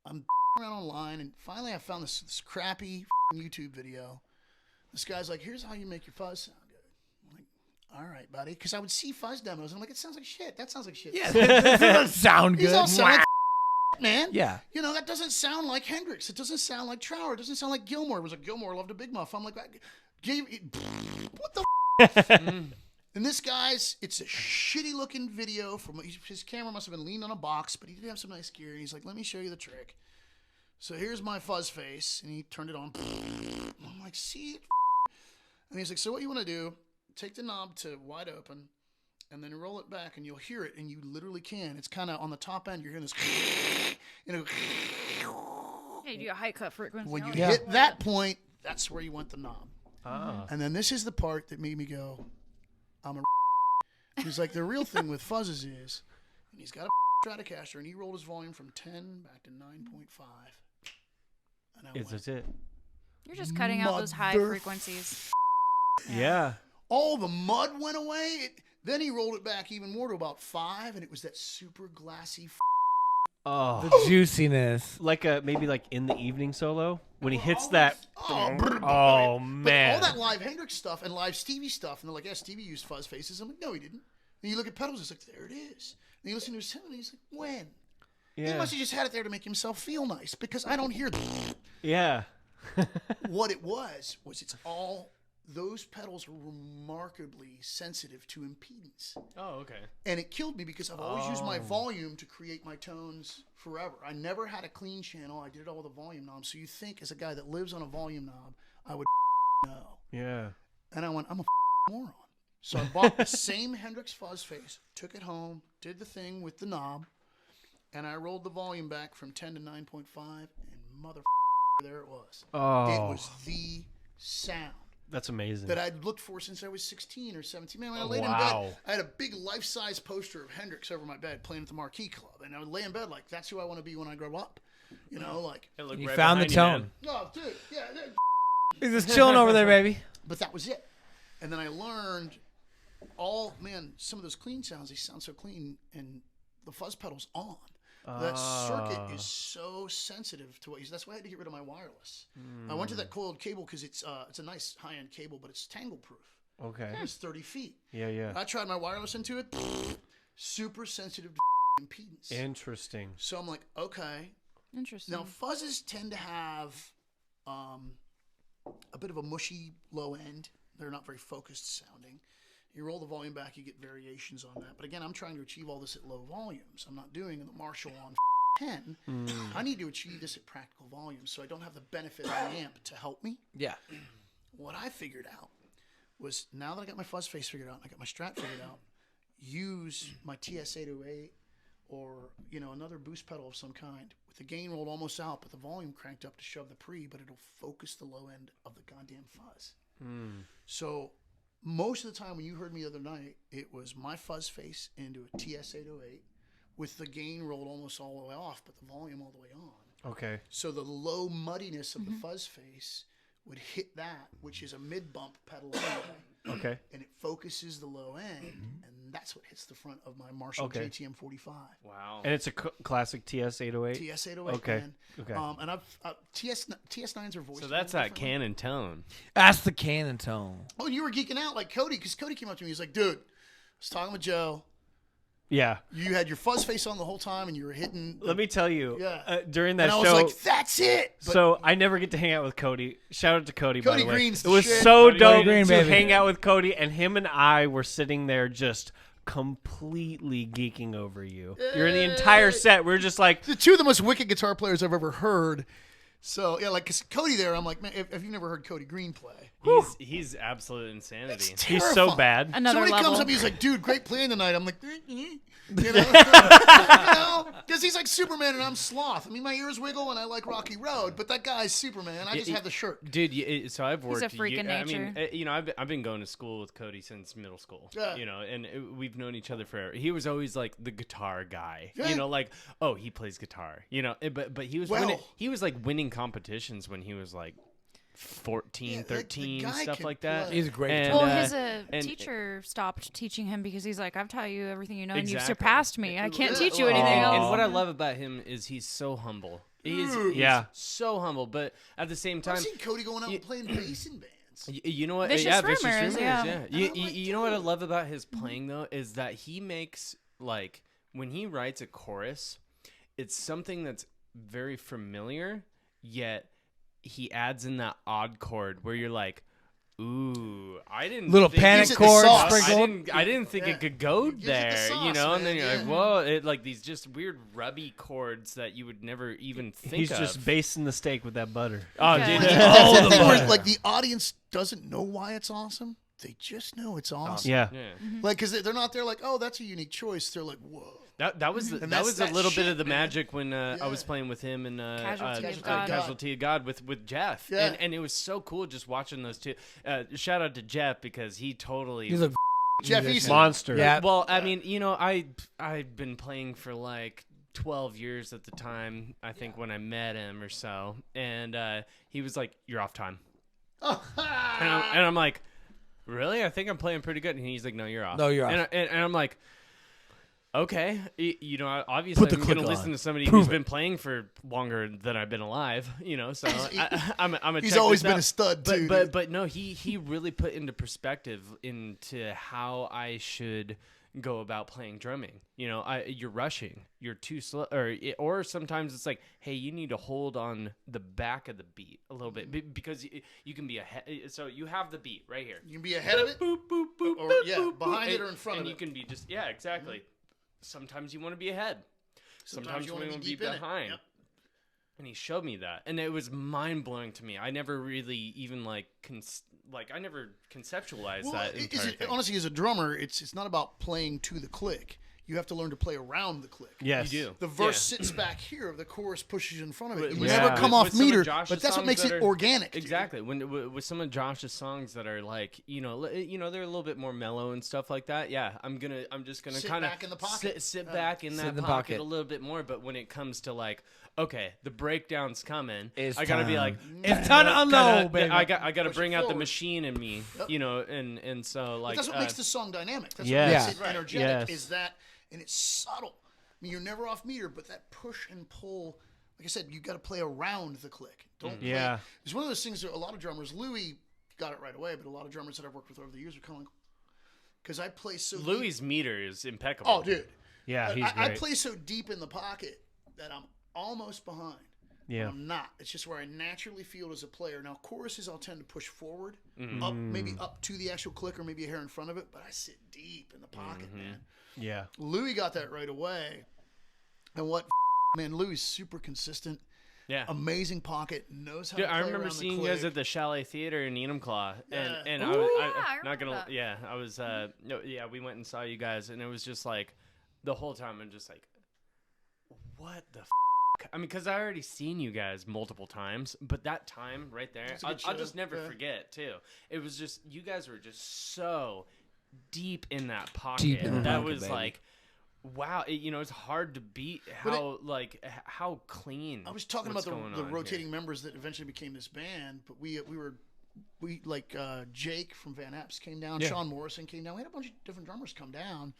I'm around online, and finally I found this crappy YouTube video. This guy's like, here's how you make your fuzz sound good. I'm like, all right, buddy. Because I would see fuzz demos, and I'm like, it sounds like shit. That sounds like shit. Yeah, that doesn't sound good. These all sound like man. Yeah. You know, that doesn't sound like Hendrix. It doesn't sound like Trower. It doesn't sound like Gilmore. It was like Gilmore loved a Big Muff. I'm like, what the And this guy's, it's a shitty looking video from his camera must have been leaned on a box, but he did have some nice gear. And he's like, let me show you the trick. So here's my fuzz face, and he turned it on. I'm like, see it? And he's like, so what you want to do, take the knob to wide open, and then roll it back, and you'll hear it, and you literally can. It's kind of on the top end. You're hearing this, you know. Yeah, you do a high cut frequency. When you hit that point, that's where you want the knob. Ah. And then this is the part that made me go, I'm a He's like, the real thing with fuzzes is, and he's got a Stratocaster, and he rolled his volume from 10 back to 9.5. And I went, That's it. You're just cutting out those high frequencies. Yeah. All the mud went away. Then he rolled it back even more to about 5, and it was that super glassy Oh. The juiciness. Like maybe like in the evening solo when he hits that. Oh, man. But all that live Hendrix stuff and live Stevie stuff, and they're like, yeah, Stevie used fuzz faces. I'm like, no, he didn't. And you look at pedals, it's like, there it is. And you listen to his sound, and he's like, when? Yeah. He must have just had it there to make himself feel nice, because I don't hear that. Yeah. What it was it's all, those pedals are remarkably sensitive to impedance. Oh, okay. And it killed me because I've always used my volume to create my tones forever. I never had a clean channel. I did it all with a volume knob. So you think, as a guy that lives on a volume knob, I would know. Yeah. And I went, I'm a moron. So I bought the same Hendrix fuzz face, took it home, did the thing with the knob, and I rolled the volume back from 10 to 9.5, and there it was. Oh. It was the sound That's amazing. that I'd looked for since I was 16 or 17. Man, when I laid in bed, I had a big life-size poster of Hendrix over my bed playing at the Marquee Club. And I would lay in bed like, that's who I want to be when I grow up. You know, like... You right found the tone. No, dude, yeah. He's just chilling over there, baby. But that was it. And then I learned some of those clean sounds, they sound so clean, and the fuzz pedal's on. That circuit is so sensitive to what you. That's why I had to get rid of my wireless. I went to that coiled cable because it's a nice high-end cable, but it's tangle proof. Okay. It's 30 feet. Yeah. I tried my wireless into it. Super sensitive to impedance. Interesting. So I'm like, okay. Interesting. Now fuzzes tend to have a bit of a mushy low end. They're not very focused sounding. You roll the volume back, you get variations on that. But again, I'm trying to achieve all this at low volumes. I'm not doing the Marshall on 10. I need to achieve this at practical volumes, so I don't have the benefit of an amp to help me. Yeah. What I figured out was, now that I got my fuzz face figured out, and I got my Strat figured out, use my TS-808 or another boost pedal of some kind with the gain rolled almost out, but the volume cranked up to shove the pre, but it'll focus the low end of the goddamn fuzz. So most of the time when you heard me the other night, it was my fuzz face into a TS-808 with the gain rolled almost all the way off, but the volume all the way on. Okay. So the low muddiness of the fuzz face would hit that, which is a mid-bump pedal anyway. Okay. And it focuses the low end, and that's what hits the front of my Marshall JTM 45. Wow. And it's a classic TS-808? TS-808, okay. man. Okay. And TS9s are voiced. So that's that Canon tone. That's the Canon tone. Oh, and you were geeking out like Cody, because Cody came up to me. He's like, dude, I was talking with Joe. Yeah. You had your fuzz face on the whole time, and you were hitting. Let me tell you, Yeah. during that and I show, was like, that's it. But so I never get to hang out with Cody. Shout out to Cody, by Cody the way. Green's It the was shit. so Cody dope Green, to baby. hang out with Cody, and him and I were sitting there just completely geeking over you. You're in the entire set. We're just like, the two of the most wicked guitar players I've ever heard. So yeah, like 'cause Cody there, I'm like, man, if you've never heard Cody Green play, He's absolute insanity. He's so bad. Another somebody level. comes up, he's like, dude, great playing tonight. I'm like, because he's like Superman and I'm Sloth. I mean, my ears wiggle and I like Rocky Road, but that guy's Superman. I just have the shirt. Dude, so I've worked. a freak of I mean, nature. I've been going to school with Cody since middle school. Yeah. And we've known each other forever. He was always like the guitar guy. Yeah. Like, oh, he plays guitar. But he was like winning competitions when he was like 14, 13, guy stuff can like that. play. He's a great And, Well, and- teacher stopped teaching him because he's like, I've taught you everything you know, and you've Exactly. surpassed me. I can't teach you Oh. anything and else. what I love about him is he's so humble. He's so humble, but at the same time, I've seen Cody going out and playing bass in bands. You know what? Vicious Vicious Rumors, yeah. You know what I love about his playing though is that he makes like when he writes a chorus, it's something that's very familiar, yet he adds in that odd chord where you're like, ooh, I didn't Little think panic it chord the sauce. sprinkled. I didn't think it could go Gives it the there, sauce, and then man, you're like, yeah. whoa, it like these just weird rubby chords that you would never even think He's of. just basing the steak with that butter. Oh, Okay. dude. That's the thing where, like the audience doesn't know why it's awesome. They just know it's awesome. Yeah. Yeah. Like, because they're not there like, oh, that's a unique choice. They're like, whoa. That was And that that's was a that little bit shit, of the man. magic when I was playing with him and Casualty of God. Casualty of God with Jeff, Yeah. and it was so cool just watching those two. Shout out to Jeff because he totally He's a Jeff musician. Easton. Monster. Yeah. well. I mean, I'd been playing for like 12 years at the time. I think when I met him or so, and he was like, "You're off time," and I'm like, "Really? I think I'm playing pretty good." And he's like, "No, you're off." No, you're off. And I'm like, okay, obviously the I'm going to click listen on. to somebody Prove who's it. been playing for longer than I've been alive, so I'm a He's always been a stud, too, dude. But no, he really put into perspective into how I should go about playing drumming. You're rushing, you're too slow, or sometimes it's like, hey, you need to hold on the back of the beat a little bit because you can be ahead. So you have the beat right here. You can be ahead of it, Boop, boop, boop, or boop, yeah, boop, behind boop, it or in front and of you it. can be just exactly. Sometimes you want to be ahead. Sometimes you wanna want to be deep in it. behind. Yep. And he showed me that, and it was mind blowing to me. I never really even I never conceptualized that entire thing. Honestly, as a drummer, it's not about playing to the click. You have to learn to play around the click. Yes. You do. The verse sits back here. The chorus pushes in front of it. You With- never yeah. come with off some of meter, Josh's but that's what songs makes that it are- organic. dude. Exactly. With some of Josh's songs that are like, they're a little bit more mellow and stuff like that. Yeah, I'm just gonna Sit kind back in the of pocket. sit back in Sit that in the pocket pocket. a little bit more. But when it comes to like, okay, the breakdown's coming, It's I gotta be time. like, It's time to unload, gotta- baby. I gotta Push bring it out the forward. machine in me, and so But like that's what makes the song dynamic. That's Yes. what makes it Yeah. energetic. Yes. Is that, and it's subtle. I mean, you're never off meter, but that push and pull. Like I said, you got to play around the click. Don't play. Yeah. It's one of those things that a lot of drummers. Louis got it right away, but a lot of drummers that I've worked with over the years are kind of like, because I play so. Louis' deep. meter is impeccable. Oh, dude. Yeah, he's I great. play so deep in the pocket that I'm almost behind. Yeah. I'm not. It's just where I naturally feel as a player. Now, choruses, I'll tend to push forward, Mm-hmm. up, maybe up to the actual click or maybe a hair in front of it, but I sit deep in the pocket, Mm-hmm. man. Yeah. Louis got that right away. And what, man, Louis is super consistent, Yeah. amazing pocket, knows how Dude, to play I remember around the seeing you guys click. at the Chalet Theater in Enumclaw, and Ooh, yeah, I not remember gonna, that. yeah, I was, we went and saw you guys, and it was just like, the whole time I'm just like, what the. I mean, because I already seen you guys multiple times, but that time right there, It's a I'll good show, just never yeah. forget too. It was just you guys were just so deep in that pocket. Deep in the that pocket, was baby. like, wow. It's hard to beat how how clean. I was talking what's about going the on rotating here. members that eventually became this band, but we like Jake from Van Epps came down, Yeah. Sean Morrison came down. We had a bunch of different drummers come down.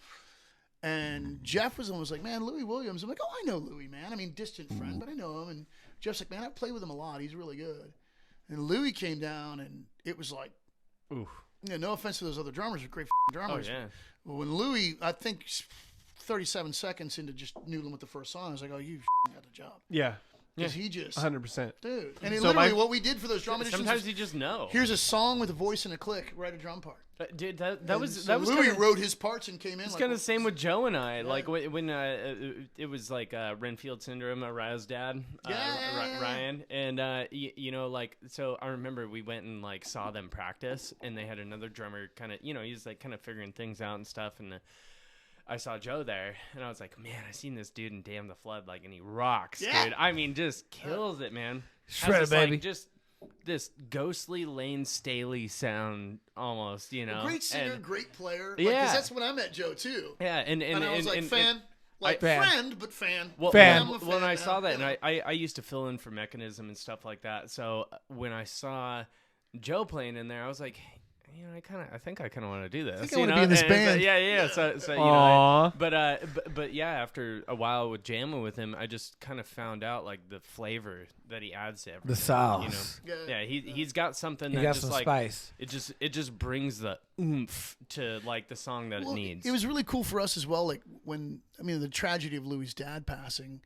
And Jeff was almost like, man, Louis Williams. I'm like, oh, I know Louis, man. I mean, distant friend, but I know him. And Jeff's like, man, I play with him a lot. He's really good. And Louis came down, and it was like, Oof. no offense to those other drummers, they're great drummers. Oh, yeah. But when Louis, I think 37 seconds into just noodling with the first song, I was like, oh, you got the job. Yeah. Because he just 100%. dude. And So literally my- what we did for those drum editions. Sometimes was, you just know. here's a song with a voice and a click, write a drum part. Dude, that And was so Louis kinda, wrote his parts and came in. It's like, kind of the same with Joe and I. Yeah. Like when it was like Renfield syndrome, Raya's dad, Ryan, and you know, like, so I remember we went and like saw them practice, and they had another drummer, kind of, you know, he's like kind of figuring things out and stuff, and I saw Joe there, and I was like, man, I seen this dude in Damn the Flood, like, and he rocks, dude. I mean, just kills it, man. Shred it, baby. Like, just this ghostly Lane Staley sound, almost, you know. Great singer, and, great player. Like, Yeah. 'cause that's when I met Joe too. Yeah, and I was like, fan. Like, fan. friend, but fan. Well, Fan. when I saw that, you and know. I used to fill in for Mechanism and stuff like that. So when I saw Joe playing in there, I was like, you know, I think I kind of want to do this. I think I you wanna know? be in this And band. Yeah. So you Aw. know, but yeah, after a while with jamming with him, I just kind of found out like the flavor that he adds to everything. The sauce. You know? Yeah, he's got something He that got just some like spice. it just brings the oomph to like the song that Well, it needs. It was really cool for us as well. Like the tragedy of Louis' dad passing,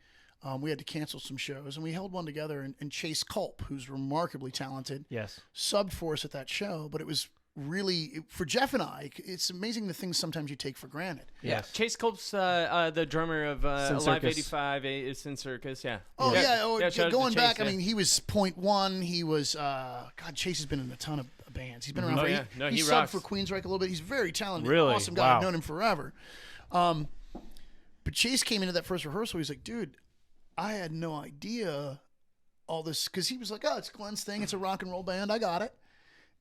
we had to cancel some shows, and we held one together. And Chase Culp, who's remarkably talented, Yes. subbed for us at that show. But it was really for Jeff and I. It's amazing the things sometimes you take for granted. Yes. Chase Culp's the drummer of Sin Live Circus. 85, Sin Circus, yeah. Oh yeah, shout out to going Chase, back. yeah. I mean, he was Point One. He was God. Chase has been in a ton of bands. He's been around. Oh, for, yeah. No, he he subbed rocks. for Queensryche a little bit. He's very talented. Really? Awesome guy. Wow. I've known him forever. But Chase came into that first rehearsal. He's like, dude, I had no idea all this, because he was like, oh, it's Glenn's thing. It's a rock and roll band. I got it.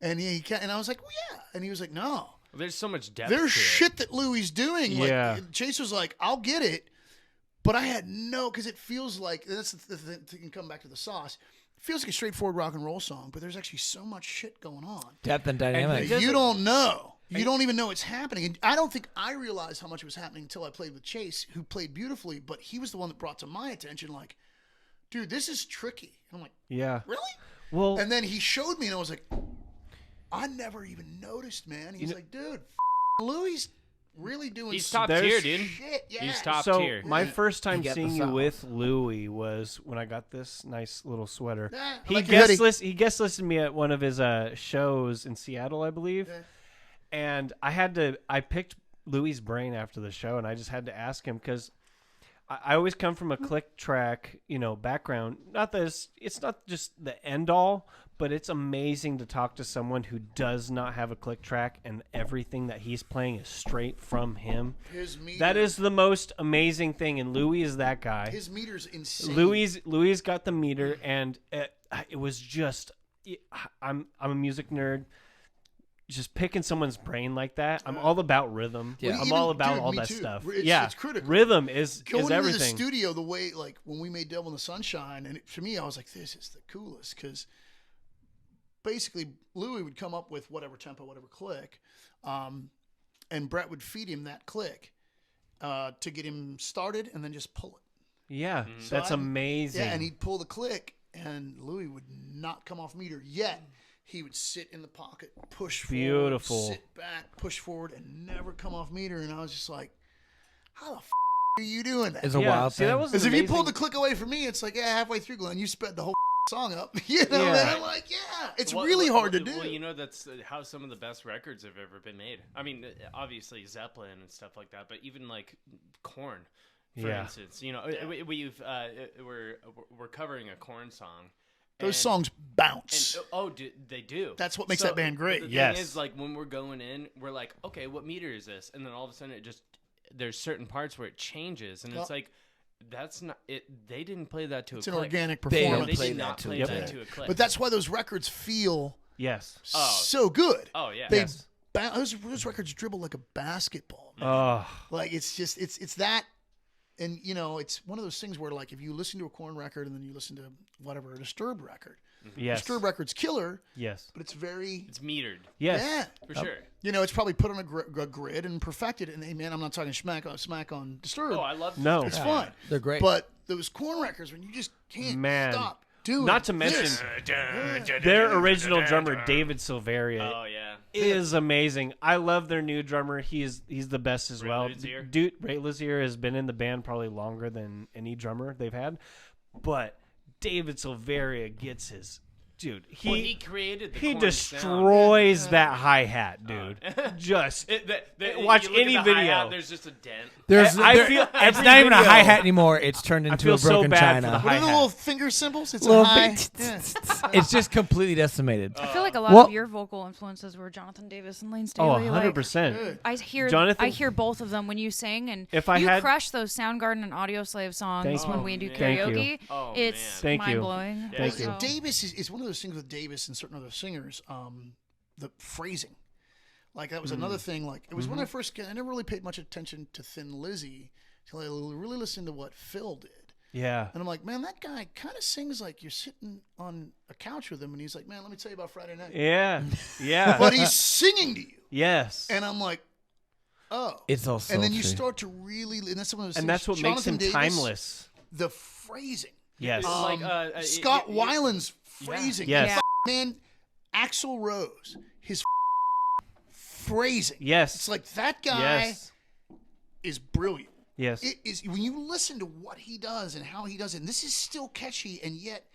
And and I was like, well, yeah. And he was like, no. There's so much depth. There's to shit that Louis doing. Yeah. Like, Chase was like, I'll get it. But I had no, because it feels like, that's the thing, you can come back to the sauce. It feels like a straightforward rock and roll song, but there's actually so much shit going on. Depth and dynamic. You don't know. You don't even know it's happening. And I don't think I realized how much it was happening until I played with Chase, who played beautifully, but he was the one that brought to my attention, like, dude, this is tricky. And I'm like, Yeah. really? Well, And then he showed me, and I was like, I never even noticed, man. He's like, dude, Louis really doing He's some top tier, dude. shit. Yeah. He's top so tier. my first time get the seeing you sauce. with Louis was when I got this nice little sweater. Yeah, I He like your hoodie. he guest listed me at one of his shows in Seattle, I believe. Yeah. And I picked Louis' brain after the show, and I just had to ask him because I always come from a click track, background. Not that it's not just the end all, but it's amazing to talk to someone who does not have a click track and everything that he's playing is straight from him. His meter, That is the most amazing thing, and Louis is that guy. his meter's insane. Louis got the meter, and it was just. I'm a music nerd. Just picking someone's brain like that, I'm all about rhythm. Yeah. I'm Even- all about dude, all me that too. stuff. It's critical. Rhythm is Going into the everything. studio, the way, like, when we made Devil in the Sunshine, and to me, I was like, this is the coolest, because basically Louis would come up with whatever tempo, whatever click, and Brett would feed him that click to get him started, and then just pull it. Yeah, So that's I'm- amazing. Yeah, and he'd pull the click, and Louis would not come off meter yet. He would sit in the pocket, push Beautiful. forward, sit back, push forward, and never come off meter. And I was just like, how the are you doing that? It's a Yeah, wild see, thing. that was Because if you pulled the amazing. click away from me, it's like, yeah, halfway through, Glenn, you sped the whole song up. You know, Yeah. man? I'm like, yeah, it's Well, really well, hard to do. Well, that's how some of the best records have ever been made. I mean, obviously Zeppelin and stuff like that, but even like Korn, for Yeah. instance. We're covering a Korn song. Those and- songs bounce. they do. That's what makes that band great. The Yes. thing is, like, when we're going in, we're like, okay, what meter is this? And then all of a sudden, there's certain parts where it changes, and it's like, that's not it. They didn't play that to It's a an click. organic They don't performance. They play did that not to play a that click. to a click. But that's why those records feel Yes. so good. Oh yeah. They Yes. those records dribble like a basketball. Man. Oh, Like, it's just it's that, and it's one of those things where, like, if you listen to a Korn record and then you listen to whatever a Disturbed record, yes. Disturbed record's killer, Yes. but it's very It's metered Yes. yeah. for sure. It's probably put on a grid and perfected. And hey, man, I'm not talking smack on Disturbed. Oh, I love No. it's fun. They're great. But those Korn records, when you just can't Man. stop doing Not to mention this. their original drummer, David Silveria, Oh yeah. is amazing. I love their new drummer. He's the best as Ray well. Lazier? Dude, Ray Lazier has been in the band probably longer than any drummer they've had. But David Silveria gets his. Dude, he created the he corn destroys sound. that hi-hat, dude. Just watch watch any video. Hi-hat, there's just a dent. I feel it's every not even a video- hi hat anymore. It's turned into feel a so broken bad for china. the What are the hi-hat. little finger symbols? It's Little a high. bit. Yeah. It's just completely decimated. I feel like a lot Well- of your vocal influences were Jonathan Davis and Lane Oh, Staley. 100%. I hear Jonathan- I hear both of them when you sing, and If I you had- crush those Soundgarden and Audio Slave songs Thank when you. we do Thank you. karaoke. Oh, It's man. Thank you. mind blowing. Yeah. Thank you. And Davis is one of those things with Davis and certain other singers. The phrasing, like that was another thing. Like it was when I first I never really paid much attention to Thin Lizzy until I really listened to what Phil did. Yeah. And I'm like, man, that guy kind of sings like you're sitting on a couch with him, and he's like, man, let me tell you about Friday night. Yeah. Yeah. But he's singing to you, yes. and I'm like, oh, It's all and then you sultry. start to really, and that's one of those And things, that's what makes Jonathan him Davis, timeless. The phrasing, Yes. Scott Weiland's phrasing, Yes. man, Axl Rose, his phrasing, Yes. it's like that guy Yes. is brilliant. Yes. It is when you listen to what he does and how he does it. And this is still catchy, and yet,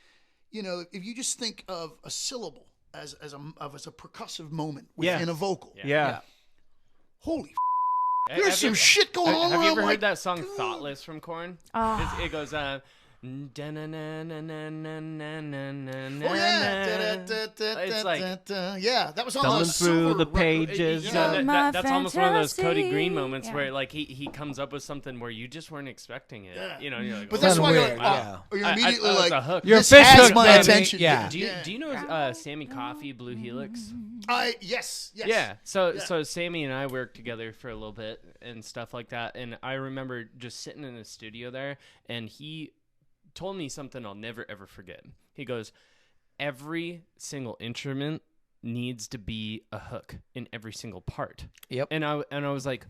if you just think of a syllable as a percussive moment within a vocal, Yeah. holy, there's some shit going on. Have you where ever I'm heard like, that song dude. "Thoughtless" from Korn? Oh. It goes. Oh yeah, It's like yeah, that was on Thumbing the through Silver the record. pages. you know, My that's almost one of those Cody fantasy. Green moments Yeah. where like he comes up with something where you just weren't expecting it. Yeah. You're like, But oh, that's Kinda why you're weird, like, yeah. you're I- immediately it's like, a hook. Your this fish has hook my moment, attention. yeah. Do you know Sammy Coffey, Blue Helix? Yes. Yeah. So Sammy and I worked together for a little bit and stuff like that. And I remember just sitting in the studio there, and he told me something I'll never ever forget. He goes, every single instrument needs to be a hook in every single part. Yep. And I was like,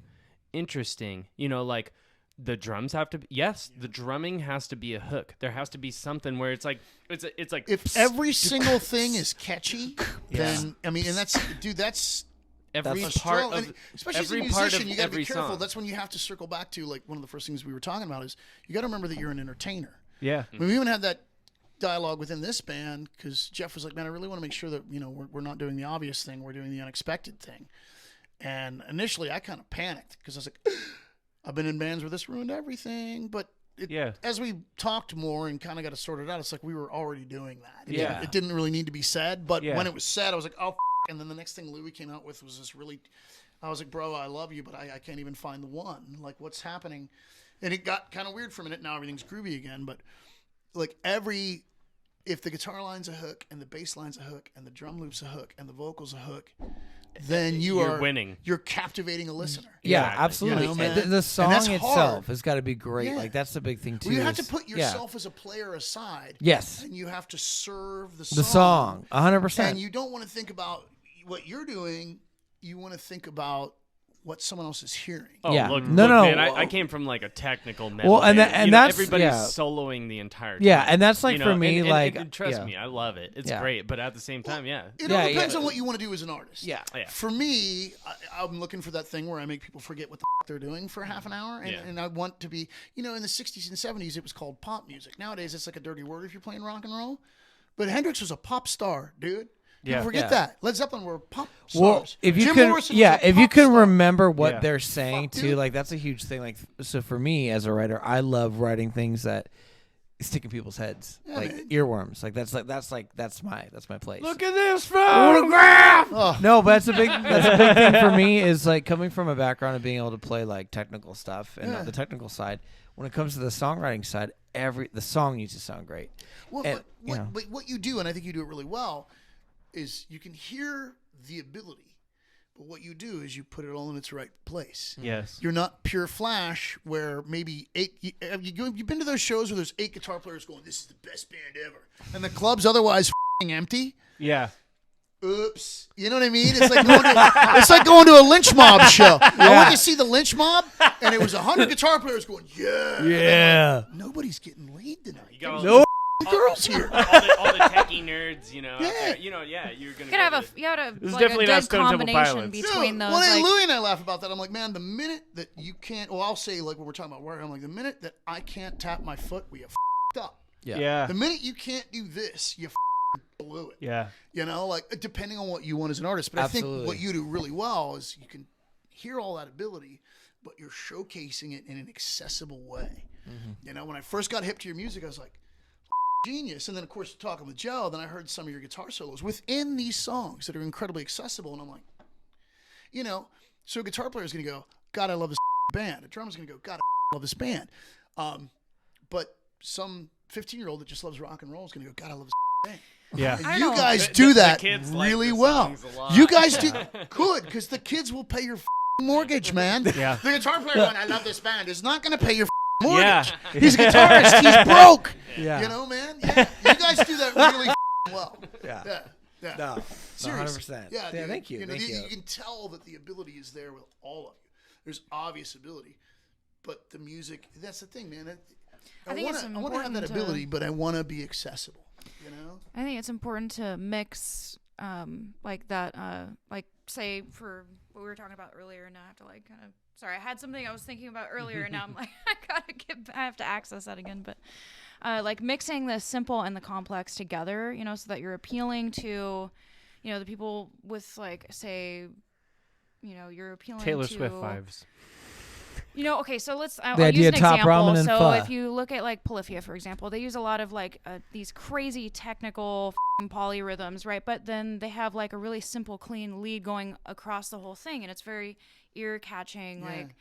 interesting. Like the drums have to be, yes, the drumming has to be a hook. There has to be something where it's like If every single thing is catchy, then and that's every a part struggle. of And especially every as a part musician, of you got to every be careful. song. That's when you have to circle back to like one of the first things we were talking about is you got to remember that you're an entertainer. Yeah. I mean, we even had that dialogue within this band because Jeff was like, "Man, I really want to make sure that we're not doing the obvious thing. We're doing the unexpected thing." And initially, I kind of panicked because I was like, "I've been in bands where this ruined everything." But as we talked more and kind of got it sorted out, it's like we were already doing that. It didn't really need to be said, but when it was said, I was like, "Oh." And then the next thing Louis came out with was this really. I was like, "Bro, I love you, but I can't even find the one. Like, what's happening?" And it got kind of weird for a minute. Now everything's groovy again, but like if the guitar line's a hook and the bass line's a hook and the drum loop's a hook and the vocal's a hook, then you're winning. You're captivating a listener. Yeah, Exactly. absolutely. You know, man. And the song that's itself hard. has got to be great. Yeah. Like that's the big thing too. Well, you have to is- put yeah. yourself as a player aside. Yes. And you have to serve the The song, 100%. And you don't want to think about what you're doing. You want to think about what someone else is hearing. Oh, Yeah. look, No, look, no. man, I came from like a technical metal. Well, and band. that- and that's- everybody's yeah. soloing the entire time. Yeah, and that's like for me, and like, trust yeah. me, I love it. It's Yeah. great, but at the same time, It all depends on what you want to do as an artist. Yeah. Yeah. For me, I'm looking for that thing where I make people forget what the they're doing for half an hour, and, Yeah. and I want to be, in the 60s and 70s, it was called pop music. Nowadays, it's like a dirty word if you're playing rock and roll. But Hendrix was a pop star, dude. People Yeah. forget Yeah. that. Led Zeppelin were pop Well, stars. if you Jim can, Morrison was yeah, a if you pop can star. remember what Yeah. they're saying Fuck, too, dude. like that's a huge thing. Like, so for me as a writer, I love writing things that stick in people's heads, like man. earworms. Like that's my place. Look at this photograph. Oh, No, but that's a big thing for me is like coming from a background of being able to play like technical stuff and Yeah. the technical side. When it comes to the songwriting side, the song needs to sound great. well, and, you know. but what you do, and I think you do it really well, is you can hear the ability, but what you do is you put it all in its right place. Yes. You're not pure flash where maybe you've been to those shows where there's 8 guitar players going, "This is the best band ever," and the club's otherwise empty. Yeah. Oops. You know what I mean? It's like going to a lynch mob show. I went to see the lynch mob, and it was 100 guitar players going, "Yeah." Yeah. Nobody's getting laid tonight. You got all No. Girls here. all the techie nerds, Yeah. you're gonna You gotta go to you gotta This is like a definitely not good Stone Temple combination Pilots. between Dude, those. when Like, Louie and I laugh about that, I'm like, man, the minute that you can't, I'll say like what we're talking about, where I'm like, the minute that I can't tap my foot, we have f***ed up. Yeah. The minute you can't do this, you blew it. Yeah. You know, like depending on what you want as an artist. But I think what you do really well is you can hear all that ability, but you're showcasing it in an accessible way. You know, when I first got hip to your music, I was like, genius. And then, of course, talking with Joe, then I heard some of your guitar solos within these songs that are incredibly accessible. And I'm like, you know, so a guitar player is going to go, God, I love this band. A drummer's going to go, God, I love this band. But some 15-year-old that just loves rock and roll is going to go, God, I love this band. Yeah. And you guys do that really well. You guys do good because the kids will pay your mortgage, man. Yeah. The guitar player going, I love this band, is not going to pay your mortgage. Yeah. He's a guitarist. He's broke. Yeah. You know, man? Yeah. You guys do that really well. Yeah. Yeah. Yeah. No, Seriously. 100%. Yeah, dude. Thank you. You know, Thank you. You can tell that the ability is there with all of you. There's obvious ability, but the music, that's the thing, man. I want to have that ability, but I want to be accessible, you know? I think it's important to mix like that, like say for what we were talking about earlier, and now I have to like kind of, sorry, I had something I was thinking about earlier, and now I'm like, I have to access that again, but like mixing the simple and the complex together, you know, so that you're appealing to, you know, the people with like, say, you know, you're appealing Taylor to Swift vibes. You know, okay, so let's. I'll idea use an of top example. ramen and So pho. if you look at like Polyphia, for example, they use a lot of like these crazy technical polyrhythms, right? But then they have like a really simple, clean lead going across the whole thing, and it's very ear catching. Like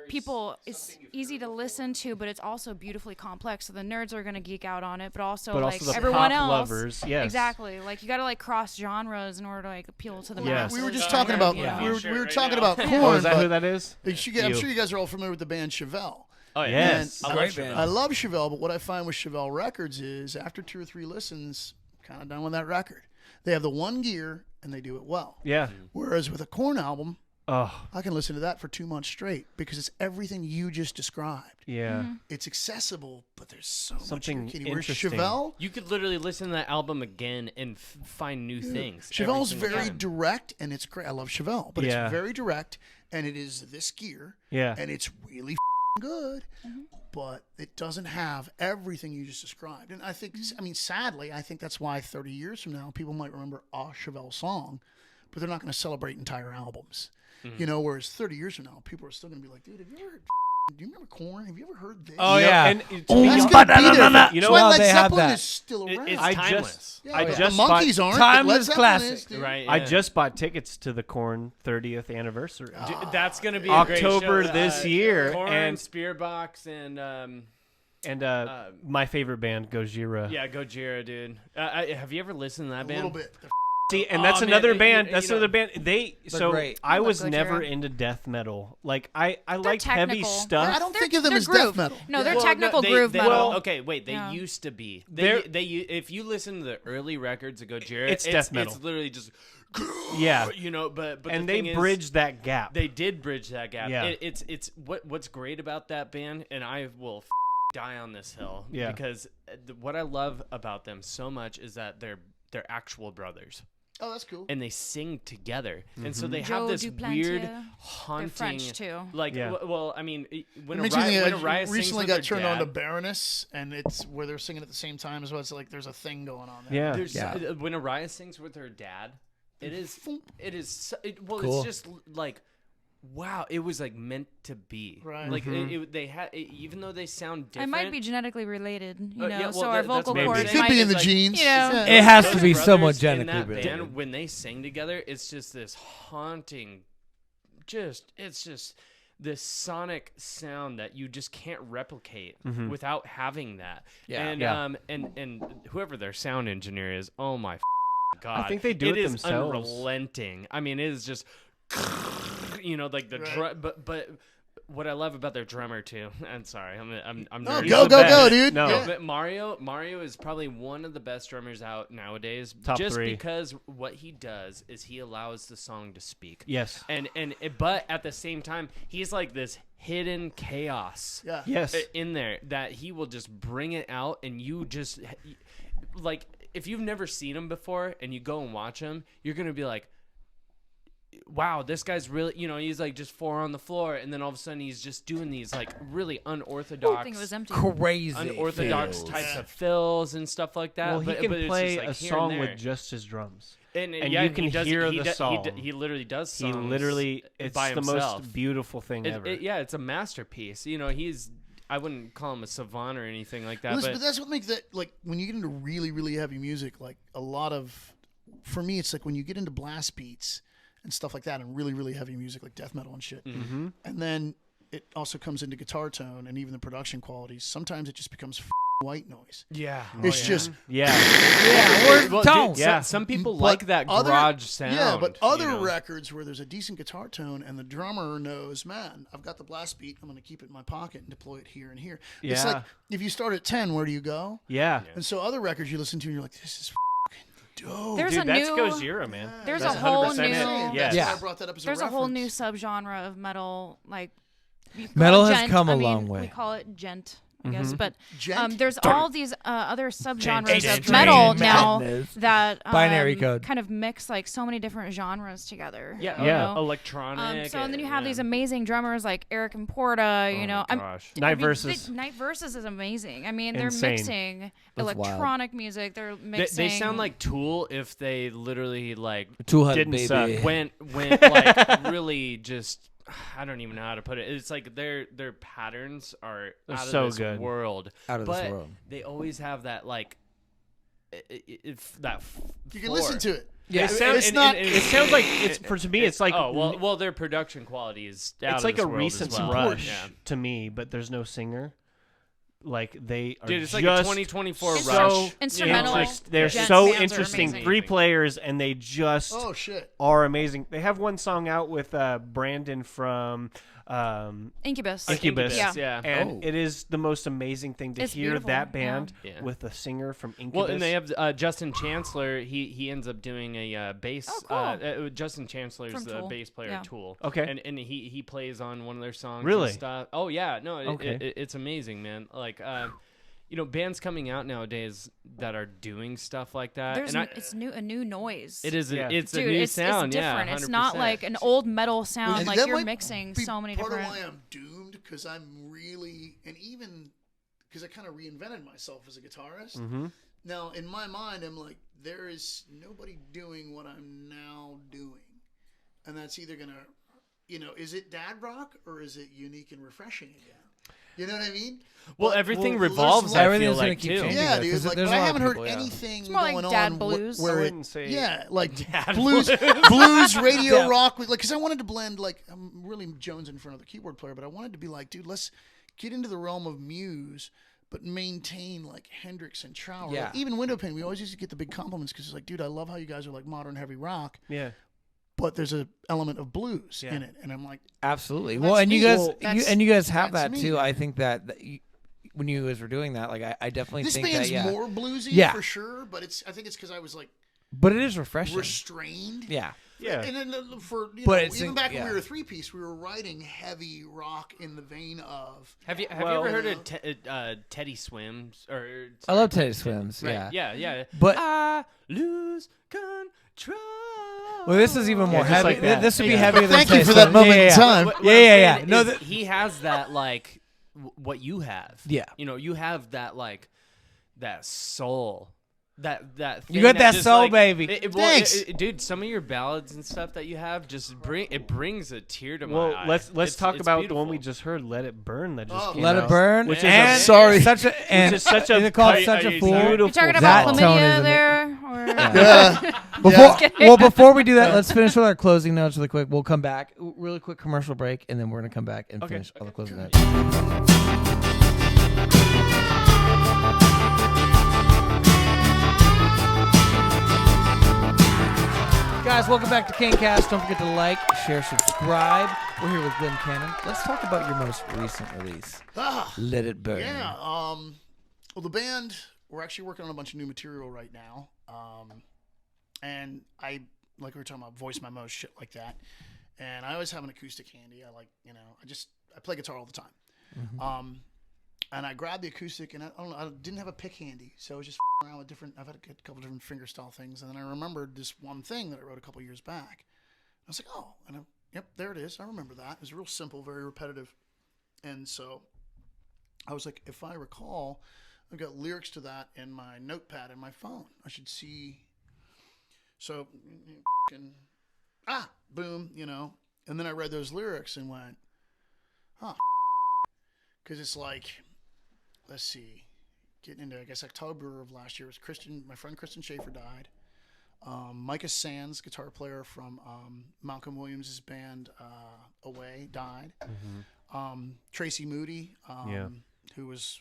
people, it's easy to listen to, but it's also beautifully complex. So the nerds are gonna geek out on it, but also like the everyone pop else. lovers, yes. Exactly. Like you got to like cross genres in order to like appeal to the masses. We were just talking about we were talking about Korn. Oh, is that who that is? I'm sure you guys are all familiar with the band Chevelle. Oh yeah, yes, I love Chevelle. I love Chevelle, but what I find with Chevelle records is after 2 or 3 listens, kind of done with that record. They have the one gear and they do it well. Yeah. Whereas with a Korn album, oh, I can listen to that for 2 months straight because it's everything you just described. Yeah. It's accessible, but there's so Something much. Whereas interesting. Chevelle, You could literally listen to that album again and find new things. Chevelle's every single very time. direct, and it's great. I love Chevelle, but Yeah. it's very direct, and it is this gear, Yeah. and it's really good, but it doesn't have everything you just described. And I think, I mean, sadly, I think that's why 30 years from now, people might remember a Chevelle song, but they're not going to celebrate entire albums. You know, whereas 30 years from now, people are still going to be like, dude, have you ever heard, do you remember Korn? Have you ever heard this? Oh Yeah. And That's going to be there. you know That's why what? Led They have Zeppelin that. is still around. It's I timeless. Yeah, I but just the Monkeys bought, aren't. but Led Timeless Zeppelin classic. is, dude. Right. I yeah. just bought tickets to the Korn 30th anniversary. That's gonna be a great October show. this year, Korn, and Spearbox, and my favorite band, Gojira. yeah, Gojira, dude. Have you ever listened to that A band? little bit. See, and Oh, that's man, another you- band. you That's know- another band. So great. I was Gojira. never into death metal. Like I liked heavy technical. stuff. I don't think of them They're as groove. death metal. No, they're Well, technical they- groove they- metal. Well, okay, wait. They Yeah. used to be. They're- If you listen to the early records of Gojira, It's death metal. It's literally just Yeah. you know. But and the they thing is, bridged that gap. They did bridge that gap. Yeah. It's what's great about that band, and I will die on this hill. Yeah. Because what I love about them so much is that they're actual brothers. Oh, that's cool. And they sing together, and so Mm-hmm. they Joe have this Duplantier. weird They're haunting. French too. Like, Yeah. well, I mean, when It makes me Araya, think when I Araya sings recently with got her turned on to dad- Baroness, and it's where they're singing at the same time as well. It's like there's a thing going on there. yeah. There's Yeah. when Araya sings with her dad, it's Cool. just like, wow, it was like meant to be. Right. Like they had, even though they sound It different. might be genetically related, you know. yeah, well, so our that's vocal maybe. cords It It could might be in the like- genes. you know. Yeah. It has to Those be brothers somewhat in genetically that related. band, when they sing together, it's just this haunting, it's just this sonic sound that you just can't replicate without having that. Yeah. And Yeah. and whoever their sound engineer is, oh my god, I think they do it is themselves. unrelenting. I mean, it is just, you know, like the Right. but. What I love about their drummer too, I'm sorry, I'm Oh, nerdy. go, the go, best. go, dude. No. Yeah. But Mario is probably one of the best drummers out nowadays. Top just 3. because what he does is he allows the song to speak. Yes. But at the same time, he's like this hidden chaos. Yeah. Yes. In there that he will just bring it out, and you just like, if you've never seen him before and you go and watch him, you're gonna be like, wow, this guy's really, he's like just 4 on the floor, and then all of a sudden he's just doing these like really unorthodox, I think it was empty. Crazy. unorthodox fills. types of fills and stuff like that. Well, he can it's play just, like, a here song and with there. just his drums. And you can hear the song. He literally does He songs literally, it's by the himself. most beautiful thing ever. It's a masterpiece. I wouldn't call him a savant or anything like that. Listen, but that's what makes that, like, when you get into really, really heavy music, like a lot of, for me, it's like when you get into blast beats and stuff like that, and really, really heavy music like death metal and shit, Mm-hmm. and then it also comes into guitar tone and even the production qualities. Sometimes it just becomes white noise. Yeah, It's just Yeah. Or well, tones. Dude, some people But like that other- garage sound. Yeah, but other you know? records where there's a decent guitar tone and the drummer knows, man, I've got the blast beat, I'm going to keep it in my pocket and deploy it here and here. It's Yeah. like if you start at 10, where do you go? Yeah. And so other records you listen to and you're like, this is dope. There's Dude, a that's new. Gojira, man. There's That's a whole 100% new. it. Yes. That's why Yeah. I brought that up as There's a a whole new reference. subgenre of metal, like you call Metal it has gent. come a I mean, long way. We call it gent, I guess, but Gent? there's all these other subgenres gent, of metal gent, now madness. that Binary code. kind of mix like so many different genres together. Yeah, you know? electronic. So and then you have these amazing drummers like Eric and Porta. You know, gosh. Night Versus. Night Versus is amazing. I mean, they're Insane. mixing That's wild. electronic music. They're They, mixing. they sound like Tool if they literally like Tool had Didn't baby. suck. went like really just. I don't even know how to put it. It's like their patterns are They're out so of this good. world. Out of this but world. they always have that like if that. You can floor. listen to it. Yeah, it's not- it sounds like it's for to me. It's like well, their production quality is. Out it's of like this a world recent as well. rush Yeah. to me, but there's no singer. Like they are Dude, it's just like a 2024 so rush. Instrumental They're gent so bands are interesting. amazing. 3 players, and they just Oh, shit. are amazing. They have one song out with Brandon from Incubus. Incubus. Yeah. And it is the most amazing thing to It's hear beautiful, that band yeah. with a singer from Incubus. Well, and they have Justin Chancellor. He ends up doing a bass. Oh, cool. Justin Chancellor's From the Tool. bass player Yeah. of Tool. Okay. And he plays on one of their songs. Really? And stuff. Oh yeah. No. Okay. It's amazing, man. Like bands coming out nowadays that are doing stuff like that. There's and it's a new noise. It is. Yeah. It's Dude, a new it's sound. different. Yeah. It's not 100%. like an old metal sound. And Like that you're might mixing be so many part different. of why I'm doomed, because I'm really, and even because I kind of reinvented myself as a guitarist. Mm-hmm. Now, in my mind, I'm like, there is nobody doing what I'm now doing. And that's either going to, is it dad rock or is it unique and refreshing again? You know what I mean? Well, But- everything there's revolves. like- I Everything's feel gonna like keep too. changing. Yeah, though, dude. 'cause Like, there's but a I lot of haven't heard people, yeah. anything It's more like going dad on blues. where I it, wouldn't say- yeah, like Dad blues, blues, radio rock. With, like, because I wanted to blend. Like, I'm really jonesing for another keyboard player, but I wanted to be like, dude, let's get into the realm of Muse, but maintain like Hendrix and Trower. Yeah. Like, even Windowpane, we always used to get the big compliments because it's like, dude, I love how you guys are like modern heavy rock, Yeah. but there's a element of blues Yeah. in it, and I'm like, Absolutely. That's Well, and you me. guys, Well, that's- you guys have that's that me. too. I think that when you guys were doing that, like I definitely this think band's that yeah. more bluesy Yeah. for sure, but I think it's because I was like But it is refreshing. restrained. Yeah. Yeah. And then for But it's even in- back when yeah. we were a 3-piece, we were writing heavy rock in the vein of. Have you Well, ever heard of Teddy Swims? Or I love Teddy Swims. Right. Yeah. Yeah. But I lose control. well, this is even more just heavy. like that. This would be Yeah. heavier than Thank you Teddy for that Swims. moment yeah, in yeah. time. What I'm Yeah. saying No, is he has that like what you have. Yeah. You have that like that soul. That You thing got that just, soul, like, baby. Thanks. Dude. Some of your ballads and stuff that you have just brings a tear to my Well, eye. let's talk It's about the one we beautiful. just heard, "Let It Burn." That just Oh, came Let out, It Burn. which is and Sorry. Such a and is such a is it called beautiful- Such a Fool? You're talking That about tone chlamydia is there, or Before we do that, let's finish with our closing notes really quick. We'll come back, really quick commercial break, and then we're gonna come back and finish all the closing notes. Guys, welcome back to Canecast. Don't forget to like, share, subscribe. We're here with Glenn Cannon. Let's talk about your most recent release, Let It Burn. Yeah. Well, the band, we're actually working on a bunch of new material right now. And I, like we were talking about, voice memos, shit like that. And I always have an acoustic handy. I play guitar all the time. Mm-hmm. And I grabbed the acoustic, and I didn't have a pick handy, so I was just around with I've had a couple different fingerstyle things, and then I remembered this one thing that I wrote a couple years back, I was like, oh, and yep, there it is. I remember that. It was real simple, very repetitive. And so I was like, if I recall, I've got lyrics to that in my notepad in my phone. I should see. So, boom, And then I read those lyrics and went, because it's like, let's see, getting into, I guess, October of last year was my friend Kristen Schaefer died. Micah Sands, guitar player from Malcolm Williams' band Away, died. Tracy Moody, who was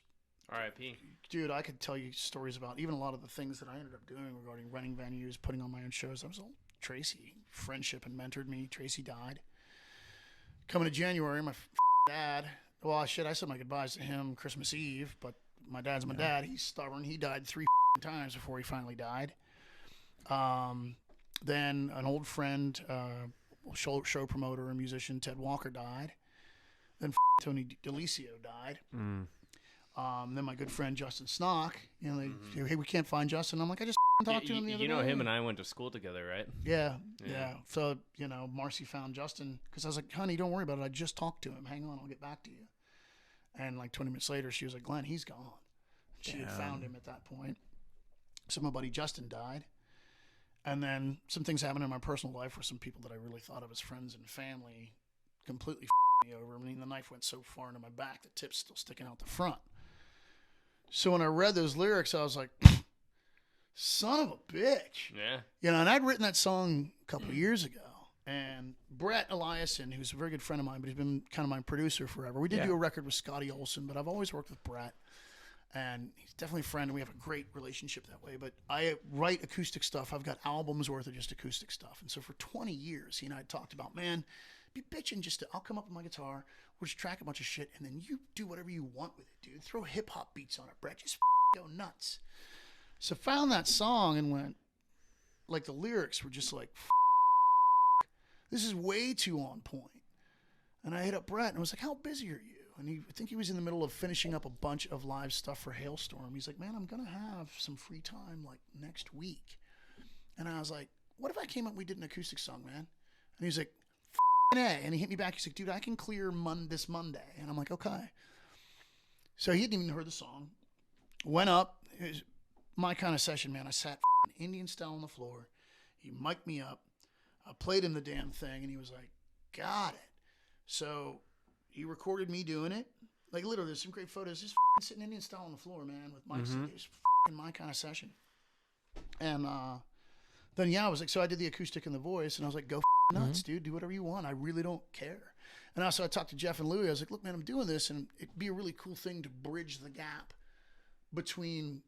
R.I.P. Dude, I could tell you stories about even a lot of the things that I ended up doing regarding renting venues, putting on my own shows. I was all Tracy, friendship, and mentored me. Tracy died. Coming to January, my dad. Well, I said my goodbyes to him Christmas Eve, but my dad's my dad. He's stubborn. He died 3 times before he finally died. Then an old friend, show promoter and musician, Ted Walker, died. Then Tony DeLisio died. Then my good friend Justin Snock, hey, we can't find Justin. I'm like, I just talked to him the other day. Him and I went to school together, right? Yeah. So, Marcy found Justin because I was like, honey, don't worry about it. I just talked to him. Hang on, I'll get back to you. And like 20 minutes later, she was like, Glenn, he's gone. She had found him at that point. So my buddy Justin died. And then some things happened in my personal life where some people that I really thought of as friends and family completely me over. I mean, the knife went so far into my back, the tip's still sticking out the front. So when I read those lyrics, I was like, son of a bitch. Yeah. And I'd written that song a couple of years ago. And Brett Eliason, who's a very good friend of mine, but he's been kind of my producer forever. We did do a record with Scotty Olson, but I've always worked with Brett. And he's definitely a friend, and we have a great relationship that way. But I write acoustic stuff. I've got albums worth of just acoustic stuff. And so for 20 years, he and I talked about, man, be bitching I'll come up with my guitar, we'll just track a bunch of shit, and then you do whatever you want with it, dude. Throw hip-hop beats on it, Brett. Just go nuts. So found that song and went, like, the lyrics were just like, this is way too on point. And I hit up Brett, and I was like, how busy are you? And I think he was in the middle of finishing up a bunch of live stuff for Hailstorm. He's like, man, I'm going to have some free time, like, next week. And I was like, what if I came up and we did an acoustic song, man? And he was like, A. And he hit me back. He's like, dude, I can clear this Monday. And I'm like, okay. So he hadn't even heard the song. Went up. It was my kind of session, man. I sat Indian style on the floor. He mic'd me up. I played him the damn thing, and he was like, got it. So he recorded me doing it. Like, literally, there's some great photos. Just sitting Indian style on the floor, man, with mics. It was my kind of session. And then, I was like, so I did the acoustic and the voice, and I was like, go nuts, dude. Do whatever you want. I really don't care. And also, I talked to Jeff and Louie. I was like, look, man, I'm doing this, and it'd be a really cool thing to bridge the gap between,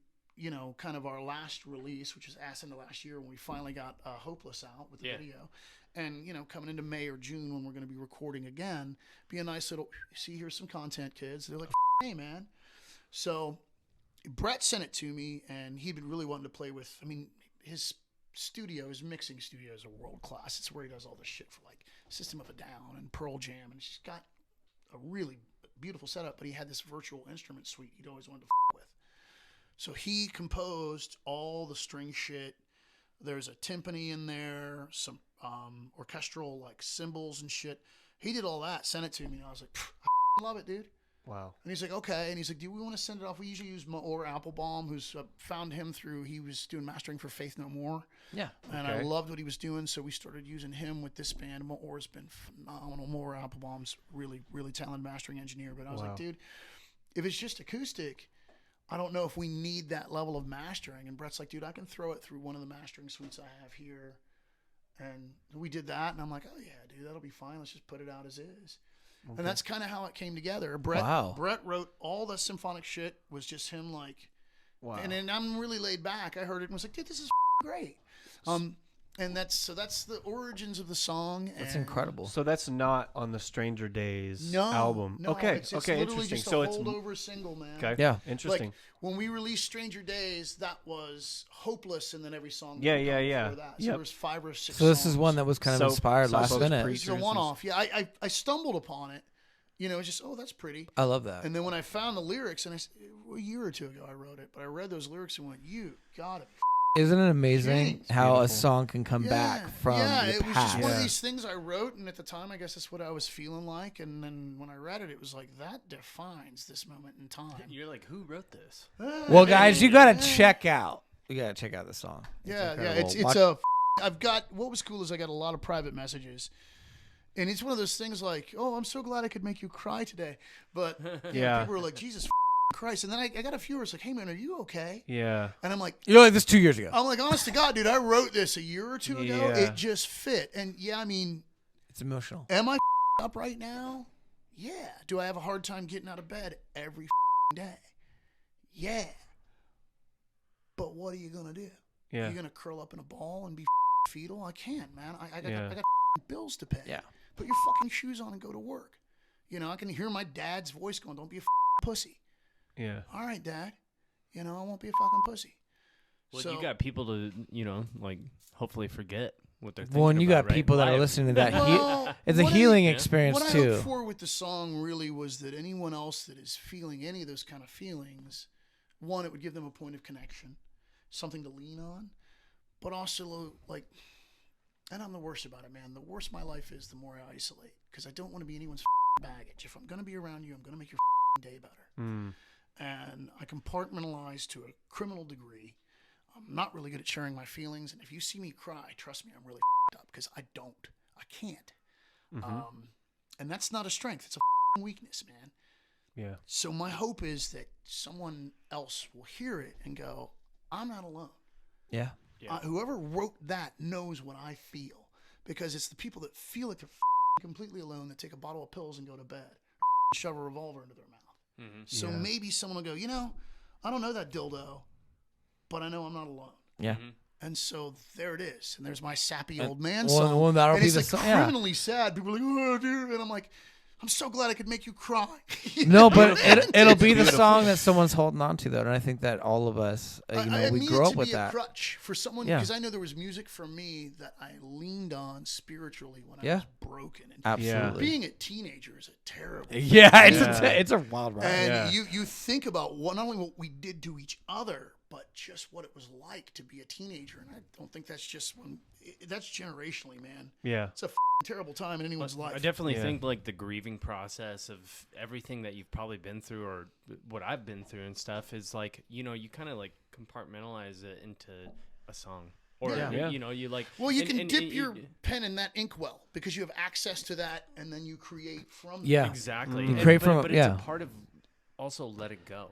kind of our last release, which was Ass into last year when we finally got Hopeless out with the video. And, coming into May or June when we're going to be recording again, be a nice little, see, here's some content, kids. They're like, hey, man. So Brett sent it to me, and he'd been really wanting to play with, his mixing studios are world class. It's where he does all this shit for like System of a Down and Pearl Jam. And he's got a really beautiful setup, but he had this virtual instrument suite he'd always wanted to with. So he composed all the string shit. There's a timpani in there, some orchestral like cymbals and shit. He did all that, sent it to me, and I was like, I love it, dude. Wow. And he's like, okay. And he's like, do we want to send it off? We usually use Maor Applebaum, who's found him through, he was doing mastering for Faith No More. Yeah. And I loved what he was doing, so we started using him with this band. Maor's been phenomenal. Maor Applebaum's really, really talented mastering engineer. But I was like, dude, if it's just acoustic, I don't know if we need that level of mastering. And Brett's like, dude, I can throw it through one of the mastering suites I have here. And we did that, and I'm like, oh, yeah, dude, that'll be fine. Let's just put it out as is. Okay. And that's kind of how it came together. Brett wrote all the symphonic shit, was just him like, and then I'm really laid back. I heard it and was like, dude, this is great. And that's the origins of the song. That's incredible. So that's not on the Stranger Days album. No, okay, it's okay, literally interesting. Just so a it's holdover single, man. Okay, yeah, interesting. Like, when we released Stranger Days, that was Hopeless, and then every song. Yeah. Before that. So there was 5 or 6. So this is one that was kind of inspired last minute. It's a one-off. Yeah, I stumbled upon it. It's just, that's pretty. I love that. And then when I found the lyrics, and a year or two ago I wrote it, but I read those lyrics and went, you gotta be Isn't it amazing James. how a Beautiful. song can come back from yeah, your it was past? just one of these things I wrote, and at the time, I guess that's what I was feeling like. And then when I read it, it was like that defines this moment in time. You're like, who wrote this? Well, guys, you gotta check out. You gotta check out the song. Yeah, incredible. it's a. I've got what was cool is I got a lot of private messages, and it's one of those things like, oh, I'm so glad I could make you cry today, but Yeah. people were like, Jesus Christ, and then I got a few who was like, hey man, are you okay? Yeah. And I'm like, You're like this 2 years ago. I'm like, honest to God, dude, I wrote this a year or two ago. Yeah. It just fit, and yeah, I mean, It's emotional. am I up right now? Yeah. Do I have a hard time getting out of bed every day? Yeah. But what are you gonna do? Yeah. Are you gonna curl up in a ball and be fetal? I can't, man. I Yeah. got bills to pay. Yeah. Put your fucking shoes on and go to work. You know, I can hear my dad's voice going, "Don't be a pussy." Yeah. All right, Dad. You know, I won't be a fucking pussy. Well, So- you got people to, like, hopefully forget what they're thinking Well, and you about, got right? people that are Live. listening to that. Well, It's a what I- healing yeah. experience What I too. hoped for with the song really was that anyone else that is feeling any of those kind of feelings, one, it would give them a point of connection, something to lean on, but also like, and I'm the worst about it, man. The worse my life is, the more I isolate because I don't want to be anyone's baggage. If I'm going to be around you, I'm going to make your day better. Mm. And I compartmentalize to a criminal degree. I'm not really good at sharing my feelings, and if you see me cry, trust me, I'm really up because I don't. I can't. And that's not a strength. It's a weakness, man. Yeah. So my hope is that someone else will hear it and go, I'm not alone. Yeah. Whoever wrote that knows what I feel because it's the people that feel like they're completely alone that take a bottle of pills and go to bed, shove a revolver into their mouth. So Yeah. maybe someone will go, you know, I don't know that dildo, but I know I'm not alone. Yeah. And so there it is. And there's my sappy old man well, song. well, that'll and be it's the like song, yeah. criminally sad. People are like, oh, dude. And I'm like, I'm so glad I could make you cry. You No, know? but it'll be the song that someone's holding on to, though, and I think that all of us, I we need grew it up to with be that. a crutch for someone Yeah. because I know there was music for me that I leaned on spiritually when I Yeah. was broken. And Absolutely. being a teenager is a terrible thing. Yeah, it's a wild ride. And you think about not only what we did to each other, but just what it was like to be a teenager. And I don't think that's just that's generationally, man. Yeah. It's a terrible time in anyone's life. I definitely think like the grieving process of everything that you've probably been through or what I've been through and stuff is like, you know, you kind of like compartmentalize it into a song. Or, you know, you like... Well, you and- can and- dip and- your pen in that inkwell because you have access to that and then you create from that. Yeah. Exactly. You And- create but, from- but yeah. it's a part of also let it go.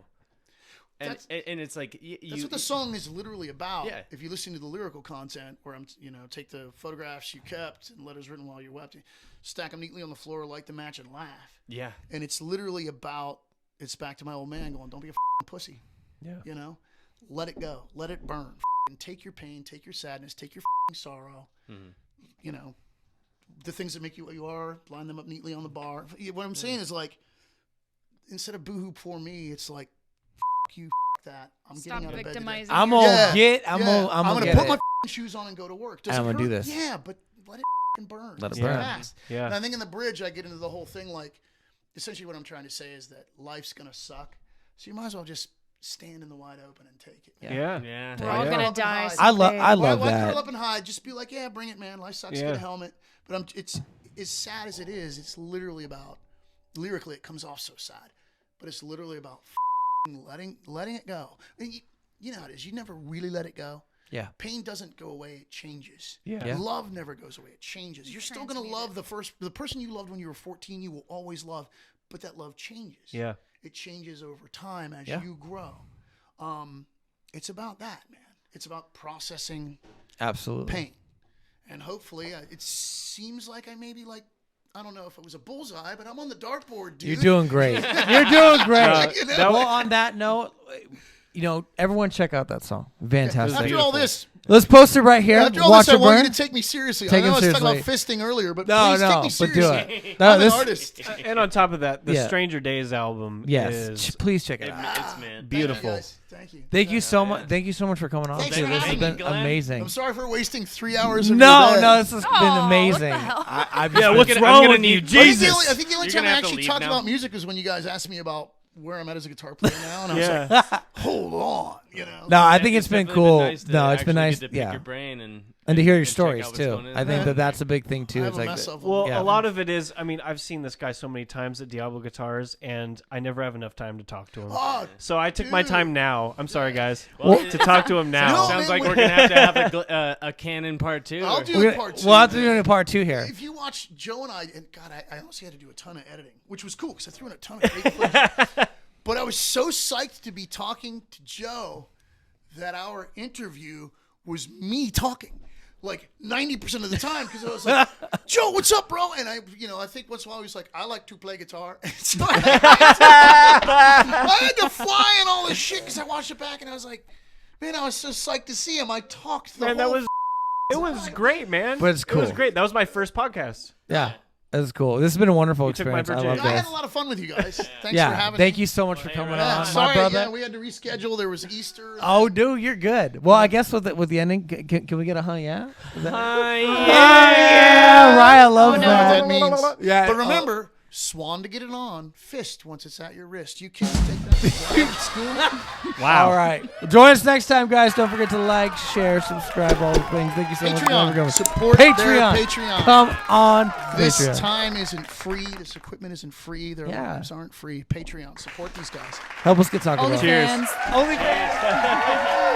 And it's like... That's what the song is literally about. Yeah. If you listen to the lyrical content, where I'm, take the photographs you kept and letters written while you wept, stack them neatly on the floor, light the match, and laugh. Yeah. And it's literally about. It's back to my old man going, "Don't be a pussy." Yeah. You know, let it go, let it burn. And take your pain, take your sadness, take your sorrow. You know, the things that make you what you are, line them up neatly on the bar. What I'm saying is like, instead of boohoo poor me, it's like. You that I'm Stop getting out of bed today. victimizing I'm yourself. gonna I'm gonna get put it. my shoes on and go to work. Does I'm it gonna do hurt? this. Yeah, but let it burn. Let it It's burn. past. Yeah. And I think in the bridge, I get into the whole thing like, essentially, what I'm trying to say is that life's gonna suck, so you might as well just stand in the wide open and take it. Yeah. Yeah. We're all Yeah. gonna die. I love Why that. curl up and hide? Just be like, yeah, bring it, man. Life sucks. Yeah. Get a helmet. But it's as sad as it is. It's literally about lyrically, it comes off so sad, but it's literally about letting it go. And you know how it is. You never really let it go. Yeah. Pain doesn't go away; it changes. Yeah. Love never goes away; it changes. You're still gonna love the person you loved when you were 14. You will always love, but that love changes. Yeah. It changes over time as Yeah. you grow. It's about that, man. It's about processing Absolutely. pain, and hopefully, it seems like I maybe like. I don't know if it was a bullseye, but I'm on the dartboard, dude. You're doing great. You're doing great. You know? Well, on that note, everyone check out that song. Fantastic. After all this, Let's post it right here. After all Watch this, I it want burn. you to take me seriously. Take I know him I was talking about seriously. fisting earlier, but No, please take no, me but do seriously. it. No, I'm this- an artist. And on top of that, the Yeah. Stranger Days album Yes. is Please check it out. It's man. beautiful. Thank you. Thank you so much. Thank you so much for coming on. Thanks too. for This has having been me, Glenn. amazing. I'm sorry for wasting 3 hours of No, your day. no, this has been Aw, amazing. what the hell? I've Yeah, just what's been- wrong I'm with gonna you? need I Jesus. think the only You're time gonna I have to actually leave talked now. about music was when you guys asked me about where I'm at as a guitar player now, and I was Yeah. like, hold on. You know. No, I think it's been definitely cool. nice to No, it's been actually nice. get to pick Yeah. your brain And to hear your check out stories what's too. going on. I think that's a big thing too. I It's have a like, mess of Well, Yeah. a lot of it is, I mean, I've seen this guy so many times at Diablo Guitars, and I never have enough time to talk to him. Oh, So I took my dude. time now. I'm sorry, guys, Well, to talk to him now. No, Sounds man, like we're gonna have to have a canon part 2. I'll do we're a part 2. we'll have to do a part 2 here. If you watch Joe and I, and God, I honestly had to do a ton of editing, which was cool because I threw in a ton of great footage. But I was so psyched to be talking to Joe that our interview was me talking. Like 90% of the time, because I was like, Joe, what's up, bro? And I think once in a while he was like, I like to play guitar. And so I had to fly in all this shit because I watched it back and I was like, man, I was so psyched to see him. I talked the Man, that whole was great, man. But it's It was cool. great. That was my first podcast. Yeah, that's cool. This has been a wonderful You took my experience. I love virginity. I this. had a lot of fun with you guys. Thanks Yeah, for having thank me. you so much for coming Yeah, on, sorry, my brother. yeah, we had to reschedule. There was Easter. Oh, dude, you're good. Well, I guess with the ending, can we get a yeah? Is that- Yeah. Ryan, I love I don't know that. what that means. Yeah, But remember, swan to get it on, fist once it's at your wrist. You can't take that to school. Wow. All right. Join us next time, guys. Don't forget to like, share, subscribe, all the things. Thank you so much for Patreon. coming. Support their Patreon. Patreon. Come on. This Patreon. time isn't free. This equipment isn't free. Their Yeah. lives aren't free. Patreon. Support these guys. Help us get talking about. Cheers. OnlyFans. OnlyFans.